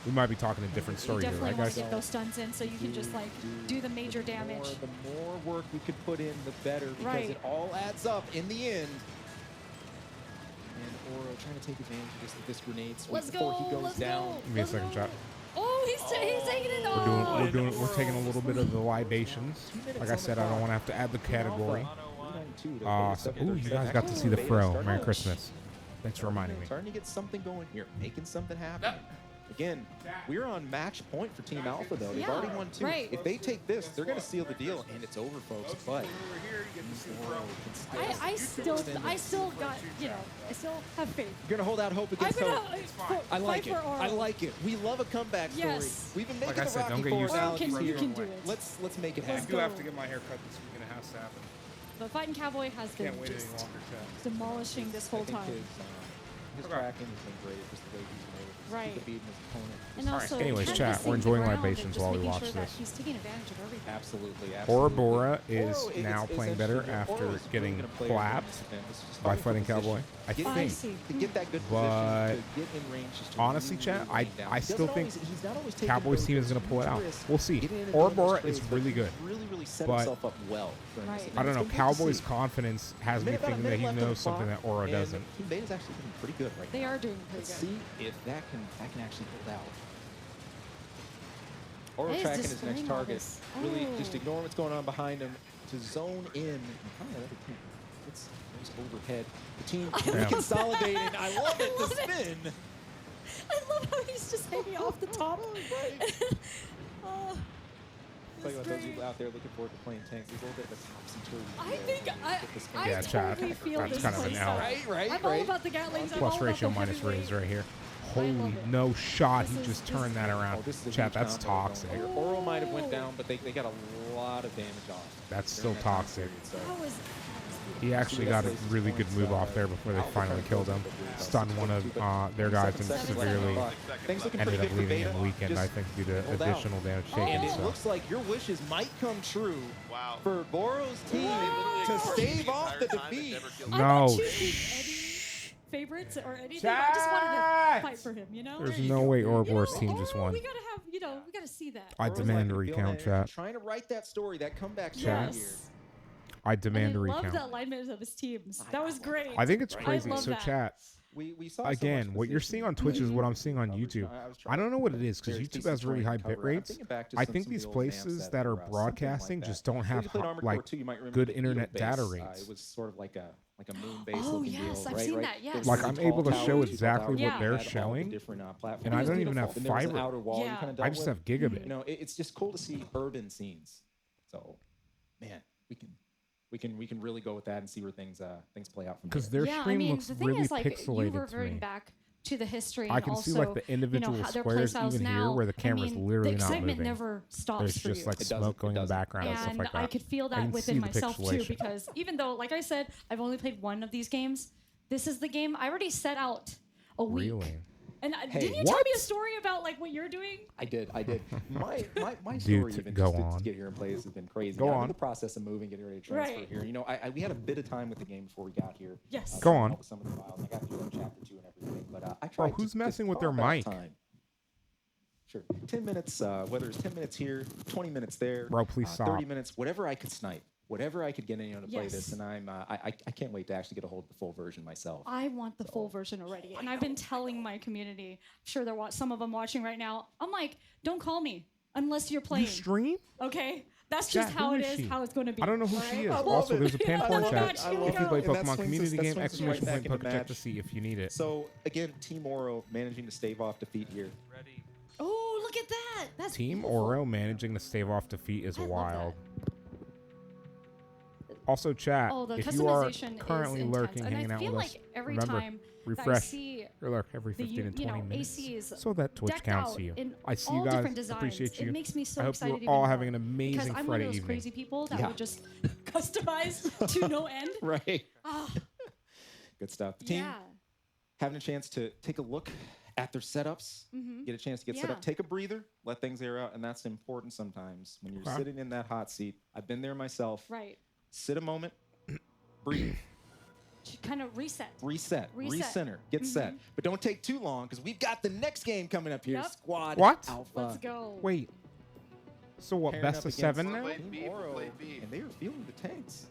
we might be talking a different story here, right, guys? You definitely want to get those stuns in so you can just like do the major damage. The more work we could put in, the better, because it all adds up in the end. And Oro trying to take advantage of this grenade switch before he goes down. Give me a second shot. Oh, he's taking it off. We're taking a little bit of the libations. Like I said, I don't want to have to add the category. Ooh, you guys got to see the fro. Merry Christmas. Thanks for reminding me. Starting to get something going here, making something happen. Again, we're on match point for Team Alpha, though. They've already won 2. If they take this, they're going to seal the deal, and it's over, folks. But I still got, I still have faith. You're going to hold out hope against hope. I like it. I like it. We love a comeback story. We've been making the Rocky Four analogies here. You can do it. Let's make it happen. I do have to get my hair cut this week, and it has to happen. But Fighting Cowboy has been just demolishing this whole time. His tracking has been great, just the way he's made. Right. Beating his opponent. And also, anyways, chat, we're enjoying libations while we watch this. He's taking advantage of everything. Absolutely. Ouroboros is now playing better after getting clapped by Fighting Cowboy. I think. To get that good but position, to get in range, honestly, chat, I still think Cowboys team is going to pull it out. We'll see. Ouroboros is really good. Really set but himself up well. I don't know. Cowboys' confidence has me thinking that he knows something that Oro doesn't. Team Beta's actually doing pretty good right now. They are doing pretty good. See if that can actually hold out. Oro tracking his next target. Really just ignore what's going on behind him to zone in. It's overhead. The team consolidating. I love it. The spin. I love how he's just hanging off the top. Talking about those people out there looking forward to playing tanks. There's a little bit of a topsy-turvy. I totally feel that's this kind of an L. I'm all about the Gatlings. Plus ratio minus raise right here. Holy no shot. He just turned that around. Chat, that's toxic. Oro might have went down, but they got a lot of damage off. That's still toxic. He actually got a really good move off there before they finally killed him. Stunned one of their guys and severely ended up leaving him weakened, I think, due to additional damage taken. And it looks like your wishes might come true for Boro's team to stave off the defeat. No. Favorites or anything. I just wanted to fight for him, There's no way Ouroboros' team just won. We gotta have, we gotta see that. I demand a recount, chat. Trying to write that story, that comeback story here. I demand a recount. I love the alignment of his teams. That was great. I think it's crazy. So chat, we saw again, what you're seeing on Twitch is what I'm seeing on YouTube. I don't know what it is because YouTube has really high bit rates. I think these places that are broadcasting just don't have like good internet data rates. It was sort of like a moon-based looking deal, I've seen that. Yes. Like I'm able to show exactly what they're showing, and I don't even have fiber. I just have gigabit. It's just cool to see urban scenes. So, man, we can really go with that and see where things play out from there. Because their stream looks really pixelated you were to me. back to the history. I can see like the individual squares even here where the camera's literally not moving. The excitement never stops. There's just like smoke going in the background and stuff like that. I could feel that within myself too, because even though, like I said, I've only played one of these games, this is the game I already set out a week. Really? And didn't you tell me a story about like what you're doing? I did. My story even just to get here and play this has been crazy. Go on. The process of moving, getting ready to transfer here. We had a bit of time with the game before we got here. Yes. Go on. Some of the files. I got through chapter 2 and everything, but I tried. Who's messing with their mic? Sure. 10 minutes. Whether it's 10 minutes here, 20 minutes there. Bro, please stop. 30 minutes. Whatever I could snipe. Whatever I could get anyone to play this, and I can't wait to actually get a hold of the full version myself. I want the full version already, and I've been telling my community. I'm sure they're some of them watching right now. I'm like, don't call me unless you're playing. You stream? Okay, that's just how it is. How it's going to be. I don't know who she is. Also, there's a Panporn chat. If you play Pokemon community game, exclamation point Poke Check to see if you need it. So again, Team Oro managing to stave off defeat here. Ready. Oh, look at that! That's Team beautiful. Oro managing to stave off defeat is wild. Also, chat, if you are currently lurking, hanging out with us, remember, refresh or lurk every 15 and 20 minutes so that Twitch counts you. I see you guys. Appreciate you. It makes me so I hope excited you're all even having an more, amazing because I'm Friday one of those evening. crazy people that would just customize to no end. Right. Good stuff. The team having a chance to take a look at their setups, get a chance to get set up, take a breather, let things air out, and that's important sometimes when you're sitting in that hot seat. I've been there myself. Right. Sit a moment, breathe. Kind of reset, recenter, get set. But don't take too long because we've got the next game coming up here. Squad Alpha. Let's go. Wait. So what? Best of 7 now? And they are feeling the tanks.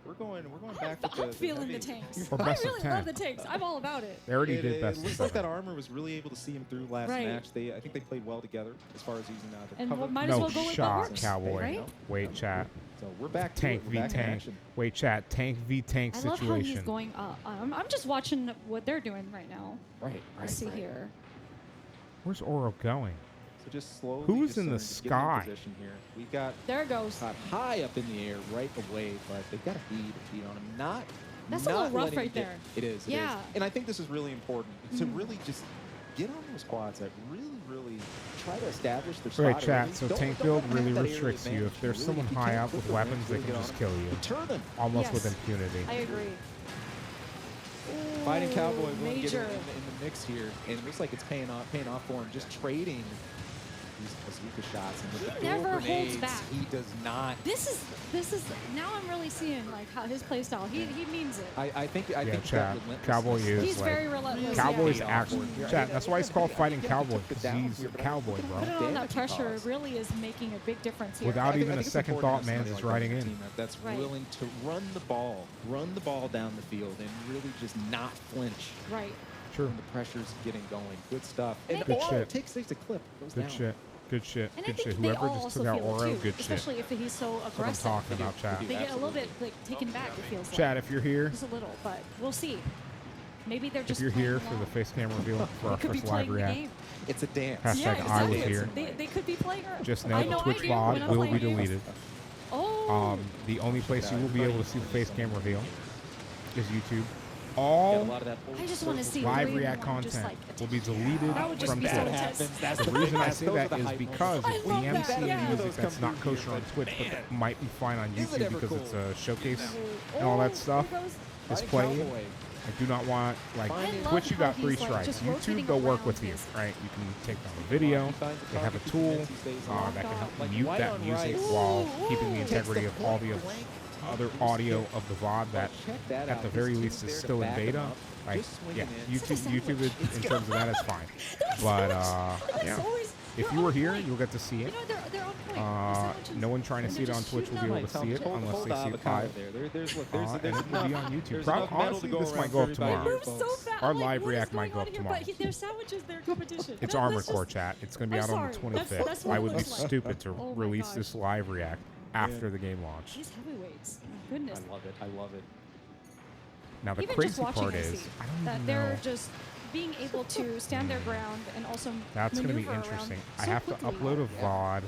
We're going back with I'm feeling the tanks. Or I best of really 10. love the tanks. I'm all about it. They already did best of 7. Looks like that armor was really able to see him through last match. I think they played well together as far as using the and cover. might as well go with what works, Cowboy. right? Wait, chat. So we're back to tank v back tank. Wait, chat. Tank v tank I situation. love how he's going up. I'm just watching what they're doing right now. Right. Let's see here. Where's Oro going? So just slowly. Who's in the sky? Here. We got. There it goes. High up in the air, right away, but they've got a beat on him. That's a little rough right there. It is. Yeah. And I think this is really important to really just get on those quads that really try to establish their spot. Right, chat. So don't tank build have really that area restricts you. advantage. If there's Really, someone if you high can't up put with the weapons, range, they really can get just on kill them. you. Turn them. Almost with impunity. I agree. Fighting Cowboy will get major. in the mix here, and it looks like it's paying off for him. Just trading these bazooka shots, and with the dual Never holds grenades, back. he does not. This is now I'm really seeing like how his play style. He means it. I think chat. Cowboy is He's like, very relentless. Cowboy's yeah. actually chat. That's why he's called Fighting Cowboy, because he's a cowboy, bro. Putting on that pressure really is making a big difference here. Without even a second thought, man, is riding in. That's willing to run the ball down the field, and really just not flinch. Right. Sure. When the pressure's getting going. Good stuff. And good shit. Takes a clip. Goes good down. shit. Good shit. And good I think shit. they Whoever all just also took out feel it Oro, too, good shit. especially if he's so That's what I'm aggressive. talking about, chat. They get a little bit like taken back. It feels like. Chat, if you're here. Just a little, but we'll see. Maybe they're just. If you're here for the face cam reveal for our first live react, it's a dance. Hashtag yeah, exactly. I was here. They could be playing her. Just know the Twitch VOD will be deleted. Oh. The only place you will be able to see the face cam reveal is YouTube. I All just want to see live react content will be deleted from Twitch. The reason I say that is because if the MC music that's not kosher on Twitch, but that might be fine on YouTube because it's a showcase and all that stuff is played. I do not want, like, Twitch, you got 3 strikes. YouTube, they'll work with you, right? You can take down a video. They have a tool that can help mute that music while keeping the integrity of all the other audio of the VOD that, at the very least, is still in beta. Like, yeah, YouTube in terms of that is fine. But, yeah, if you were here, you'll get to see it. No one trying to see it on Twitch will be able to see it unless they see it live. And it will be on YouTube. Honestly, this might go up tomorrow. Our live react might go up tomorrow. Their sandwiches, their competition. It's Armored Core, chat. It's going to be out on the 25th. I would be stupid to release this live react after the game launch. These heavyweights, my goodness. I love it. Now the Even crazy part is, I don't that even they're know. just being able to stand their ground and also That's going to be maneuver interesting. around I so have to quickly. upload a VOD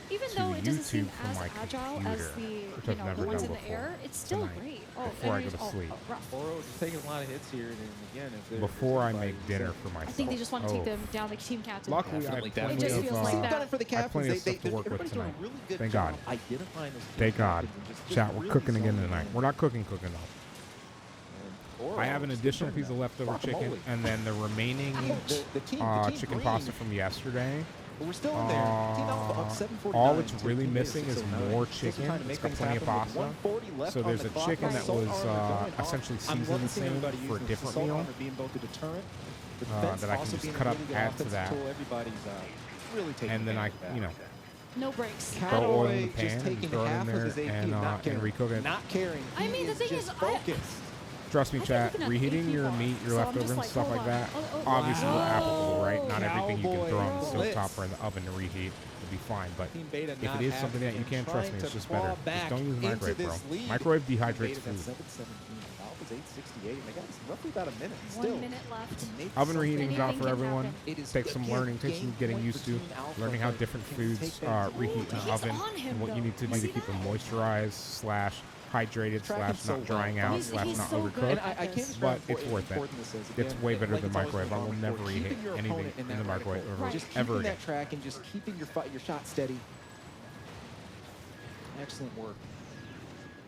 Even to though it doesn't seem YouTube from as my agile computer, as which the I've never the ones done in the before, air, it's still tonight, great. before I go to sleep. Rough. Oro's taking a lot of hits here, and again, Before I make dinner for myself. I think they just want to take them down like team captain. Luckily, I have plenty it just of, feels like that. I have plenty of stuff to work with tonight. Thank God. Identifying those Thank God. Chat, we're really cooking again zoning tonight. in. We're not cooking though. I have an additional piece of leftover chicken, Guacamole. and then the remaining The team chicken green. pasta from yesterday. But we're still in there. Team Alpha up 749 All it's to really Team missing Beta is 609. more Just chicken. trying to make It's got things plenty of happen with pasta. 140 left So on there's the a clock. chicken that Assault was armor going off. essentially I'm seasoned loving the seeing same everybody for a using this different assault meal. armor being both a deterrent. The defense that I can also just being cut a up, really good add to offensive that. tool. Everybody's really taking And then I, advantage of that. No breaks. throw oil in the Cowboy just pan, taking throw it half in of there, his AP and not caring. recook it. Not caring. I mean, the thing just is, focused. Trust me, chat, looking at reheating AP your bar, meat, your so I'm leftovers, just and like, stuff hold like on. that, Oh, obviously wow. applicable, right? Not everything you can Cowboy throw on the blitz. stovetop or in the oven to reheat would be fine. But Team Beta if not it is something that you having can't trust me, trying it's to just better. claw Just back don't use the into microwave, bro. this lead. Microwave Team dehydrates Beta's at food. 717. Alpha's 868. And they got roughly about a minute 1 still. minute left. to make Oven something reheating is not Anything for can everyone. happen. It is Takes some again, learning, takes some game getting point used to, between Alpha, learning how but different can foods take that reheat in the he's oven, on him, and what you though. need to You do to see keep them that? moisturized / hydrated Tracking / so not drying well. out He's / not so good. overcooked. And I can't describe But it's worth it. important this is. It's Again, way better like than it's always microwave. I will been never before, reheat keeping your anything opponent in that the microwave reticle. Just ever keeping again. that track and just keeping your shot steady. Excellent work.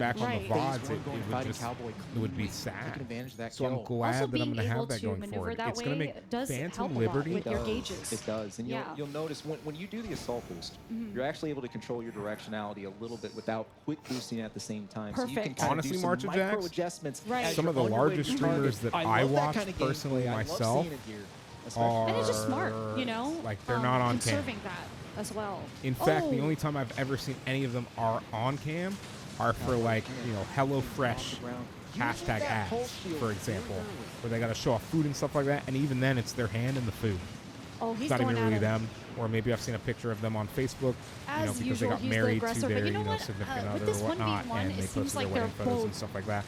back on the Right. VODs, it would be sad. So I'm glad Also, that I'm going to being have able that to going maneuver forward. that It's going to way make does Phantom help a lot Liberty. with your gauges. It does, and Yeah. you'll notice when you do the assault boost, you're actually able to control your directionality a little bit without quick boosting at the same time. So you can kind Honestly, of do some micro Marcha adjustments. Right. Some of the largest streamers that I watch kind of personally gameplay. I love myself seeing it here, are And it's just smart, you know? like they're not on camera. conserving that. as well. In fact, the only time I've ever seen any of them are on cam are for like, you know, HelloFresh hashtag ads, for example, where they got to show off food and stuff like that. And even then, it's their hand in the food. Oh, he's it's not even going really at them. Or maybe I've seen a picture of them on Facebook, you know, because they got married to their, you know, significant other or whatnot, and they posted their wedding photos and stuff like that.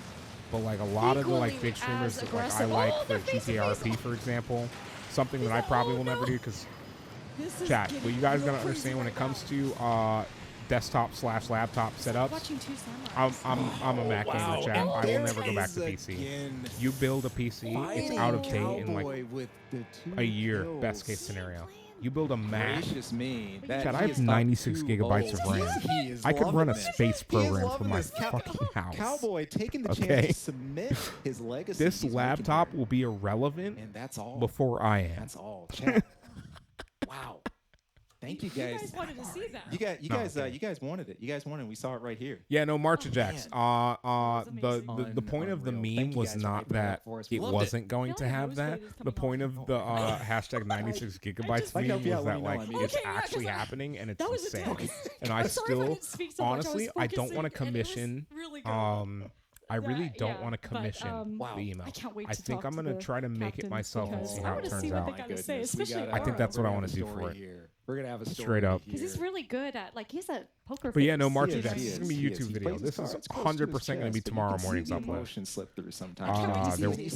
But like a lot of the like big streamers that like I like for GTRP, for example, something that I probably will never do because chat. What you guys gotta understand when it comes to desktop/laptop setups, I'm a Mac gamer, chat. I will never go back to PC. You build a PC, it's out of date in like a year, best case scenario. You build a Mac. Chat, I have 96 gigabytes of RAM. I could run a space program from my fucking house. Cowboy taking the chance to submit his legacy. This laptop will be irrelevant before I am. That's all. Chat. Wow. Thank you guys. You guys wanted to see that. You guys wanted it. You guys wanted it. We saw it right here. Yeah, no, March of Jacks. The point of the meme was not that it wasn't going to have that. The point of the hashtag 96 gigabytes meme was that like it's actually happening and it's insane. And I still, honestly, I don't want to commission. I really don't want to commission the email. I think I'm gonna try to make it myself and see how it turns out. I think that's what I want to do for it. We're gonna have a story straight up because he's really good at like he's a poker. But yeah, no, March of Jacks. This is gonna be a YouTube video. This is 100% gonna be tomorrow morning's upload.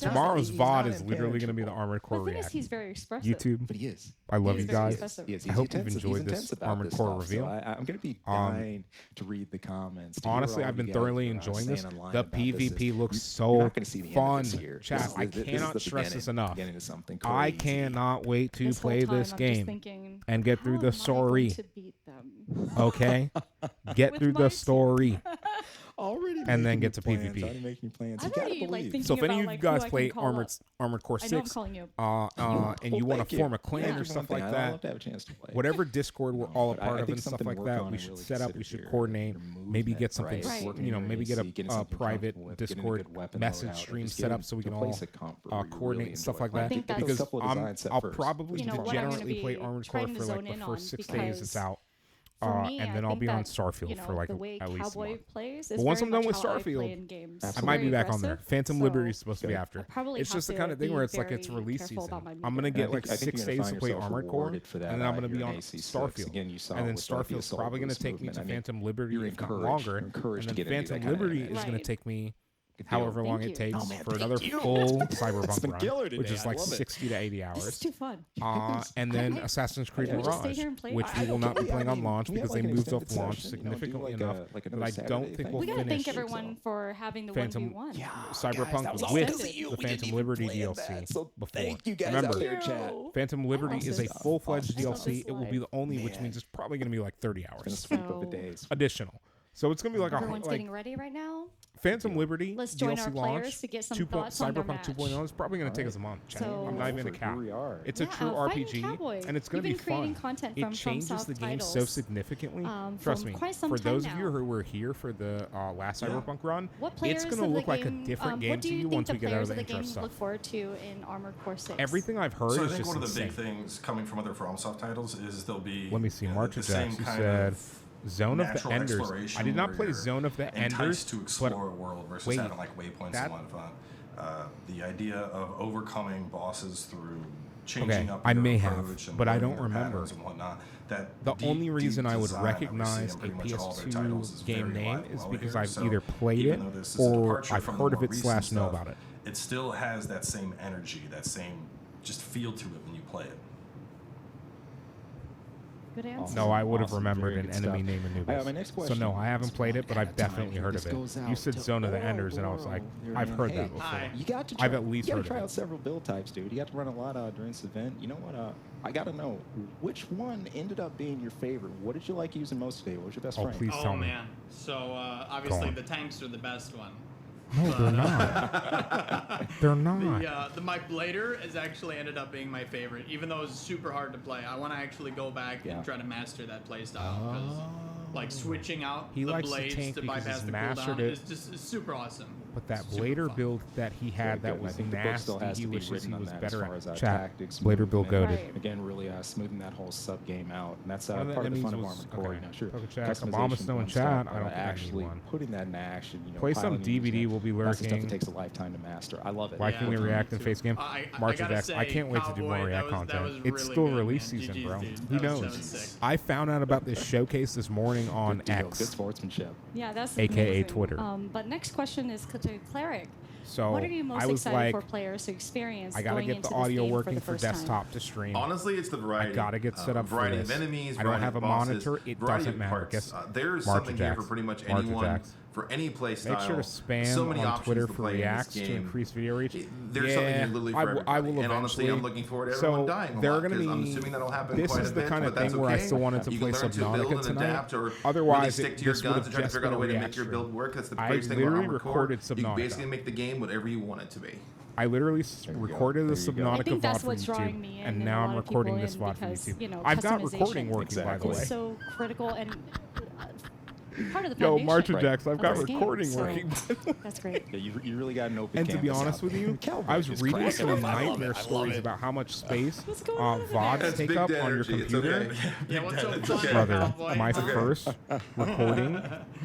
Tomorrow's VOD is literally gonna be the Armored Core React. He's very expressive. YouTube. But he is. I love you guys. I hope you've enjoyed this Armored Core reveal. I'm gonna be dying to read the comments. Honestly, I've been thoroughly enjoying this. The PvP looks so fun. Chat, I cannot stress this enough. I cannot wait to play this game and get through the story. Okay? Get through the story. And then get to PvP. So if any of you guys play Armored Core 6 and you want to form a clan or stuff like that, whatever Discord we're all a part of and stuff like that, we should set up, we should coordinate, maybe get something, you know, maybe get a private Discord message stream set up so we can all coordinate and stuff like that. Because I'll probably degenerately play Armored Core for like the first 6 days it's out. And then I'll be on Starfield for like at least a month. But once I'm done with Starfield, I might be back on there. Phantom Liberty is supposed to be after. It's just the kind of thing where it's like it's release season. I'm gonna get like 6 days to play Armored Core, and then I'm gonna be on Starfield. And then Starfield's probably gonna take me to Phantom Liberty if not longer. And then Phantom Liberty is gonna take me however long it takes for another full Cyberpunk run, which is like 60 to 80 hours. This is too fun. And then Assassin's Creed Mirage, which we will not be playing on launch because they moved off launch significantly enough that I don't think we'll we gotta finish thank everyone for having the Phantom 1v1. Cyberpunk with the Phantom Liberty DLC before. Remember, Phantom Liberty is a full-fledged DLC. It will be the only, which means it's probably going to be like 30 hours additional. So it's gonna be like everyone's getting ready right now. Phantom Liberty. Let's join DLC our players to get some thoughts on their Cyberpunk match. 2.0 is probably gonna take us a month. So I'm not even a cap. It's a true RPG, and it's gonna be fun. It changes the game so significantly. Trust me. For those of you who were here for the last Cyberpunk run, it's gonna look like a different game to you once we get out of the intro stuff. Look forward to in Armored Core 6. Everything I've heard So I is think just one of the insane. big things coming from other FromSoft titles is there'll be Let me see. March of Jacks. You said Zone of the Enders. I did not play Zone of the Enders, to explore a world versus having like waypoints and a lot of fun. The idea of overcoming bosses through changing up I your may approach have, and but I learning don't your remember. patterns and whatnot. That The deep, only reason deep I would design that we see recognize in a pretty much all their titles is PS2 game very name alive is well because here. I've So either played even it though this is a or departure I've from heard the of more it recent / know stuff, about it. It still has that same energy, that same just feel to it when you play it. Good answer. No, I would have remembered an enemy name Anubis. My next So question. no, I haven't played it, but I've definitely heard of it. You said Zone of the Enders, and I was like, I've heard that before. You got to I've at least heard of try it. out several build types, dude. You got to run a lot during this event. You know what? I got to know which one ended up being your favorite. What did you like using most today? What was your best friend? Please tell me. Man. So obviously the tanks are the best one. No, they're not. They're not. The Mike Blader has actually ended up being my favorite, even though it was super hard to play. I want to actually go back and try to master that playstyle because, like, switching out the blades to bypass the cooldown is just super awesome. But that Blader build that he had that was nasty, he wishes he was better at. Chat, Blader build goated. Again, really smoothing that whole sub game out, and that's part of the fun of Armored Core. Okay. Now, sure, Obama Snow in chat. I don't actually putting that in action. Play some DVD will be lurking. That's the stuff that takes a lifetime to master. I love it. Why can't we react in face game? March of X. I can't wait to do more React content. It's still release season, bro. Who knows? I found out about this showcase this morning on X. Good sportsmanship. Yeah, that's AKA amazing. Twitter. But next question is to Cleric. So what are you most excited for players to experience? I gotta get the audio working for desktop to stream. Honestly, it's the variety. I gotta get set up for variety this. of enemies. I don't have a bosses, monitor. It doesn't matter. Guess there's something here for pretty much anyone. For any play style. Make sure to spam so many on Twitter to for reacts to increase video reach. There's something here literally for everybody. I will and honestly, I'm looking forward to everyone dying a lot, because I'm assuming that'll happen this quite is a the bit, kind of but that's thing where I okay. still wanted to You play can learn to build Subnautica and tonight. adapt, or Otherwise, really stick to your this guns would and try to have figure out a way to just make your been build work. That's the I greatest thing about literally Armored Core. recorded You can Subnautica. basically make the game whatever you want it to be. I literally recorded the Subnautica VOD from YouTube, and now I'm recording this VOD from YouTube. I've got recording working, by the way. It's so critical and part of the Yo, foundation. March Jax, I've got of this recording game, working. That's great. Yeah, you really got an open And to be canvas honest out with you, I was reading some nightmare stories about how much space VODs take up on your computer. Brother, my first recording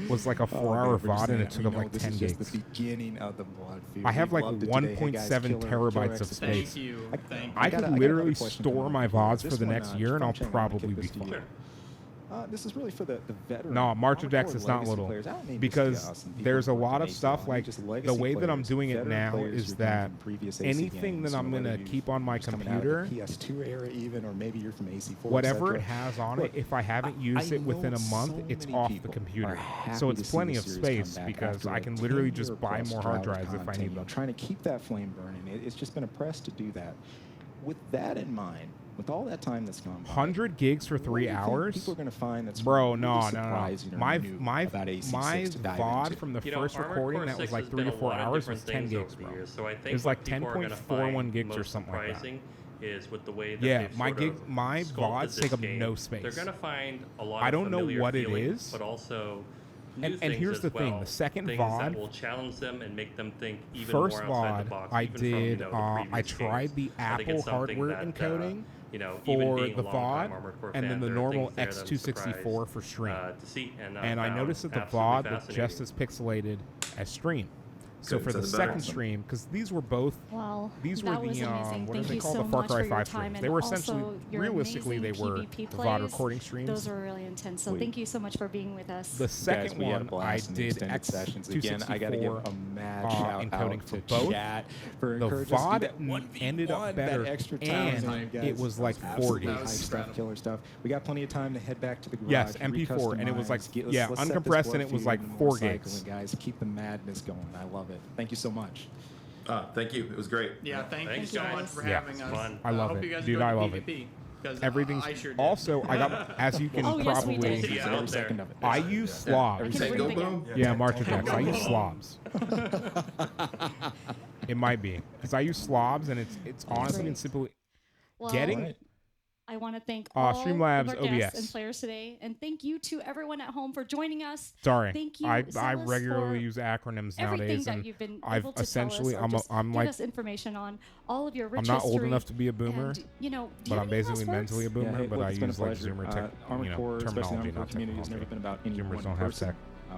was like a 4-hour VOD, and it took up like 10 gigs. The beginning of the blood feud. I have like 1.7 terabytes of space. I could literally store my VODs for the next year, and I'll probably be fine. This is really for the veteran. No, March of Dex is not little, because there's a lot of stuff like the way that I'm doing it now is that anything that I'm gonna keep on my computer, PS2 era even, or maybe you're from AC4, whatever it has on it, if I haven't used it within a month, it's off the computer. So it's plenty of space because I can literally just buy more hard drives if I need them. Trying to keep that flame burning. It's just been a press to do that. With that in mind, with all that time that's gone by, 100 gigs for 3 hours? People are going to find that's bro, really no. My VOD from the first recording that was like 3 to 4 hours was 10 gigs, bro. So I think it was like 10.41 gigs or something like that. Is with the way that my VODs take up no space. They're gonna find a lot. I don't know what it feelings, is, but also and here's the thing: the second VOD that will challenge them and make them think even first more outside VOD the box. I did. I tried the Apple hardware encoding for the VOD, and then the normal X264 for stream. And I noticed that the VOD was just as pixelated as stream. So for the second stream, because these were both, these were the what are they called, the Far Cry 5 streams. They were essentially, realistically, they were the VOD recording streams. Those were really intense. So thank you so much for being with us. The second one, I did X264 I gotta give a mad shout encoding out for to both. Chat for the VOD ended up better, and it was like 4 gigs. Killer stuff. We got plenty of time to head back to the garage. Yes, MP4, and it was like uncompressed, and it was like 4 gigs. Guys, keep the madness going. I love it. Thank you so much. Thank you. It was great. Yeah, thank you so much for having us. I love it. Dude, I love it. Everything's also, I got, as you can probably, I use slobs. Yeah, March of Dex. I use slobs. It might be, because I use slobs, and it's honestly and simply getting. I want to thank all Streamlabs of our guests OBS and players today, and thank you to everyone at home for joining us. Sorry, thank you. I regularly use acronyms nowadays, that and you've been I've able to essentially tell us, I'm give like us information on all of your rich I'm not old history, enough to be a boomer, and, but I'm basically mentally a boomer. Hey, but look, I it's been use a like pleasure. Zoomer Armored terminology, not community has never been about any Zoomers one don't have person. tech.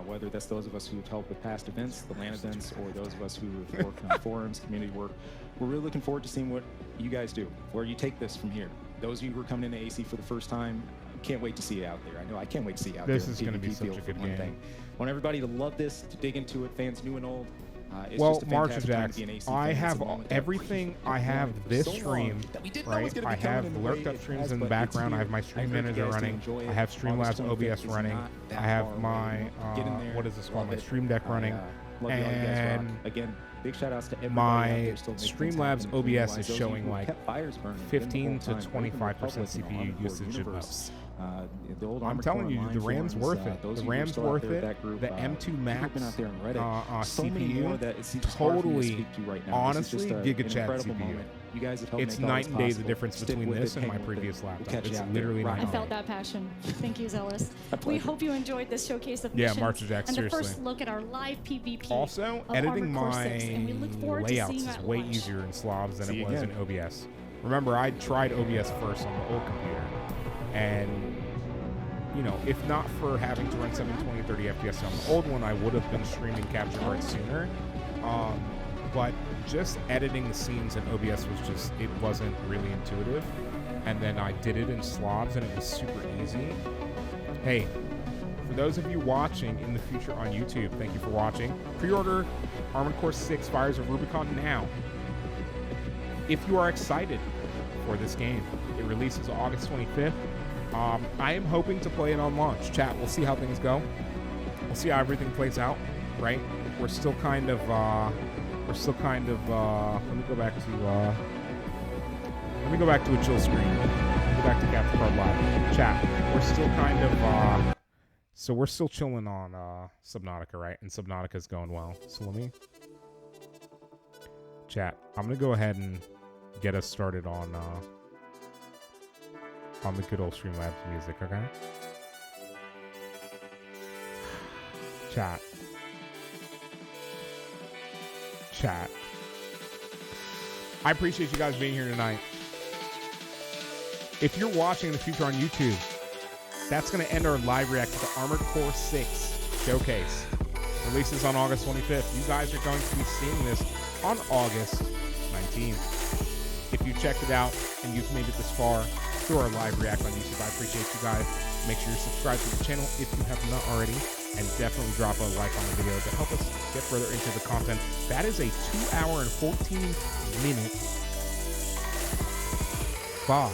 Whether that's those of us who've helped with past events, the LAN events, or those of us who have worked on forums, community work, we're really looking forward to seeing what you guys do, where you take this from here. Those of you who are coming into AC for the first time, can't wait to see it out there. I know I can't wait to see it out there. This is going to be such a good game. I want everybody to love this, to dig into it, fans new and old. It's well, just a March of fantastic time Jax, to be an AC I fan. have everything. I have this stream, right? I have lurked up streams in the background. I have my stream manager running. I have Streamlabs OBS running. I have my what is this called? My Stream Deck running, and again, big shout outs to my Streamlabs OBS is showing like 15 to 25% CPU usage at most. The old I'm telling you, the RAM's worth it. The RAM's worth it. The M2 Max CPU, totally, honestly, GigaChat CPU. You guys have helped it's make night and day the possible. difference Stick between with this it, and my hang with previous it. laptop. We'll catch It's you out literally there. night I and felt day. that passion. Thank you, Zealous. We hope you enjoyed this showcase of Yeah, missions March of Jack, and seriously. the first look at our live PvP. Also, of editing Armored Core 6, my and we look forward to layouts seeing you is at way launch. easier in Slobs than See it you was again. in OBS. Remember, I tried OBS first on the old computer, and you know, if not for having to run 720 30 FPS on the old one, I would have been streaming capture cards sooner. But just editing the scenes in OBS was just, it wasn't really intuitive. And then I did it in Slobs, and it was super easy. Hey, for those of you watching in the future on YouTube, thank you for watching. Pre-order Armored Core 6 Fires of Rubicon now. If you are excited for this game, it releases August 25th. I am hoping to play it on launch. Chat, we'll see how things go. We'll see how everything plays out, right? We're still kind of, let me go back to a chill screen. Go back to Capture Card Live. Chat, we're still kind of, so we're still chilling on Subnautica, right? And Subnautica's going well. So let me, chat, I'm going to go ahead and get us started on the good old Streamlabs music, okay? Chat. I appreciate you guys being here tonight. If you're watching in the future on YouTube, that's going to end our live react to the Armored Core 6 showcase. Releases on August 25th. You guys are going to be seeing this on August 19th. If you checked it out and you've made it this far through our live react on YouTube, I appreciate you guys. Make sure you subscribe to the channel if you have not already, and definitely drop a like on the video to help us get further into the content. That is a 2-hour and 14-minute VOD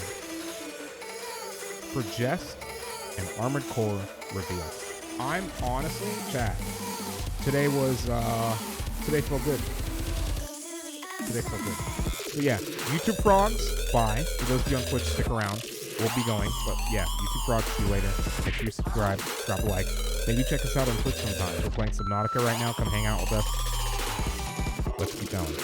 for just an Armored Core reveal. I'm honestly, chat, today felt good. So yeah, YouTube Frogs, bye. For those of you on Twitch, stick around. We'll be going, but yeah, YouTube Frogs, see you later. Make sure you subscribe, drop a like. Maybe check us out on Twitch sometime. We're playing Subnautica right now. Come hang out with us. Let's keep going.